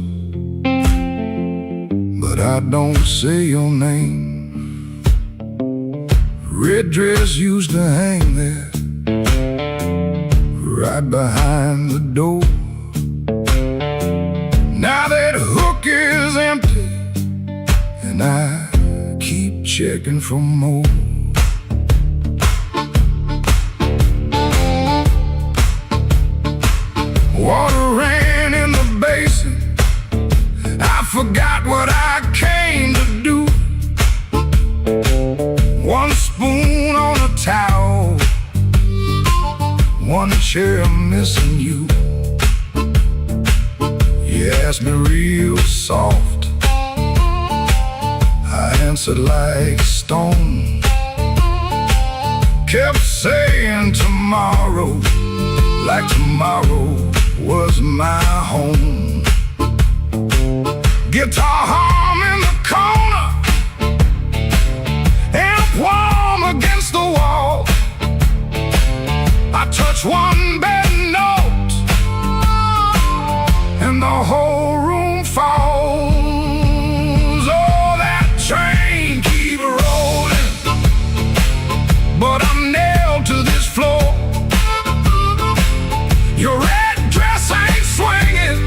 but I don't say your name. Red dress used to hang there, right behind the door. Now that hook is empty, and I keep checking for more. Water ran in the basin, I forgot what I came to do. One spoon on a towel, one chair missing you. You asked me real soft, I answered like stone. Kept saying tomorrow, like tomorrow was my home. Guitar hum in the corner, amp warm against the wall. I touch one bad note, and the whole room falls. Oh, that train keep rolling, but I'm nailed to this floor. Your red dress ain't swinging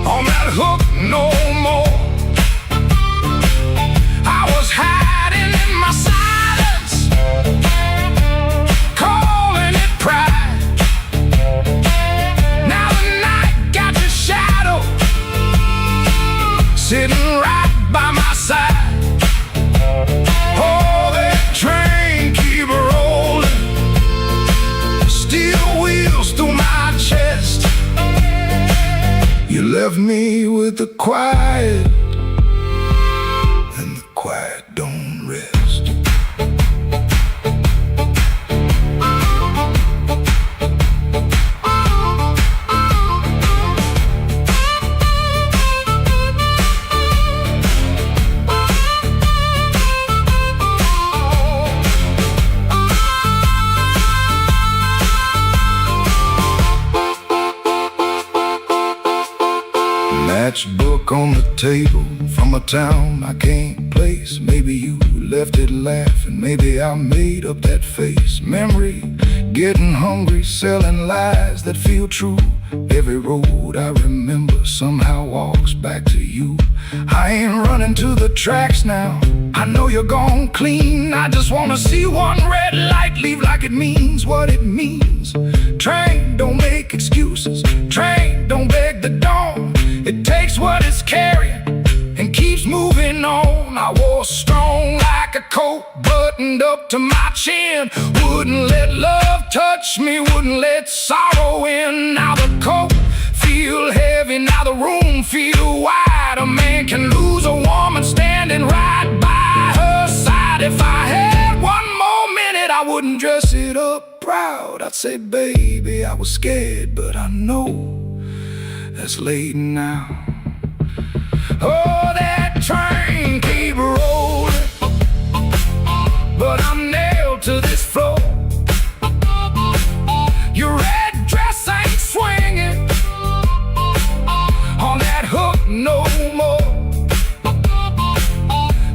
on that hook no more. I was hiding in my silence, calling it pride. Now the night got your shadow sitting right by my side. Oh, that train keep rolling, steel wheels through my chest. You left me with the quiet, and the quiet don't rest. Matchbook on the table from a town I can't place. Maybe you left it laughing, maybe I made up that face. Memory, getting hungry, selling lies that feel true. Every road I remember somehow walks back to you. I ain't running to the tracks now, I know you're gone clean. I just wanna see one red light leave like it means what it means. Train, don't make excuses. Train, don't beg the dawn. It takes what it's carrying and keep to my chin. Wouldn't let love touch me, wouldn't let sorrow in. Now the coat feel heavy, now the room feel wide. A man can lose a woman standing right by her side. If I had one more minute, I wouldn't dress it up proud. I'd say, baby, I was scared, but I know that's late now. Oh, that train keep rolling, but I'm nailed to this floor. Your red dress ain't swinging on that hook no more.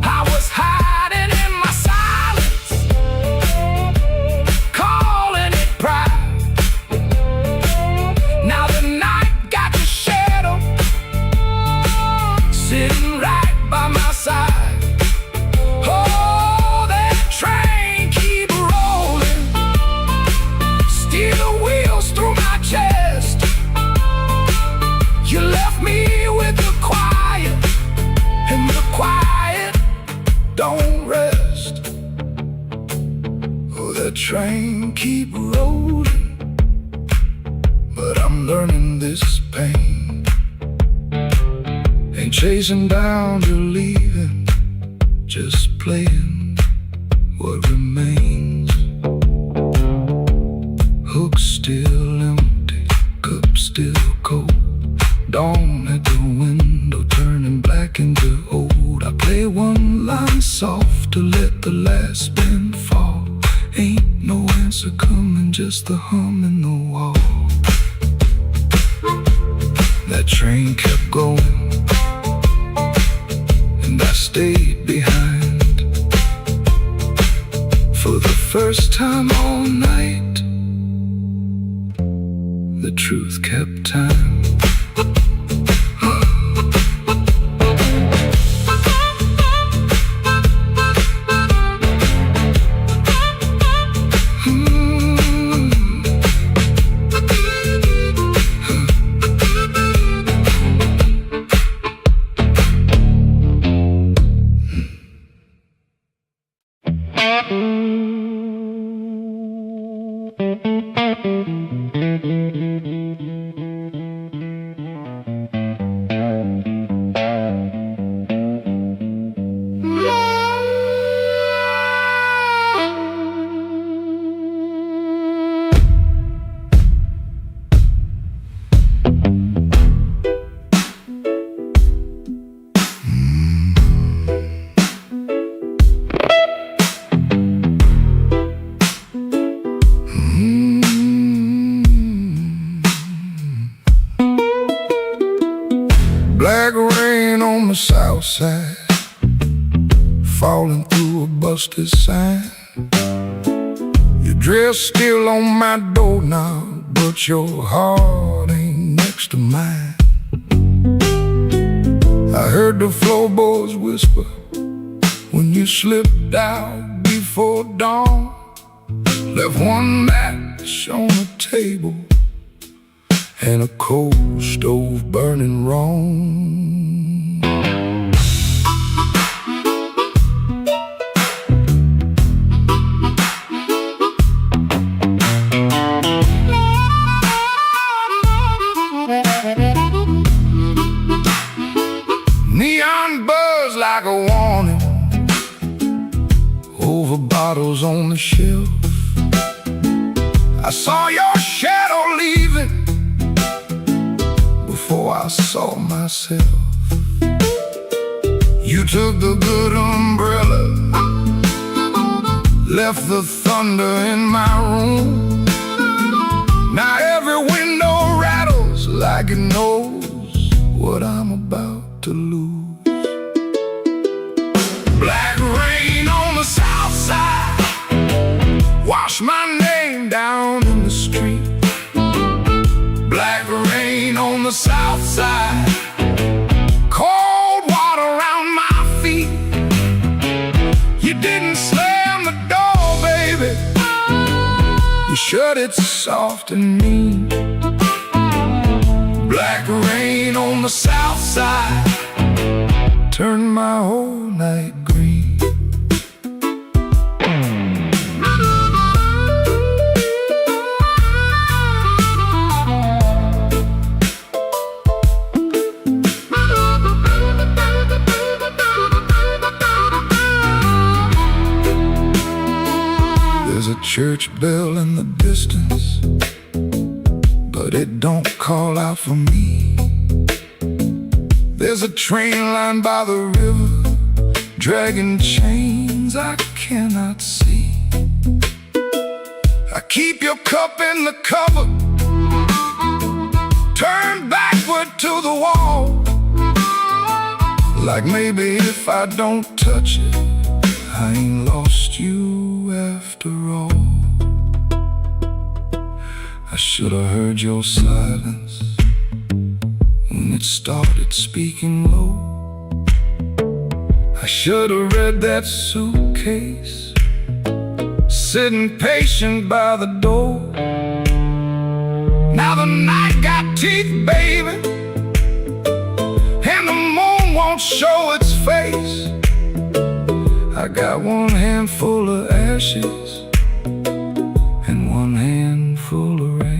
I was hiding in my silence, calling it pride. Now the night got the shadow sitting right by my side. Oh, that train keep rolling, steel wheels through my chest. You left me with the quiet, and the quiet don't rest. Oh, that train keep rolling, but I'm learning this pain. Ain't chasing down your leaving, just playing what remains. Hook still empty, cup still cold. Dawn at the window, turning black into old. I play one line soft to let the last spin fall. Ain't no answer coming, just the hum in the wall. That train kept going, and I stayed behind. For the first time all night, the truth kept time. Black rain on the south side, falling through a busted sign. Your dress still on my doorknob, but your heart ain't next to mine. I heard the floorboards whisper when you slipped out before dawn. Left one match on the table and a coal stove burning wrong. Neon buzz like a warning over bottles on the shelf. I saw your shadow leaving before I saw myself. You took the good umbrella, left the thunder in my room. Now every window rattles like it knows what I'm about to lose. Black rain on the south side, wash my name down in the street. Black rain on the south side, cold water around my feet. You didn't slam the door, baby, you shut it soft and mean. Black rain on the south side, turned my whole night green. church bell in the distance, but it don't call out for me. There's a train line by the river, dragging chains I cannot see. I keep your cup in the cupboard, turn backward to the wall, like maybe if I don't touch it, I ain't lost you after all. I should have heard your silence when it started speaking low. I should have read that suitcase sitting patient by the door. Now the night got teeth, baby, and the moon won't show its face. I got one handful of ashes and one handful of rain.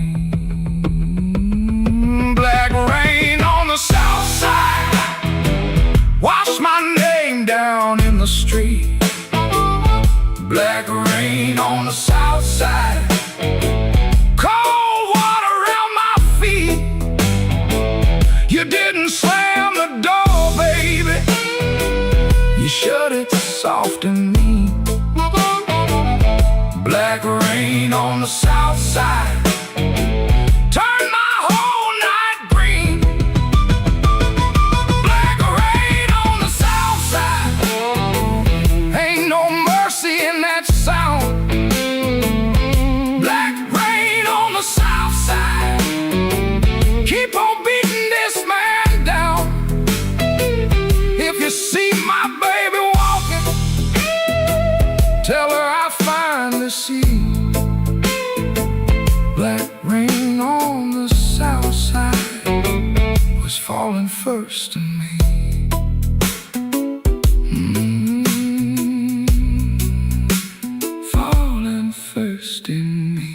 Black rain on the south side, wash my name down in the street. Black rain on the south side, cold water around my feet. You didn't slam the door, baby, you shut it soft and mean. Black rain on the south side, turn my whole night green. Black rain on the south side, ain't no mercy in that sound. Black rain on the south side, keep on beating this man down. If you see my baby walking, tell her I finally see. Black rain on the south side was falling first to me. Falling first in me.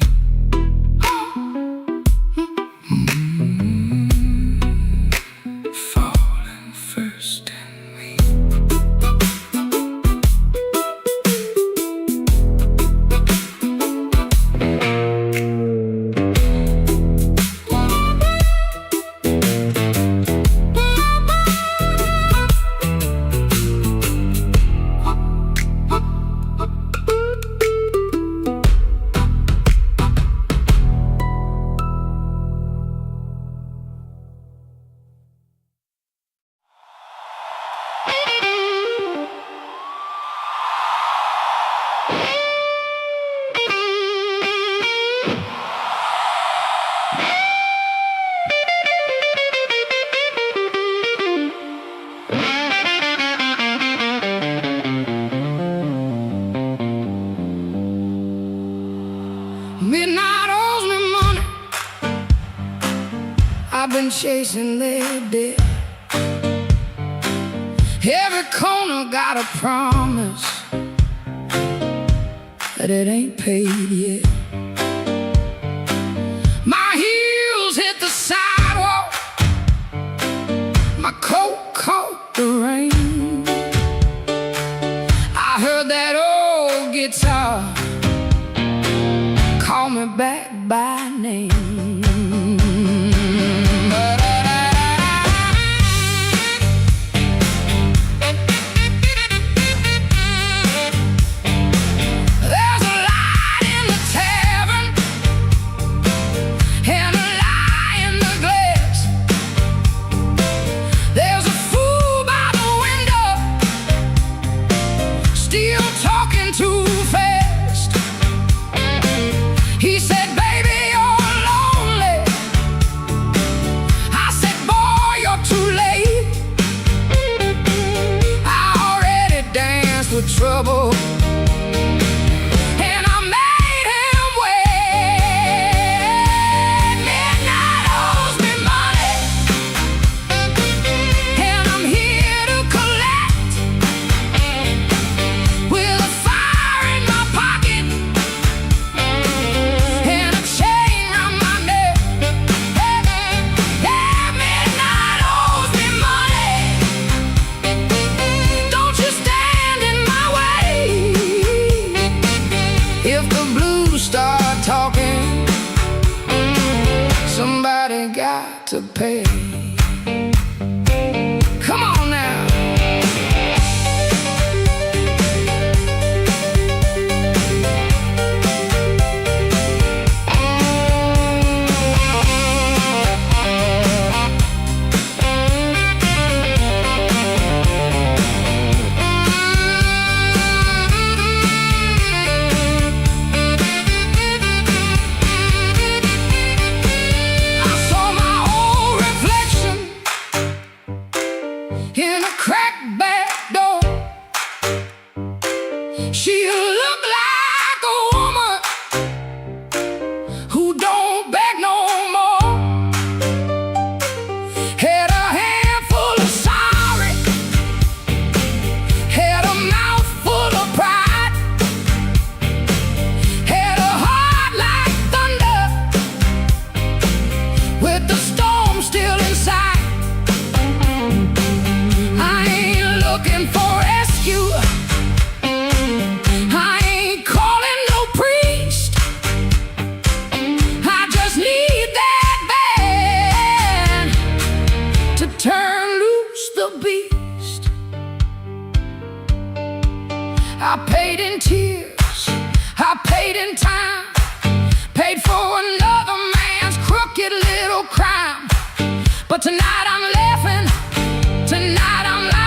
Falling first in me. Midnight owes me money, I've been chasing their debt. Every corner got a promise that it ain't paid yet. My heels hit the sidewalk, my coat caught the rain. I heard that old guitar call me back by name. There's a light in the tavern and a lie in the glass. There's a fool by the window, still talking too fast. He said, baby, you're lonely, to pay. Come on now. In a cracked back door, she looked like a woman who don't beg no more. Had a handful of sorry, had a mouth full of pride, had a heart like thunder with the storm still inside. Looking for rescue, I ain't calling no priest. I just need that band to turn loose the beast. I paid in tears, I paid in time, paid for another man's crooked little crime. But tonight I'm laughing, tonight I'm loud.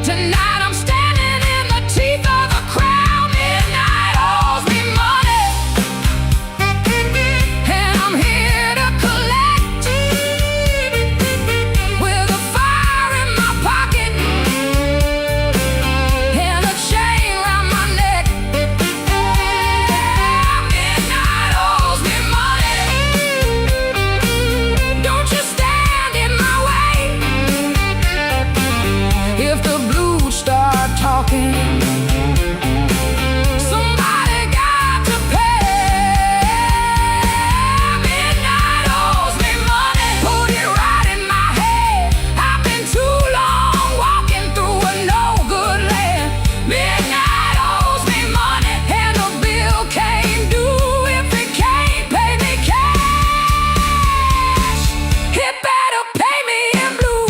Tonight I'm standing in the teeth of the crowd. Midnight owes me money, and I'm here to collect. With a fire in my pocket and a chain round my neck. Midnight owes me money. Don't you stand in my way. If the start talking, somebody got to pay. Midnight owes me money. Put it right in my head. I've been too long walking through a no-good land. Midnight owes me money, and the bill can't do if it can't pay me cash. It better pay me in blue.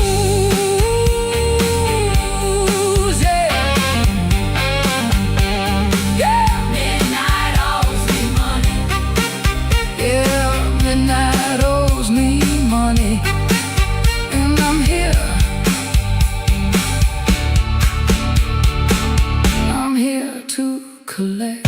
Midnight owes me money, and I'm here. I'm here to collect.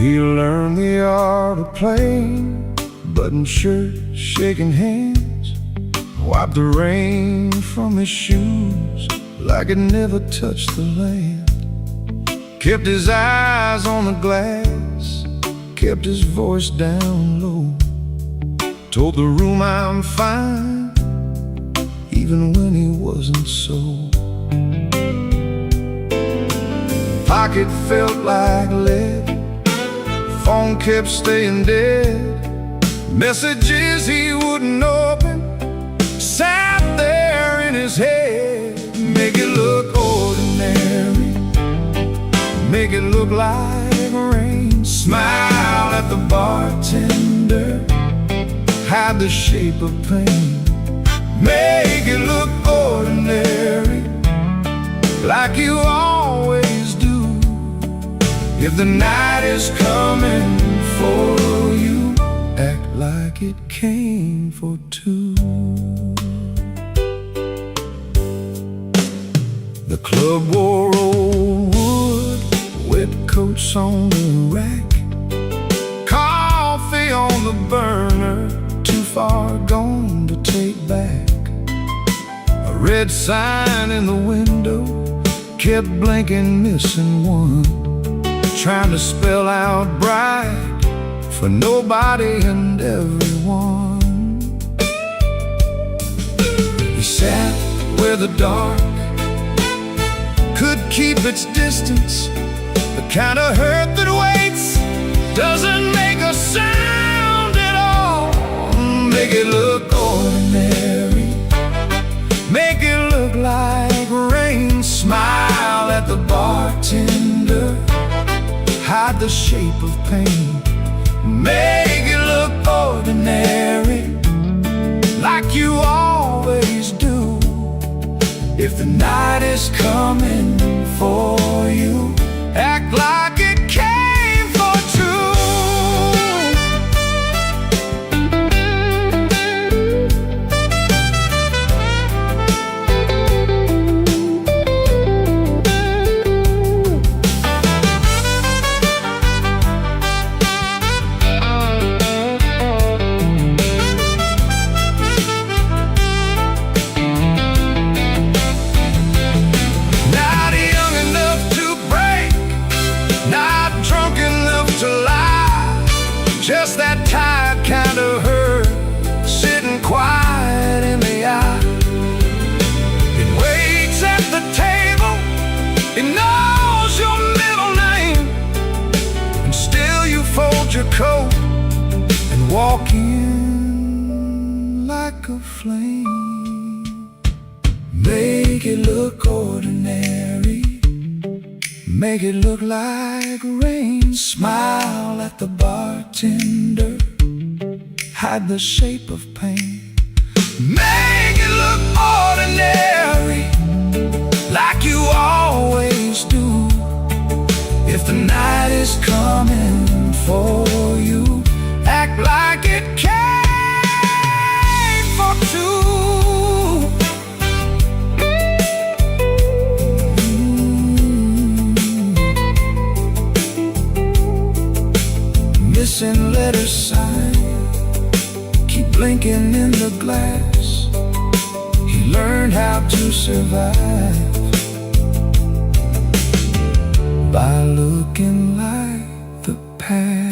He learned the art of playing, button shirt, shaking hands, wiped the rain from his shoes like it never touched the land. Kept his eyes on the glass, kept his voice down low, told the room I'm fine, even when he wasn't so. Pocket felt like lead, phone kept staying dead, messages he wouldn't open sat there in his head. Make it look ordinary, make it look like rain. Smile at the bartender, hide the shape of pain. Make it look ordinary, like you always do. If the night is coming for you, act like it came for two. The club wore old wood, wet coats on the rack, coffee the burner, too far gone to take back. A red sign in the window kept blinking, missing one, trying to spell out bright for nobody and everyone. He sat where the dark could keep its distance, the kind of hurt that waits, doesn't make a sound at all. Make it look ordinary, make it look like rain. Smile at the bartender, hide the shape of pain. Make it look ordinary, like you always do. If the night is coming for you, act like it came for two. Just that tired kind of hurt, sitting quiet in the eye. It waits at the table, it knows your middle name, and still you fold your coat and walk in like a flame. Make it look ordinary, make it look like rain. Smile at the bartender, hide the shape of pain. Make it look ordinary, like you always do. If the night is coming for you, act like it came for two. Missing letter sign, keep blinking in the glass. He learned how to survive by looking like the past.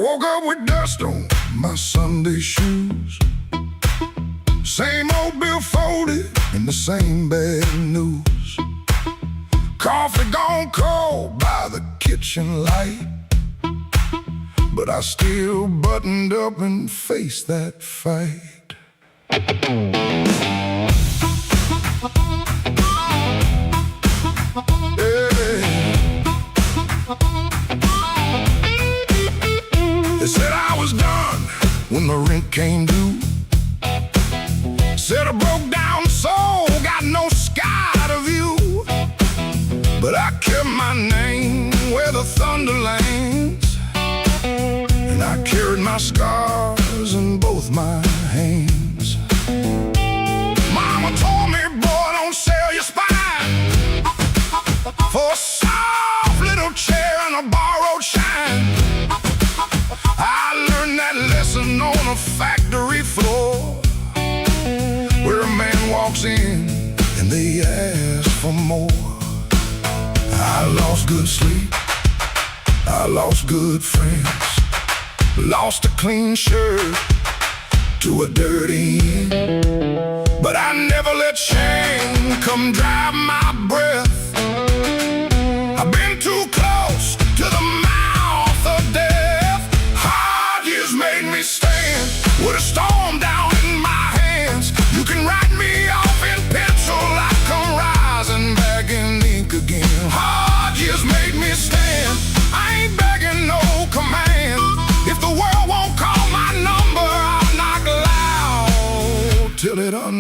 Woke up with dust on my Sunday shoes, same old bill folded in the same bad news. Coffee gone cold by the kitchen light, but I still buttoned up and faced that fight. They said I was done when the rent came due. Said I broke down soul, got no sky to view. But I kept my name where the thunder lands, and I carried my scars in both my hands. Mama told me, boy, don't sell your spine for a soft little chair and a borrowed shine. I learned that lesson on a factory floor, where a man walks in and they ask for more. I lost good sleep, I lost good friends, lost a clean shirt to a dirty end. But I never let shame come drive my breath. I've been too close to the mouth of death. Hard years made me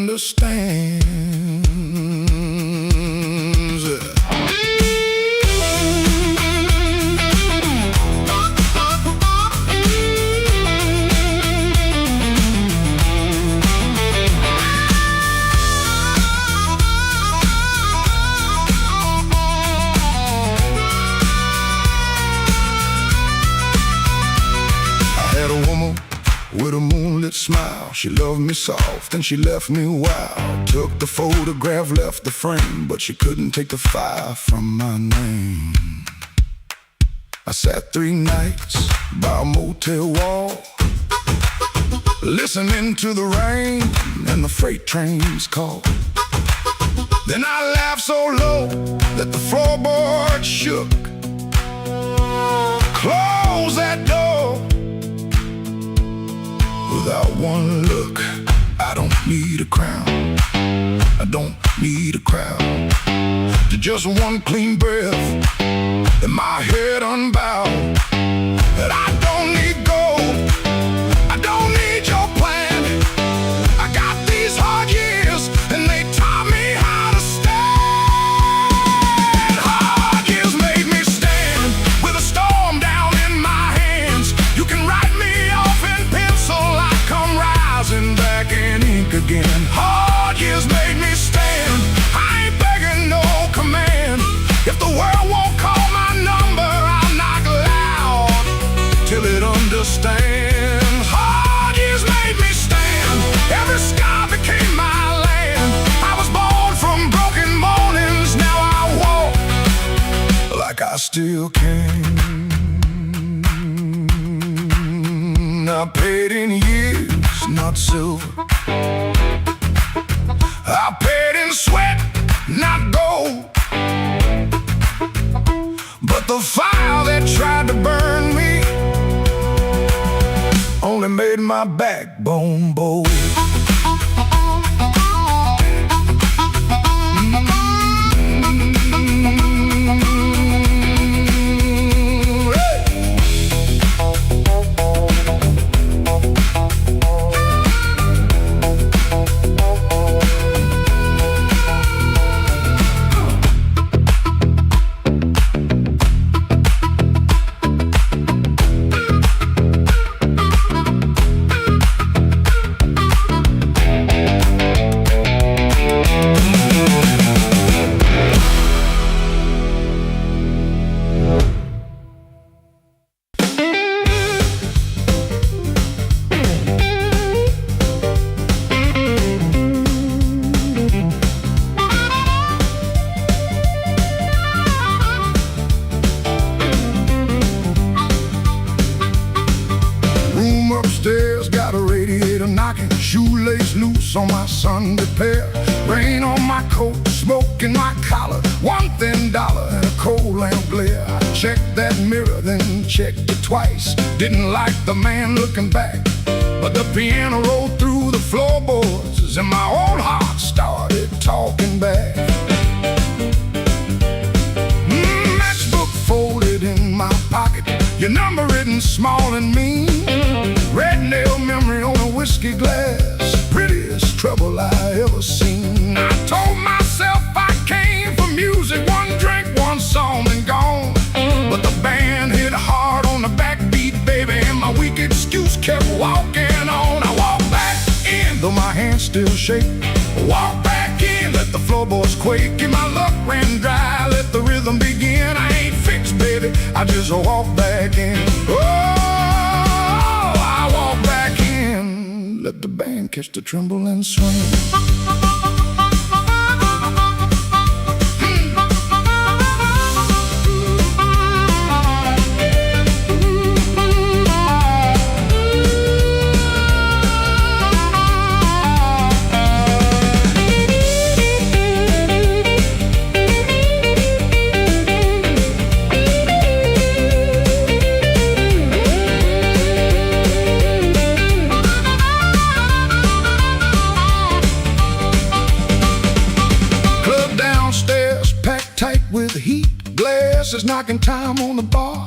understands. With a moonlit smile, she loved me soft and she left me wild. Took the photograph, left the frame, but she couldn't take the fire from my name. I sat 3 nights by a motel wall, listening to the rain and the freight trains call. Then I laughed so low that the floorboard shook. Close that door. Without one look, I don't need a crown, I don't need a crowd. To just one clean breath and my head unbowed. That I don't need gold, I don't need your plan. I got these hard years and they taught me how to stand. Hard years made me stand with a storm down in my hands. You can write me off in pencil, rising back in ink again. Hard years made me stand, I ain't begging no command. If the world won't call my number, I'll knock loud till it understands. Hard years made me stand, every scar became my land. I was born from broken mornings, now I walk like I still can. I paid in years, not silver. I paid in sweat, not gold. But the fire that tried to burn me only made my backbone bold. Upstairs got a radiator knocking, shoelace loose on my Sunday pair. Rain on my coat, smoke in my collar, one thin dollar and a coal lamp glare. I checked that mirror, then checked it twice. Didn't like the man looking back, but the piano rolled through the floorboards and my old heart started talking back. Matchbook folded in my pocket, your number written small and mean. Red nail memory on a whiskey glass, prettiest trouble I ever seen. I told myself I came for music, one drink, one song and gone. But the band hit hard on the backbeat, baby, and my weak excuse kept walking on. I walked back in, though my hands still shake. Walk back in, let the floorboards quake. And my luck ran dry, let the rhythm begin. I ain't fixed, baby, I just walk back in. Let the band catch the tremble and swing. With heat, glasses knocking time on the bar.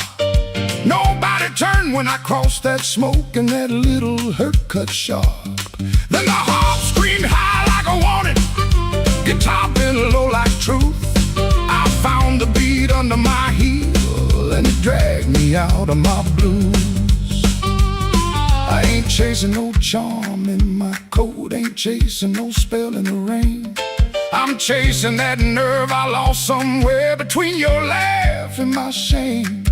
Nobody turned when I crossed that smoke and that little hurt cut sharp. Then the heart screamed high like a me out of my blues. I ain't chasing no charm in my coat, ain't chasing no spell in the rain. I'm chasing that nerve I lost somewhere between your laugh and my shame.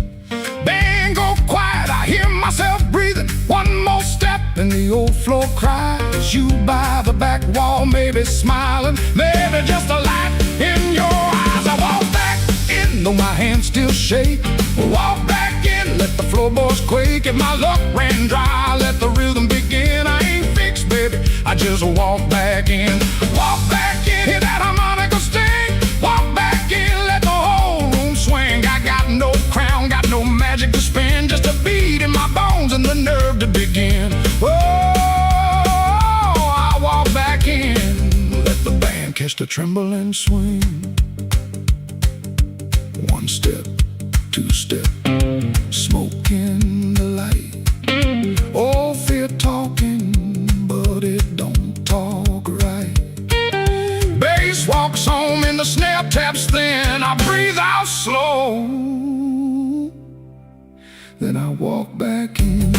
Band go quiet, I hear myself breathing. One more step and the old floor cries. You by the back wall, maybe smiling, maybe just a light in your eyes. I walk back in, though my hands still shake. Walk back in, let the floorboards quake. If my luck ran dry, let the rhythm begin. I ain't fixed, baby, I just walk back in. Walk back in, hear that harmonica sting. Walk back in, let the whole room swing. I got no crown, got no magic to spin, just a beat in my bones and the nerve to begin. Oh, I walk back in, let the band catch the tremble and swing. One step, two step, smoke in the light. Oh, fear talking, but it don't talk right. Bass walks home and the snare taps thin. I breathe out slow, then I walk back in.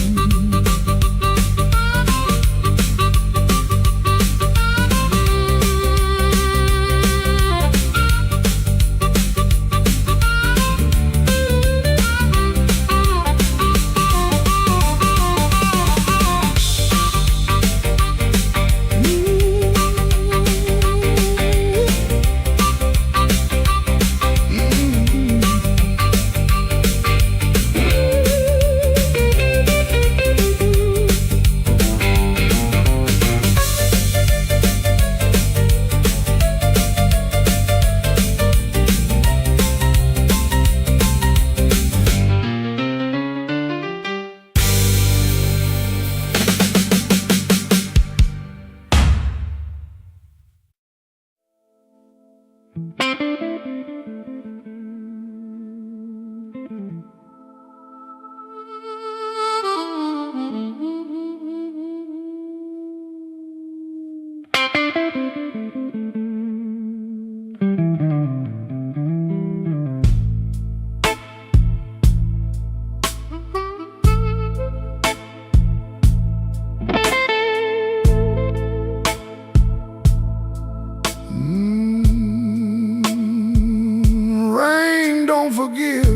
Forgive,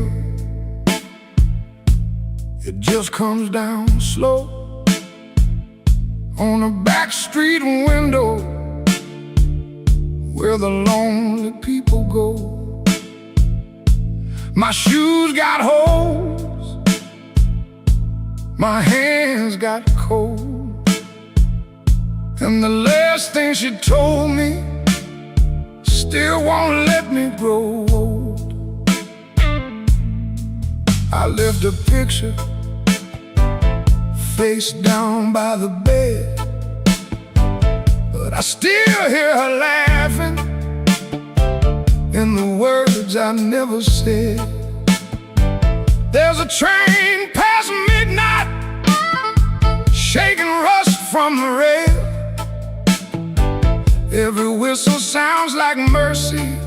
it just comes down slow on a back street window where the lonely people go. My shoes got holes, my hands got cold, and the last thing she told me still won't let me grow old. I left a picture face down by the bed, but I still hear her laughing in the words I never said. There's a train past midnight, shaking rust from the rail. Every whistle sounds like mercy,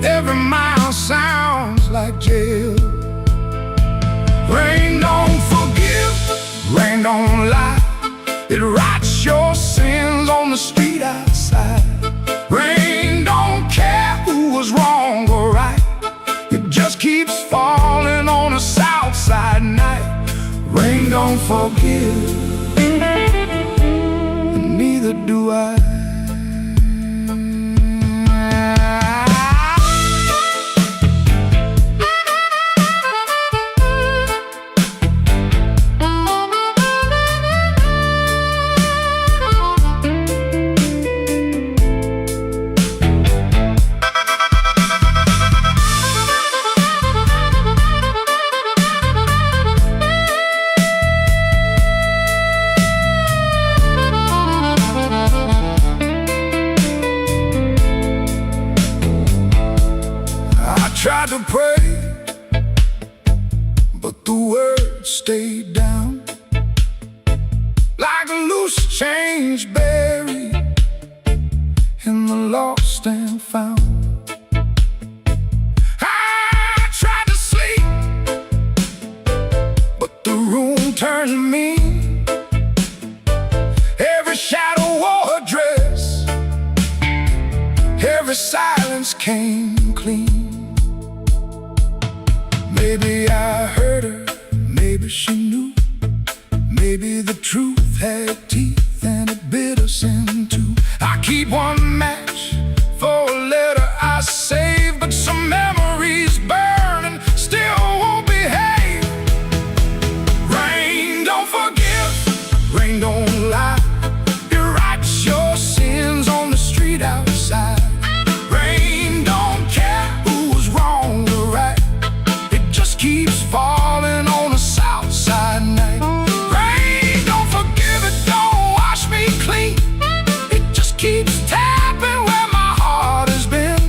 every mile sounds like jail. Rain don't forgive, rain don't lie. It writes your sins on the street outside. Rain don't care who was wrong or right. It just keeps falling on a south side night. Rain don't forgive, and neither do I. Tried to pray, but the words stayed down like a loose change buried in the lost and found. I tried to sleep, turned to me. Every shadow wore a dress, every silence came clean. Maybe I heard her, maybe she knew. Maybe the truth had teeth and it bit us in two. I keep one match for a letter I saved, but some memories burn and still won't behave. Rain don't forgive, rain don't lie. It writes your sins on the street outside. Rain don't care who's wrong or right, it just keeps falling on a south side night. Rain don't forgive, it don't wash me clean, it just keeps tapping where my heart has been.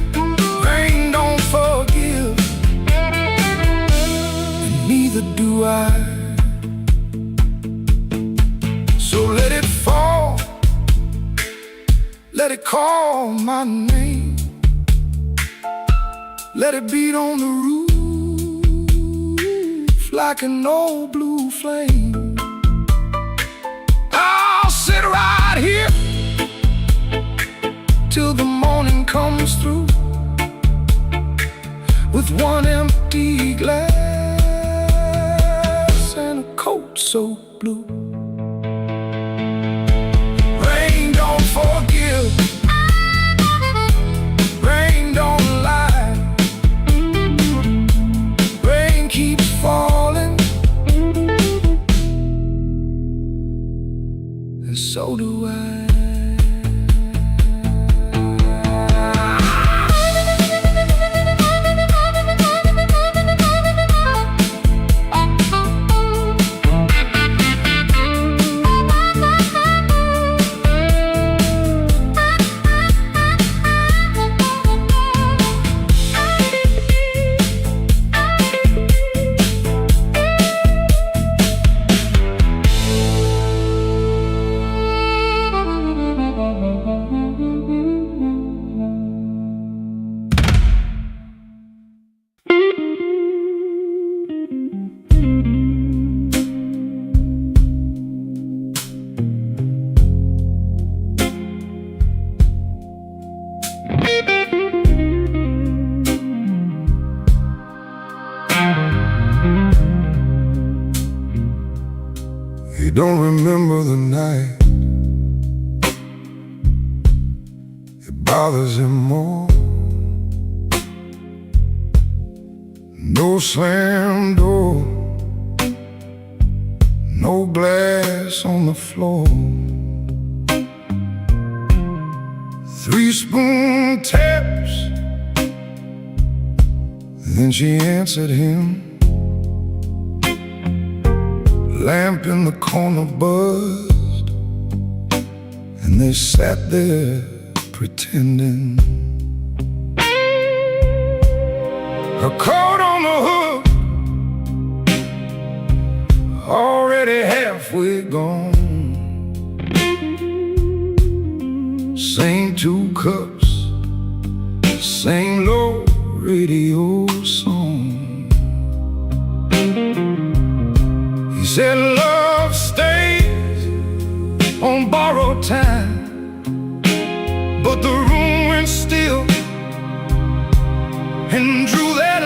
Rain don't forgive, and neither do I. So let it fall, let it call my name, let it beat on the roof like an old blue flame. I'll sit right here till the morning comes through, with one empty glass and a coat so blue. Rain don't forgive, rain don't lie. Rain keeps falling, and so do I. He don't remember the night, it bothers him more. No slam door, no glass on the floor. 3 spoon taps, then she answered him. Lamp in the corner buzzed, and they sat there pretending. Her coat on the hook, already halfway gone. Same 2 cups, same low radio song. He said love stays on borrowed time, but the room went still and drew that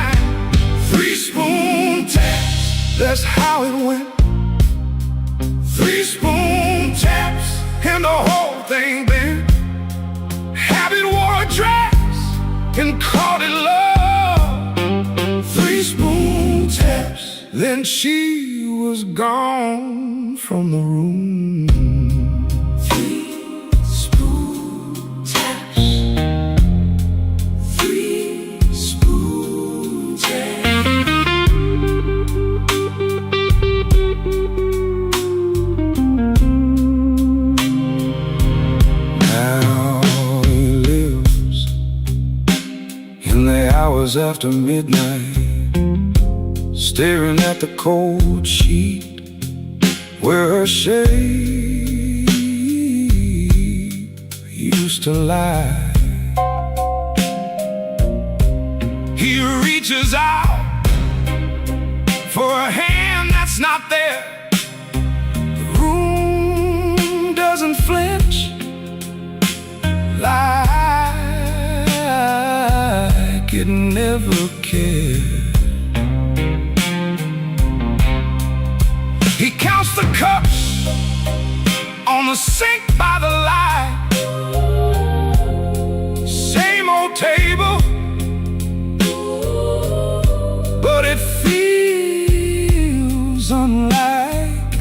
line. 3 spoon taps, that's how it went. 3 spoon taps and the whole thing bent. Habit wore a dress and called it love. 3 spoon taps, then she was gone from the room. 3 spoon taps, 3 spoon taps. Now he lives in the hours after midnight, staring at the cold sheet where her shape used to lie. He reaches out for a hand that's not there. The room doesn't flinch like it never cared. He counts the cups on the sink by the light. Same old table, but it feels unlike.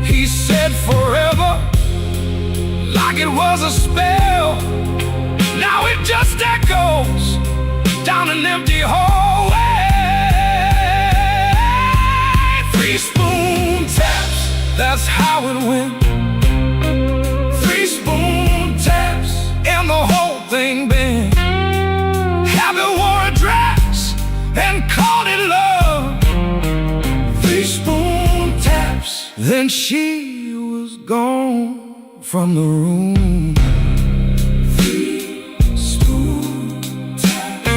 He said forever, like it was a spell. Now it just echoes down an empty hallway. 3 spoon taps, that's how it went. 3 spoon taps, and the whole thing bent. Happy wore a dress and called it love. 3 spoon taps, then she was gone from the room. 3 spoon taps.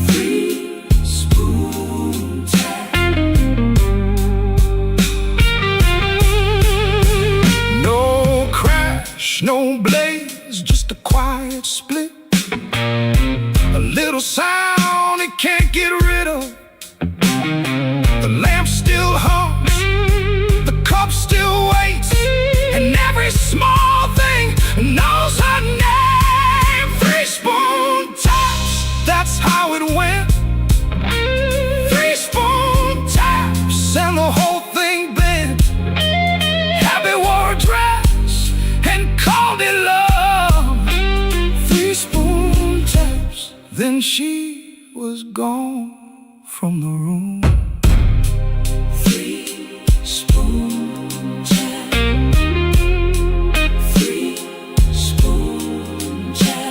3 spoon taps. No crash, no blaze, just a quiet split. A little sound it can't get rid of. The lamp still hums, the cup still waits, and every small thing knows her name. 3 spoon taps, that's how it went. 3 spoon taps, and the whole thing bent. Happy wore a dress and called it love. 3 spoon taps, then she was gone from the room. 3 spoon taps. 3 spoon taps.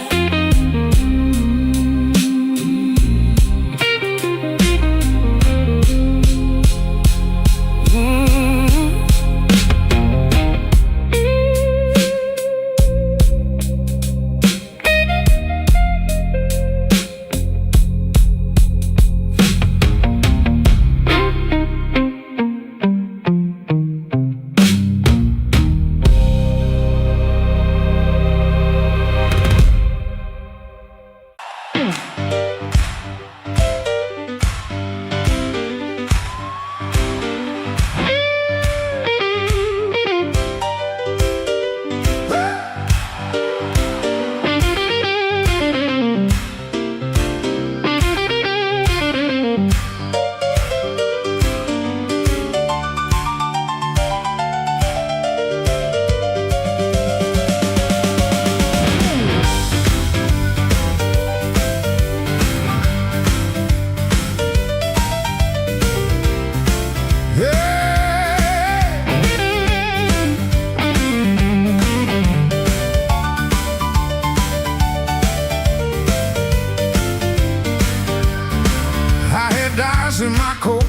In my coat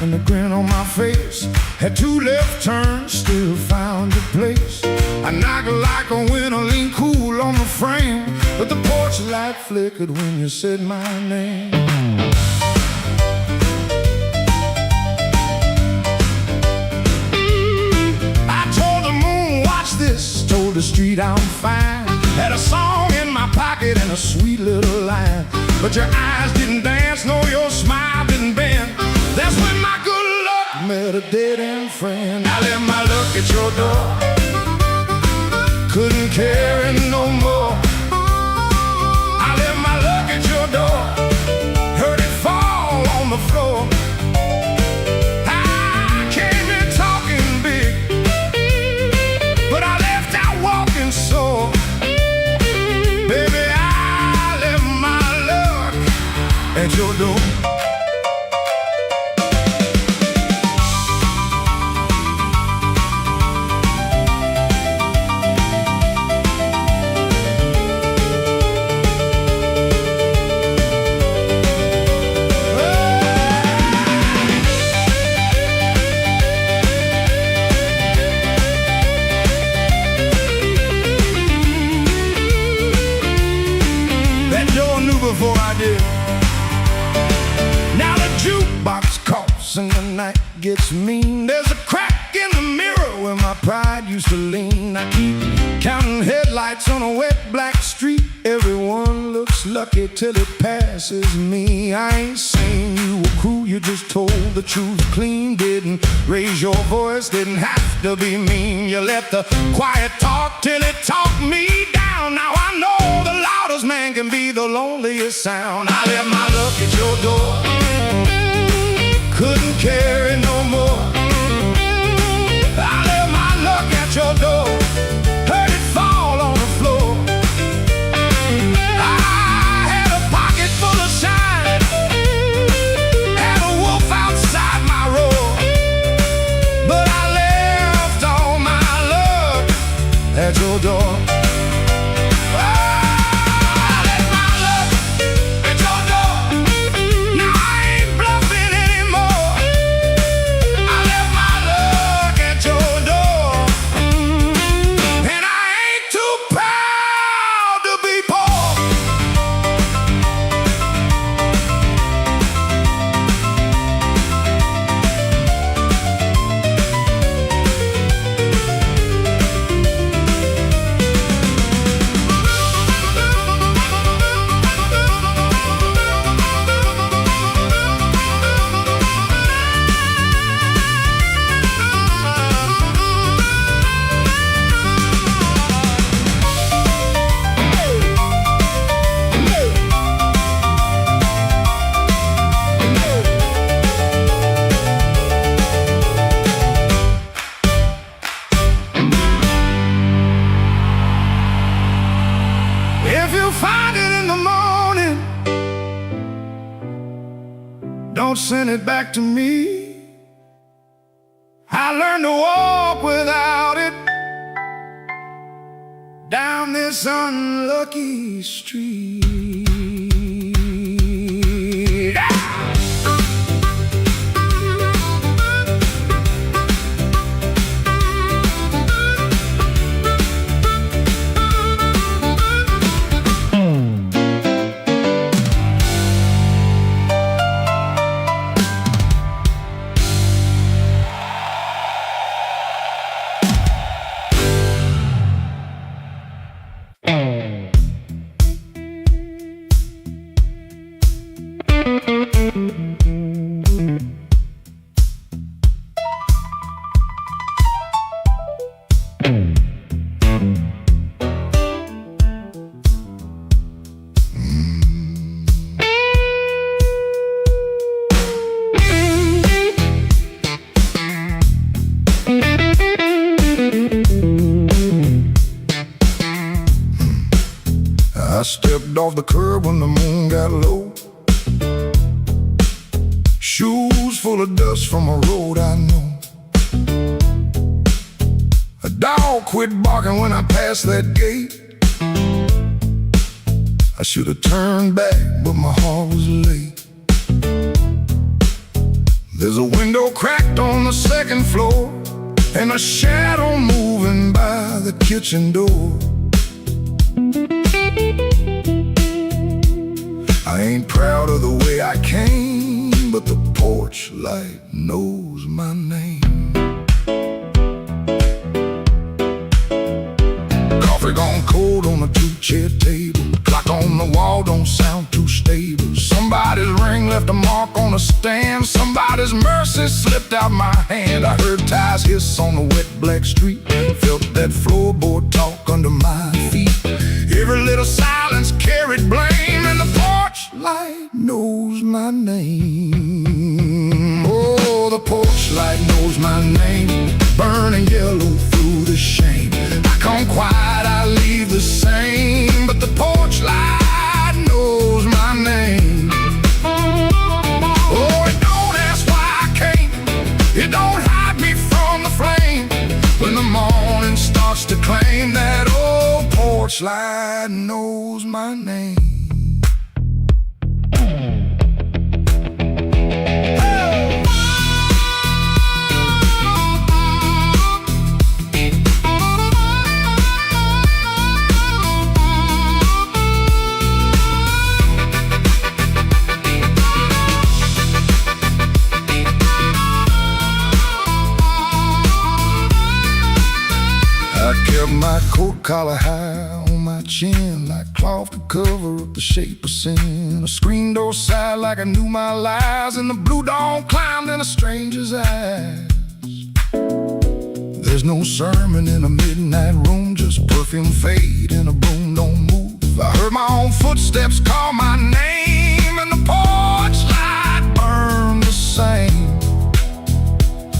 and a grin on my face, had 2 left turns, still found your place. I knocked like a winter, lean cool on the frame, but the porch light flickered when you said my name. I told the moon, watch this, told the street I'm fine. Had a song in my pocket and a sweet little line, but your eyes didn't dance, no, your smile didn't bend. That's when my good luck met a dead-end friend. I left my luck at your door, couldn't carry no more. I left my luck at your door, heard it fall on the floor. I came in talking big, but I left out walking sore. Baby, I left my luck at your door. Before I did, night gets mean. There's a crack in the mirror where my pride used to lean. I keep counting headlights on a wet black street. Everyone looks lucky till it passes me. I ain't saying you were cruel, you just told the truth clean. Didn't raise your voice, didn't have to be mean. You let the quiet talk till it talked me down. Now I know the loudest man can be the loneliest sound. I left my luck at your door, couldn't carry no more. I left my luck at your door, heard it fall on the floor. I had a pocket full of shine, had a wolf outside my roar, but I left all my luck at your door. Don't send it back to me. I learned to walk without it down this unlucky street. I stepped off the curb when the moon got low, shoes full of dust from a road I know. A dog quit barking when I passed that gate. I should have turned back, but my heart was late. There's a window cracked on the second floor, and a shadow moving by the kitchen door. I ain't proud of the way I came, but the porch light knows my name. Coffee gone cold on a two-chair table, clock on the wall don't sound too stable. Somebody's ring left a mark on a stand, somebody's mercy slipped out my hand. I heard tires hiss on the wet black street, felt that floorboard talk under my feet. Every little silence carried blame, and the porch light knows my name. Oh, the porch light knows my name, burning yellow through the shame. I come quiet, I leave the same, but the porch light knows my name. Oh, it don't ask why I came, it don't hide me from the flame. When the morning starts to claim, that old porch light knows my name. collar high on my chin, like cloth to cover up the shape of sin. A screen door sighed like I knew my lies, and the blue dawn climbed in a stranger's eyes. There's no sermon in a midnight room, just perfume fade and a broom don't move. I heard my own footsteps call my name, and the porch light burned the same.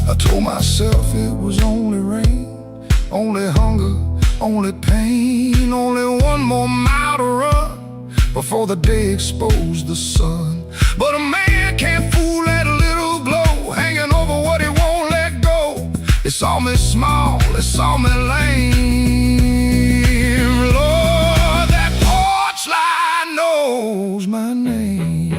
I told myself it was only rain, only hunger, only pain, only one more mile to run before the day exposed the sun. But a man can't fool that little glow hanging over what he won't let go. It saw me small, it saw me lame. Lord, that porch light knows my name.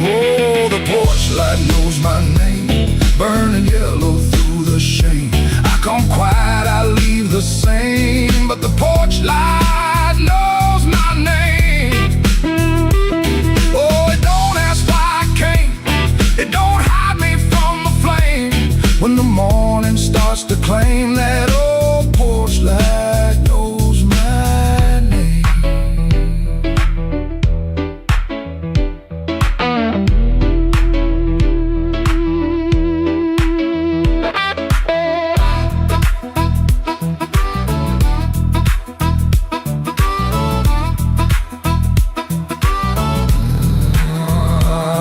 Oh, the porch light knows my name, burning yellow through the shame. I come quiet, I leave the same, but the porch light knows my name. Oh, it don't ask why I came, it don't hide me from the flame. When the morning starts to claim, that old porch light knows my name.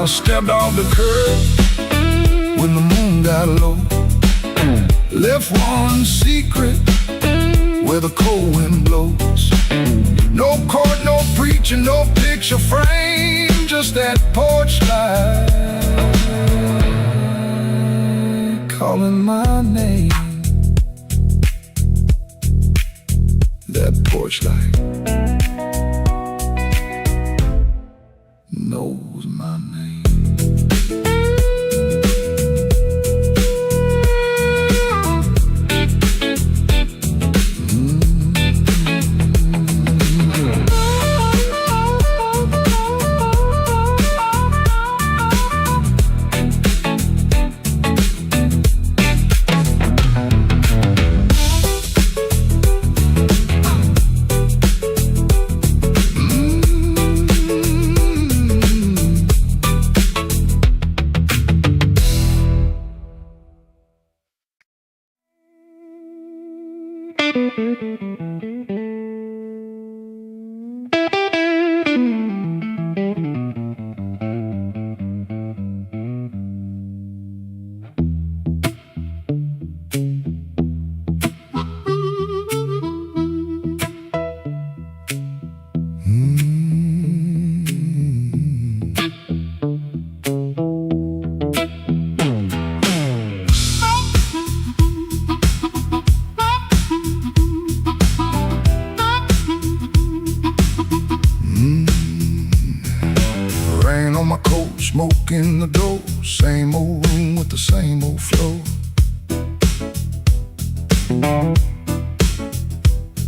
I stepped off the curb when the moon got low, left one secret where the cold wind blows. No court, no preacher, no picture frame, just that porch light calling my name. That porch light knows my name. Smoke in the door, same old room with the same old floor.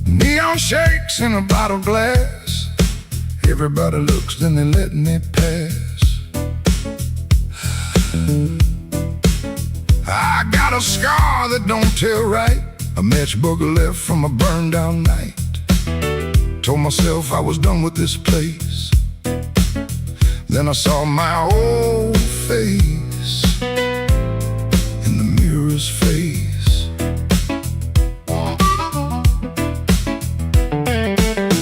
Neon shakes in a bottle glass. Everybody looks, then they let me pass. I got a scar that don't tell right, a match booger left from a burned down night. Told myself I was done with this place. Then I saw my old face in the mirror's face.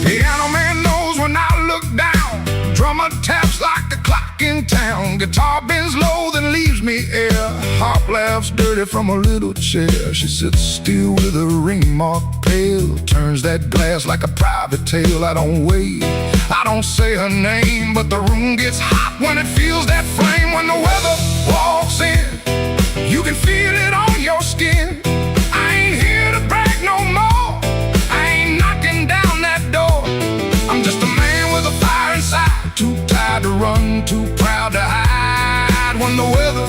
Piano man knows when I look down, drummer taps like the clock in town. Guitar bends low, then leaves me air. Harp laughs dirty from a little chair. She sits still with a ring mark pale, turns that glass like a private tale. I don't wait, I don't say her name, but the room gets hot when it feels that flame. When the weather walks in, you can feel it on your skin. I ain't here to brag no more, I ain't knocking down that door. I'm just a man with a fire inside, too tired to run, too proud to hide. When the weather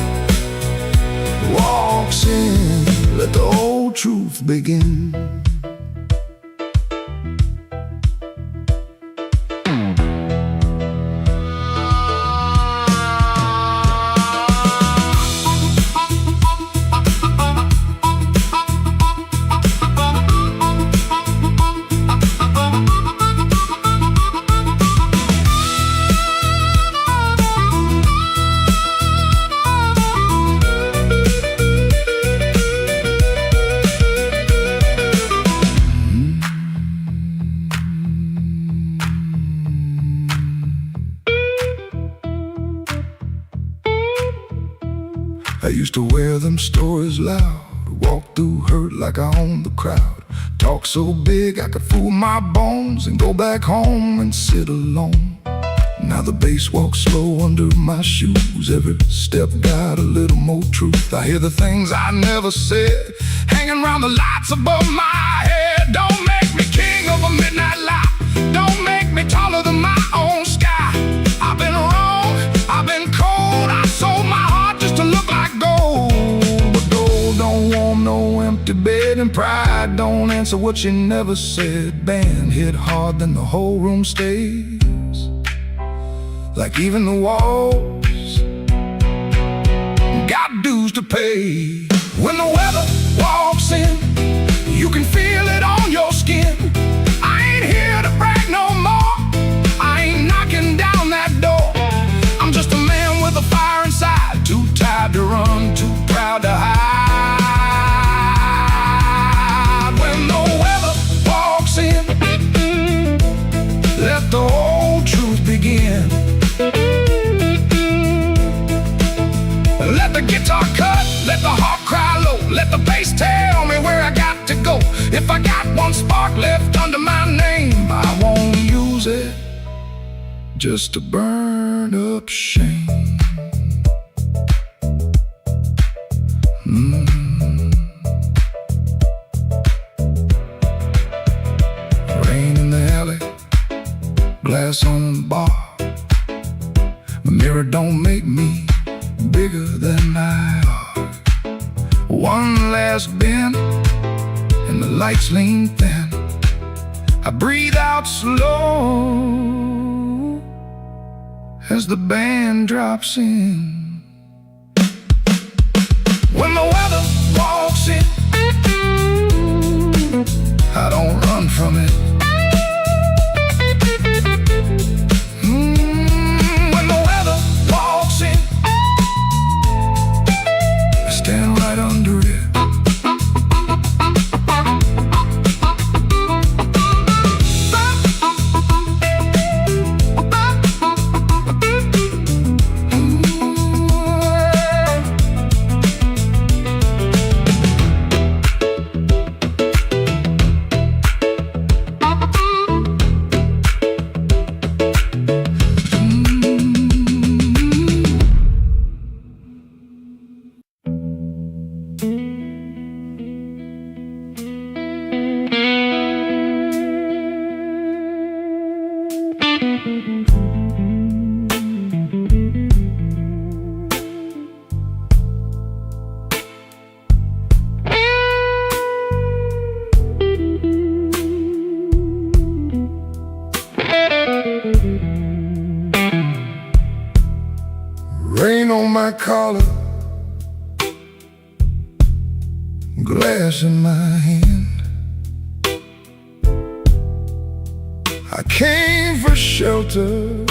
walks in, let the old truth begin. I used to wear them stories loud, walk through hurt like I owned the crowd, talk so big I could fool my bones and go back home and sit alone. Now the bass walks slow under my shoes, every step got a little more truth. I hear the things I never said, hanging around the lights above my head. Don't make me king of a midnight lie, don't make me taller than my own sky. I've been wrong, I've been cold, I sold my heart just to look like gold. But gold don't want no empty bed, and pride don't answer what she never said. Band hit hard, then the whole room stays, like even the walls got dues to pay. When the weather walks in, you can feel it on your skin. I ain't here to brag no more, I ain't knocking down that door. I'm just a man with a fire inside, too tired to run, too proud to hide. When the weather walks in, let the old truth begin. Let the guitar cut, let the heart cry low, let the bass tell me where I got to go. If I got one spark left under my name, I won't use it just to burn up shame. Rain in the alley, glass on the bar. My mirror don't make me bigger than I are. One last bend, and the lights lean thin. I breathe out slow as the band drops in. When the weather walks in, I don't run from it. When the weather walks in, stand right under it. Rain on my collar, glass in my hand. I came for shelter,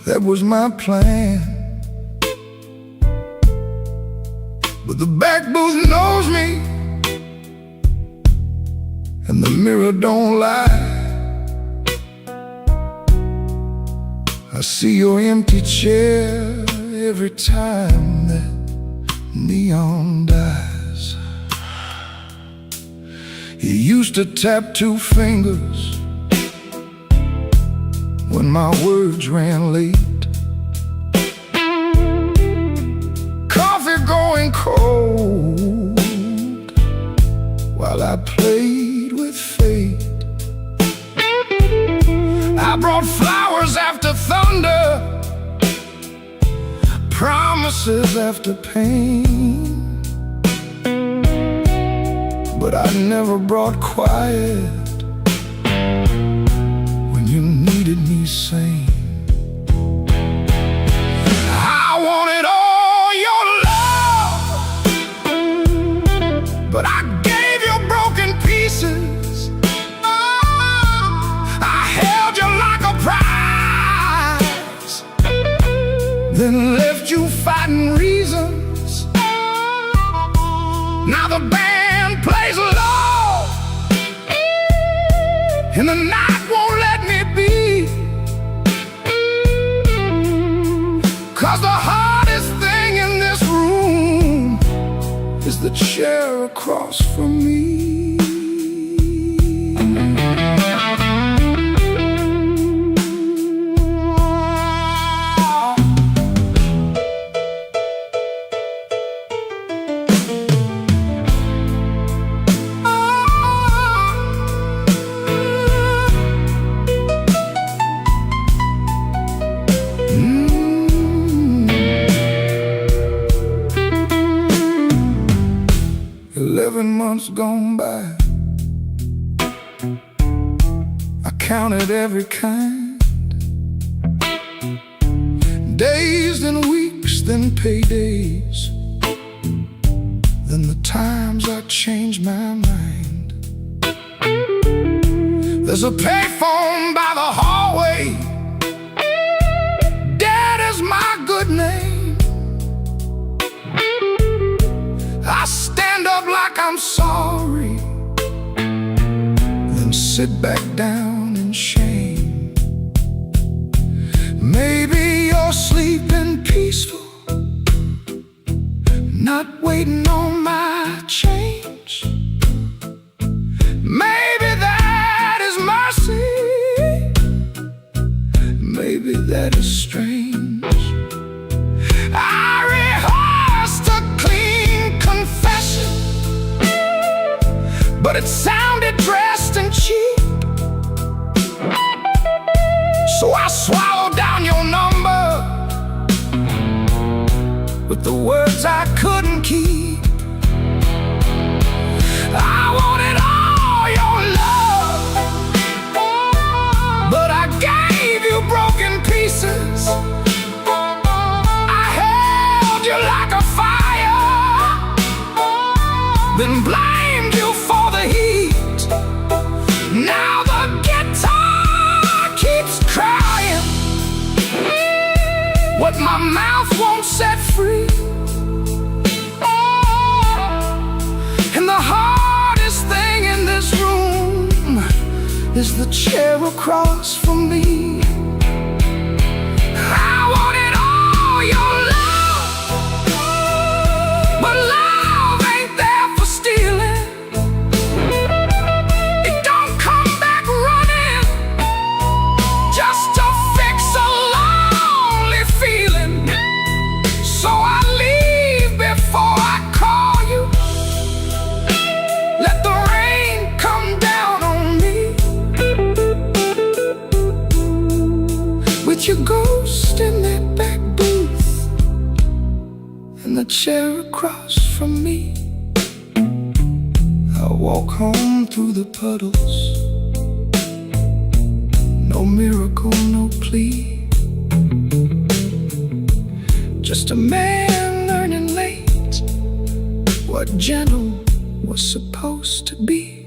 that was my plan. But the back booth knows me, and the mirror don't lie. I see your empty chair every time that neon dies. You used to tap two fingers when my words ran late. Coffee going cold while I played with fate. I brought flowers after thunder, promises after pain, but I never brought quiet when you needed me sane. I wanted all your love, but I gave you broken pieces. Then left you fighting reasons. Now the band plays low, and the night won't let me be. 'Cause the heart is the chair across from me. 11 months gone by, I counted every kind. Days, then weeks, then paydays, then the times I changed my mind. There's a payphone by the hallway, Dad is my good name. I stand up like I'm sorry, then sit back down in shame. Maybe you're sleeping peaceful, not waiting on my change. Maybe that is mercy, maybe that is strange. I rehearsed a clean confession, but it sounded dressed and cheap. So I swallowed down your number with the words I couldn't keep. I wanted all your love, but I gave you broken pieces. I held you like a fire, then blamed you for the heat. Now the guitar keeps crying what my mouth won't set free. And the hardest thing in this room is the chair across from me. I wanted all your love, but love ain't there for stealing. It don't come back running just to fix a lonely feeling. So I leave before I call you. Let the rain come down on me, with your ghost in that back booth and the chair across from me. I walk home through the puddles, no miracle, no plea, just a man learning late what gentle was supposed to be.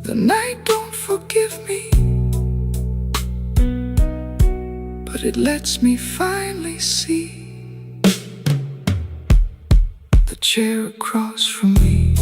The night don't forgive me, but it lets me finally see the chair across from me.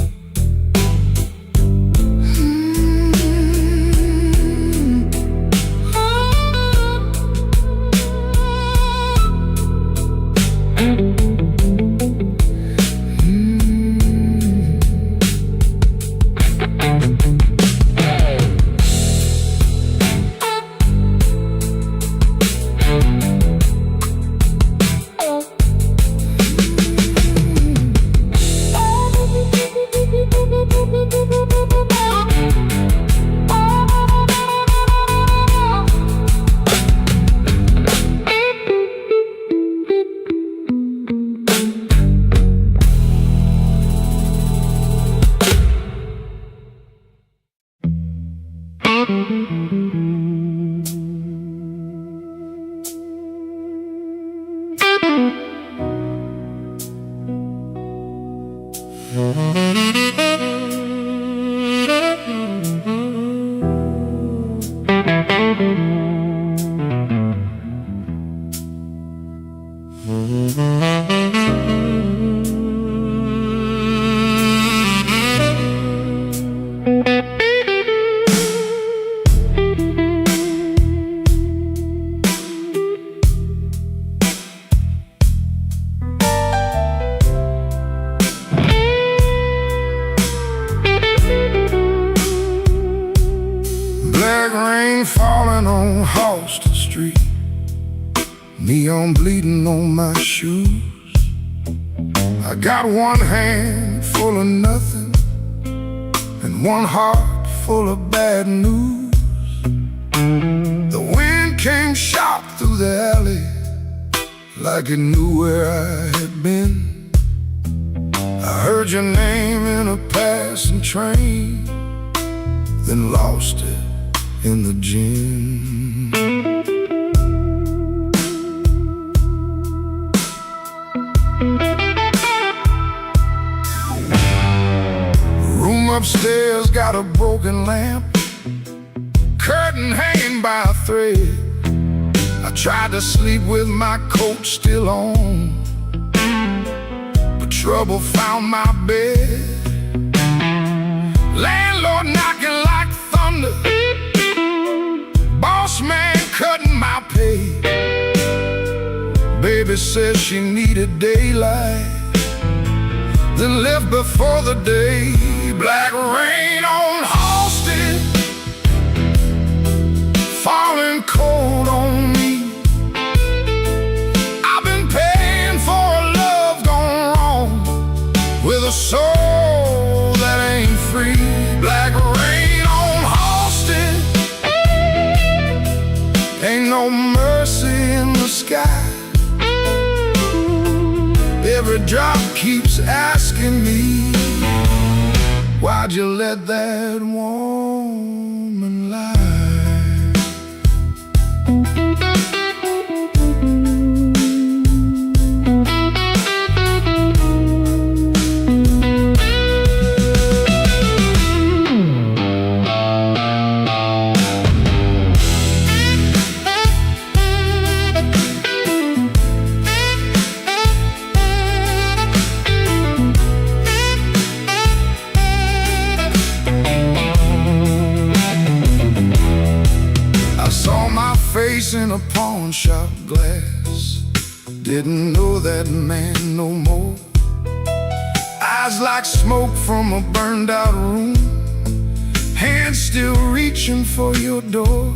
Black rain falling on Halsted Street, neon bleeding on my shoes. I got one hand full of nothing and one heart full of bad news. The wind came sharp through the alley like it knew where I had been. I heard your name in a passing train, then lost it in the gym. Room upstairs got a broken lamp, curtain hanging by a thread. I tried to sleep with my coat still on, but trouble found my bed. Landlord knocking like thunder, boss man cutting my pay. Baby says she needed daylight, then left before the day. Black rain on Halsted, falling cold on me. I've been paying for a love gone wrong, with a soul that ain't free. Black rain on Halsted, ain't no mercy in the sky. Every drop keeps asking me, why'd you let that woman lie? Face in a pawn shop glass, didn't know that man no more. Eyes like smoke from a burned out room, hands still reaching for your door.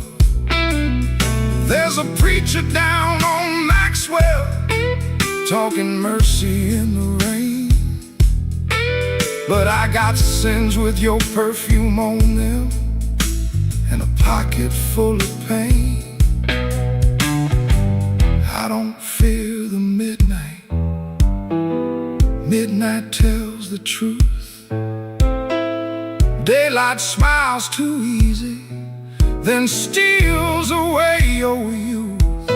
There's a preacher down on Maxwell, talking mercy in the rain, but I got sins with your perfume on them and a pocket full of pain. I don't fear the midnight. Midnight tells the truth. Daylight smiles too easy, then steals away your youth.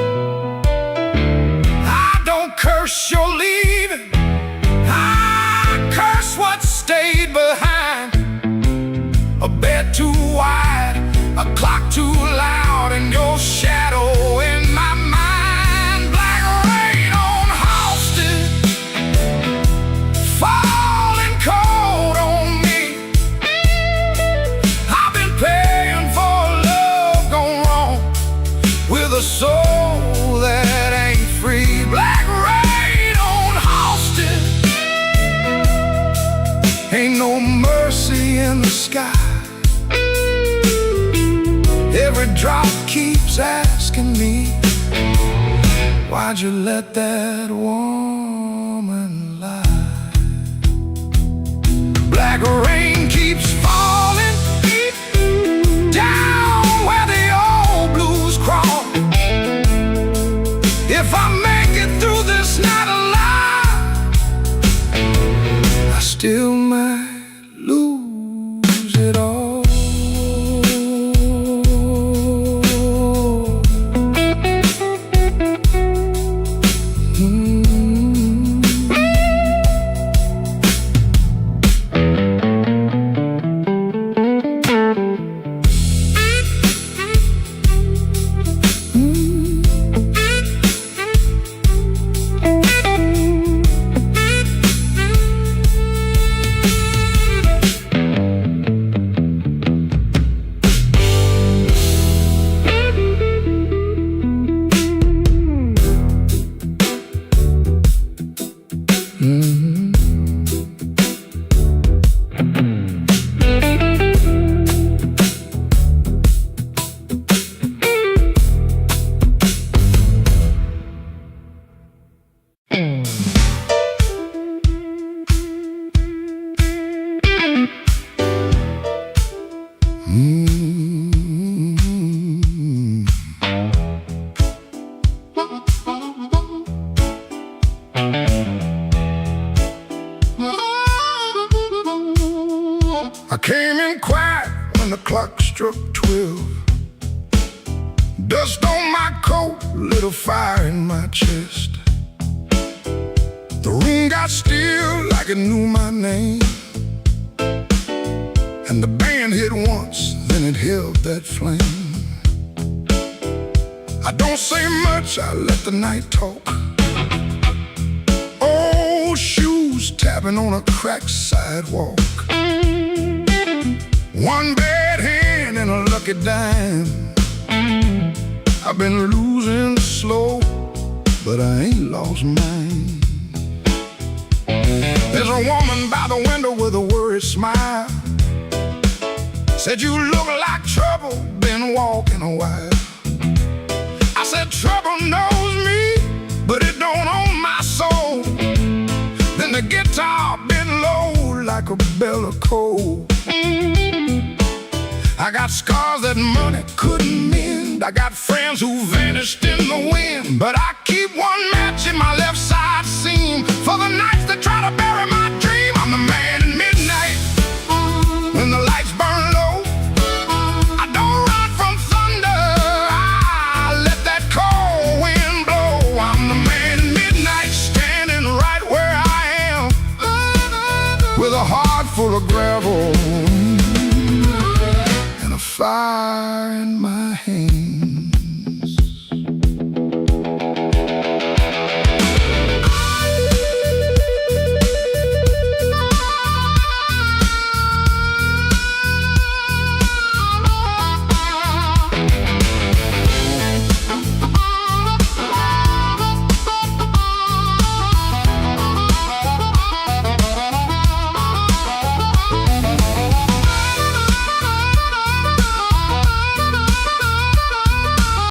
I don't curse your leaving, I curse what stayed behind. A bed too wide, a clock too loud, and your shadow in my mind. Falling cold on me. I've been paying for love gone wrong, with a soul that ain't free. Black rain on Halsted, ain't no mercy in the sky. Every drop keeps asking me, why'd you let that woman lie? Black rain keeps falling down where the old blues crawl. If I make it through this night alive, I still might lose it all. I came in quiet when the clock struck 12. Dust on my coat, lit a fire in my chest. The room got still like it knew my name. And the band hit once, then it held that flame. I don't say much, I let the night talk. Old shoes tapping on a cracked sidewalk. One bad hand and a lucky dime. I've been losing slow, but I ain't lost mine. There's a woman by the window with a worried smile. Said, you look like trouble, been walking a while. I said, trouble knows me, but it don't own my soul. Then the guitar bent low like a bell of coal. I got scars that money couldn't mend. I got friends who vanished in the wind. But I keep one match in my left side seam for the nights that try to bury my dream. I'm the man in midnight when the lights burn low. I don't run from thunder, I let that cold wind blow. I'm the man in midnight standing right where I am, with a heart full of gravel, fire in my